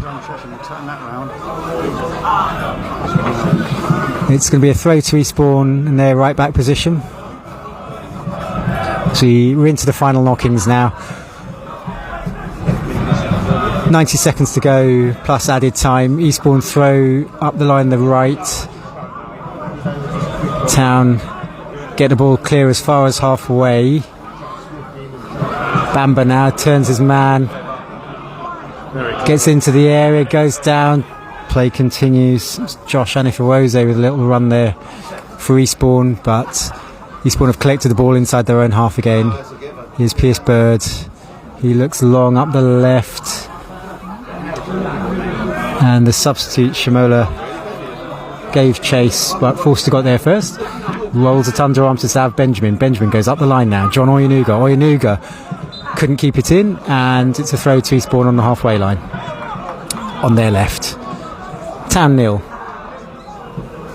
It's going to be a throw to Eastbourne in their right back position. So we're into the final knockings now. 90 seconds to go plus added time. Eastbourne throw up the line the right. Town get the ball clear as far as halfway. Bamba now turns his man, gets into the area, goes down. Play continues. Josh Anifarose with a little run there for Eastbourne, but Eastbourne have collected the ball inside their own half again. Here's Pierce Bird. He looks long up the left. And the substitute, Shamola, gave chase, but Forster got there first. Rolls it underarm to Sav Benjamin. Benjamin goes up the line now. John Oyenuga. Oyenuga couldn't keep it in, and it's a throw to Eastbourne on the halfway line. On their left. Town 0.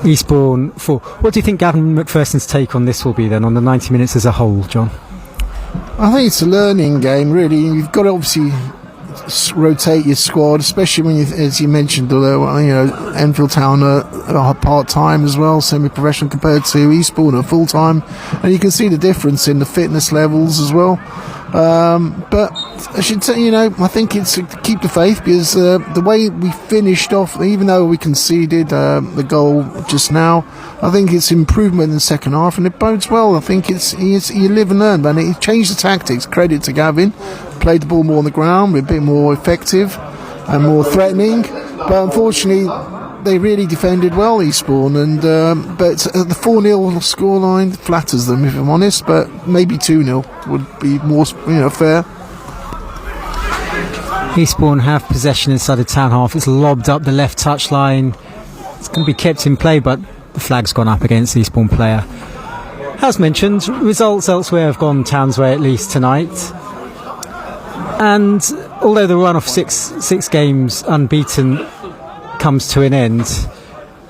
Eastbourne 4. What do you think Gavin McPherson's take on this will be then, on the 90 minutes as a whole, John? I think it's a learning game, really. You've got to obviously rotate your squad, especially when, as you mentioned, Enfield Town are part-time as well, semi-professional, compared to Eastbourne are full-time, and you can see the difference in the fitness levels as well. But I should say, I think it's to keep the faith, because the way we finished off, even though we conceded the goal just now, I think it's improvement in the second half, and it bodes well. I think it's you live and learn, man. He changed the tactics. Credit to Gavin. Played the ball more on the ground, a bit more effective and more threatening. But unfortunately, they really defended well, Eastbourne, and but the 4-0 scoreline flatters them, if I'm honest. But maybe 2-0 would be more, fair. Eastbourne have possession inside the Town half. It's lobbed up the left touchline. It's going to be kept in play, but the flag's gone up against the Eastbourne player. As mentioned, results elsewhere have gone Town's way, at least tonight. And although the run of six games unbeaten comes to an end,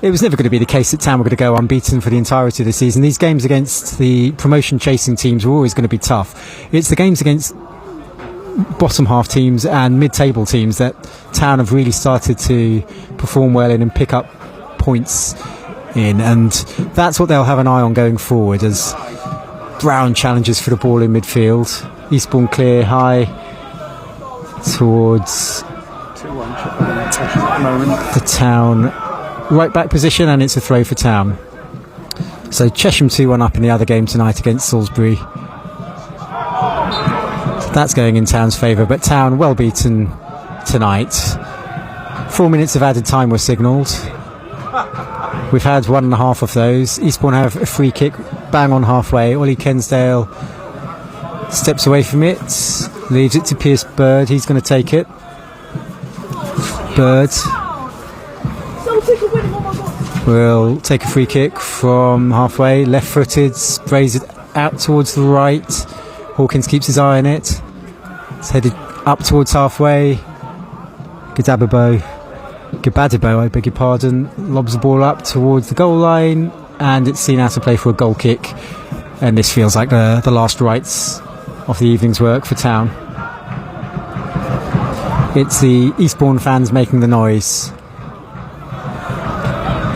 it was never going to be the case that Town were going to go unbeaten for the entirety of the season. These games against the promotion chasing teams were always going to be tough. It's the games against bottom half teams and mid-table teams that Town have really started to perform well in and pick up points in, and that's what they'll have an eye on going forward as Brown challenges for the ball in midfield. Eastbourne clear high towards the Town right back position, and it's a throw for Town. So Chesham 2-1 up in the other game tonight against Salisbury. That's going in Town's favour, but Town well beaten tonight. 4 minutes of added time were signalled. We've had 1.5 of those. Eastbourne have a free kick bang on halfway. Ollie Kensdale steps away from it, leaves it to Pierce Bird. He's going to take it. Bird will take a free kick from halfway, left-footed, sprays it out towards the right. Hawkins keeps his eye on it. It's headed up towards halfway. Gabadibo, I beg your pardon, lobs the ball up towards the goal line, and it's seen out to play for a goal kick. And this feels like the last rites of the evening's work for Town. It's the Eastbourne fans making the noise.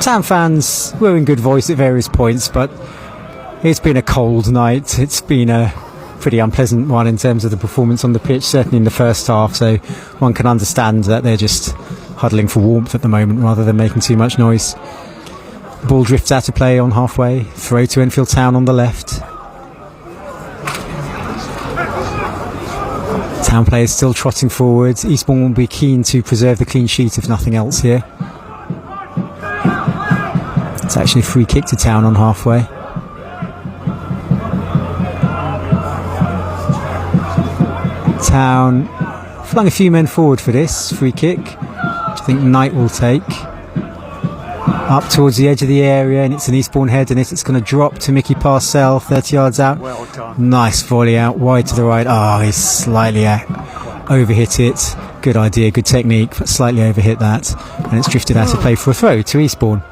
Town fans were in good voice at various points, but it's been a cold night. It's been a pretty unpleasant one in terms of the performance on the pitch, certainly in the first half, so one can understand that they're just huddling for warmth at the moment rather than making too much noise. The ball drifts out of play on halfway, throw to Enfield Town on the left. Town players still trotting forward. Eastbourne will be keen to preserve the clean sheet if nothing else here. It's actually a free kick to Town on halfway. Town flung a few men forward for this free kick, which I think Knight will take. Up towards the edge of the area, and it's an Eastbourne head, and it's going to drop to Mickey Parcell, 30 yards out. Well done. Nice volley out wide to the right. Oh, he's slightly overhit it. Good idea, good technique, but slightly overhit that, and it's drifted out of play for a throw to Eastbourne.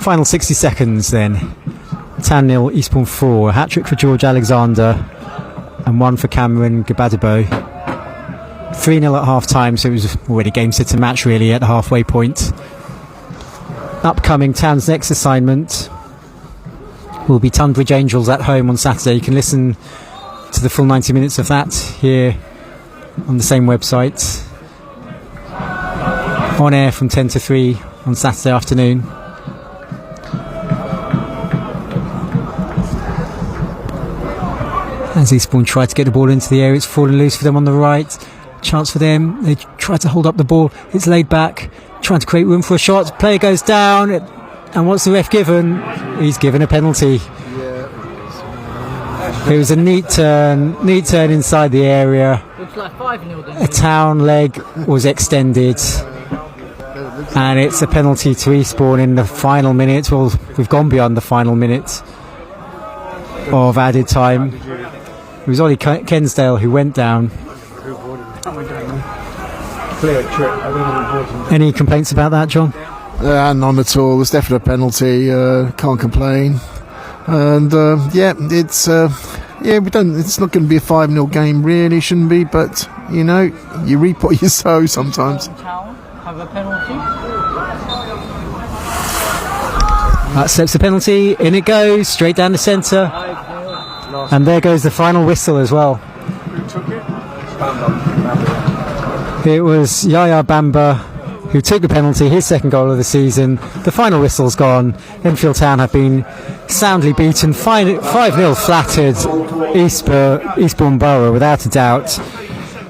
Final 60 seconds then. Town 0, Eastbourne 4. A hat-trick for George Alexander and one for Cameron Gabadibo. 3-0 at half-time, so it was already game set to match really at the halfway point. Upcoming Town's next assignment will be Tunbridge Angels at home on Saturday. You can listen to the full 90 minutes of that here on the same website. On air from 10 to 3 on Saturday afternoon. As Eastbourne tried to get the ball into the area, it's fallen loose for them on the right. Chance for them. They try to hold up the ball. It's laid back, trying to create room for a shot. Player goes down, and what's the ref given? He's given a penalty. It was a neat turn inside the area. Looks like 5-0. A Town leg was extended, and it's a penalty to Eastbourne in the final minute. Well, we've gone beyond the final minute of added time. It was Ollie Kensdale who went down. Any complaints about that, John? None at all. There's definitely a penalty. Can't complain. And it's It's not going to be a 5-0 game, really. Shouldn't be, but you know, you reap what you sow sometimes. Have a penalty. That steps the penalty. In it goes, straight down the centre. And there goes the final whistle as well. Who took it? It was Yaya Bamba who took the penalty, his second goal of the season. The final whistle's gone. Enfield Town have been soundly beaten, 5-0 flattered Eastbourne Borough, without a doubt.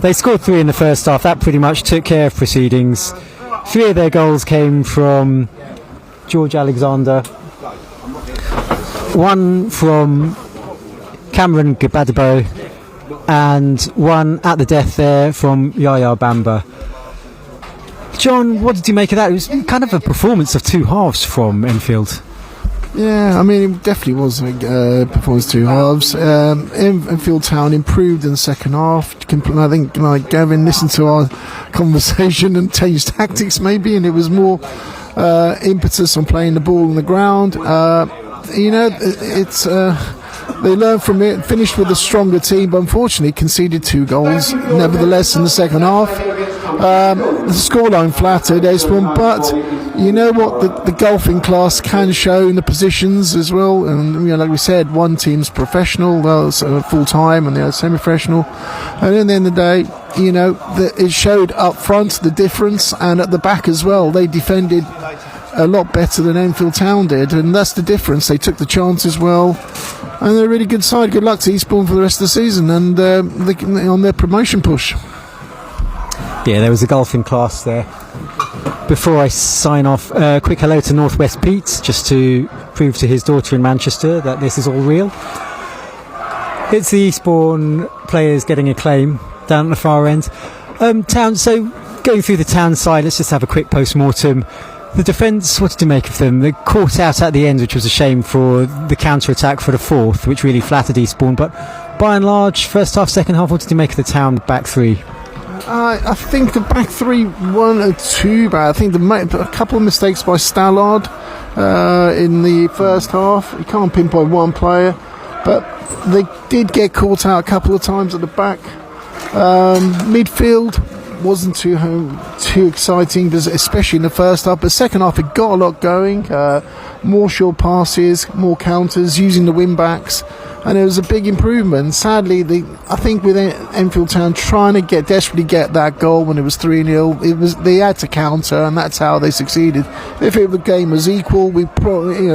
They scored 3 in the first half. That pretty much took care of proceedings. 3 of their goals came from George Alexander, 1 from Cameron Gabadibo, and 1 at the death there from Yaya Bamba. John, what did you make of that? It was kind of a performance of 2 halves from Enfield. Yeah, I mean, it definitely was a performance 2 halves. Enfield Town improved in the second half. I think, like Gavin, listened to our conversation and changed tactics maybe, and it was more impetus on playing the ball on the ground. They learned from it, finished with a stronger team, but unfortunately conceded 2 goals nevertheless in the second half. The scoreline flattered Eastbourne, but you know what, the golfing class can show in the positions as well. And like we said, one team's professional, full time, and the other semi-professional. And at the end of the day, it showed up front the difference, and at the back as well. They defended a lot better than Enfield Town did, and that's the difference. They took the chances well, and they're a really good side. Good luck to Eastbourne for the rest of the season and on their promotion push. Yeah, there was a golfing class there. Before I sign off, quick hello to Northwest Pete, just to prove to his daughter in Manchester that this is all real. It's the Eastbourne players getting a claim down at the far end. So going through the town side, let's just have a quick post-mortem. The defence, what did you make of them? They caught out at the end, which was a shame for the counter-attack for the fourth, which really flattered Eastbourne. But by and large, first half, second half, what did you make of the town back three? I think the back three weren't too bad. I think a couple of mistakes by Stallard in the first half. You can't pinpoint one player, but they did get caught out a couple of times at the back. Midfield wasn't too exciting, especially in the first half. But second half, it got a lot going. More short passes, more counters, using the wing backs. And it was a big improvement. Sadly, I think with Enfield Town trying to desperately get that goal when it was 3-0, they had to counter, and that's how they succeeded. If the game was equal,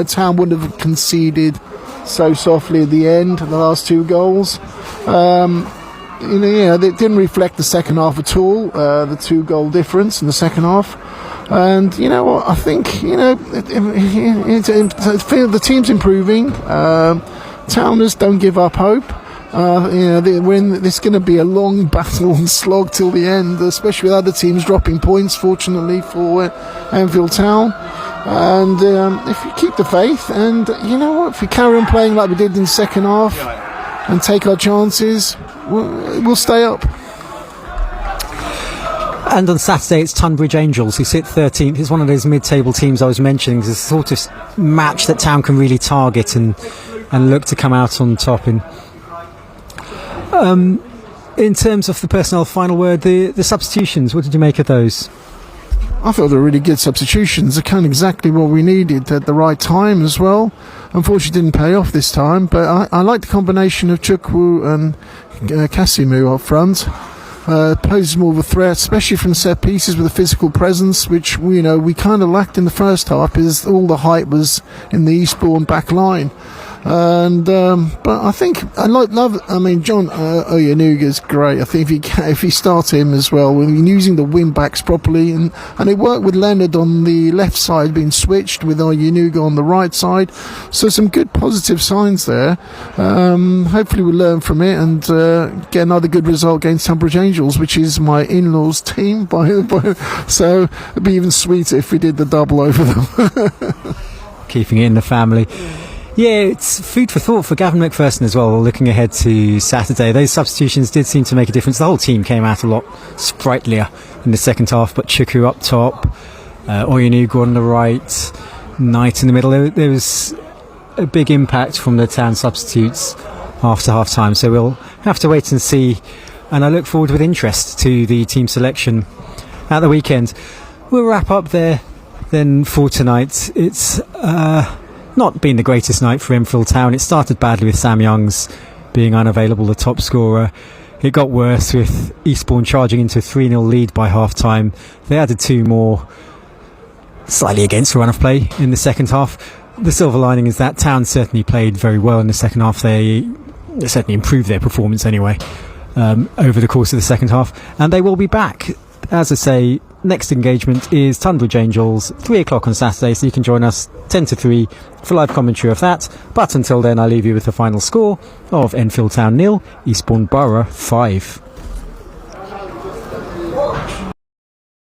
Town wouldn't have conceded so softly at the end, the last two goals. They didn't reflect the second half at all, the 2-goal difference in the second half. And you know what, I think the team's improving. Towners don't give up hope. It's going to be a long battle and slog till the end, especially with other teams dropping points, fortunately for Enfield Town. And if you keep the faith, and you know what, if we carry on playing like we did in the second half and take our chances, we'll stay up. And on Saturday, it's Tunbridge Angels, who sit 13th. It's one of those mid-table teams I was mentioning. It's a sort of match that Town can really target and look to come out on top in. In terms of the personnel, final word, the substitutions, what did you make of those? I thought they were really good substitutions. They're kind of exactly what we needed at the right time as well. Unfortunately, didn't pay off this time, but I like the combination of Chukwu and Kasimu up front. Poses more of a threat, especially from set pieces with a physical presence, which we kind of lacked in the first half, because all the height was in the Eastbourne back line. And but I think John Oyenuga is great. I think if you start him as well, when using the wing backs properly, and it worked with Leonard on the left side being switched with Oyenuga on the right side, so some good positive signs there. Hopefully we'll learn from it and get another good result against Tunbridge Angels, which is my in-laws team. So it'd be even sweeter if we did the double over them. Keeping it in the family. Yeah, it's food for thought for Gavin McPherson as well, looking ahead to Saturday. Those substitutions did seem to make a difference. The whole team came out a lot sprightlier in the second half, but Chukwu up top, Oyenuga on the right, Knight in the middle. There was a big impact from the Town substitutes after half-time, so we'll have to wait and see. And I look forward with interest to the team selection at the weekend. We'll wrap up there then for tonight. It's not been the greatest night for Enfield Town. It started badly with Sam Youngs being unavailable, the top scorer. It got worse with Eastbourne charging into a 3-0 lead by half-time. They added two more, slightly against the run of play in the second half. The silver lining is that Town certainly played very well in the second half. They certainly improved their performance anyway over the course of the second half. And they will be back. As I say, next engagement is Tunbridge Angels, 3 o'clock on Saturday, so you can join us 10 to 3 for live commentary of that. But until then, I leave you with the final score of Enfield Town 0, Eastbourne Borough 5.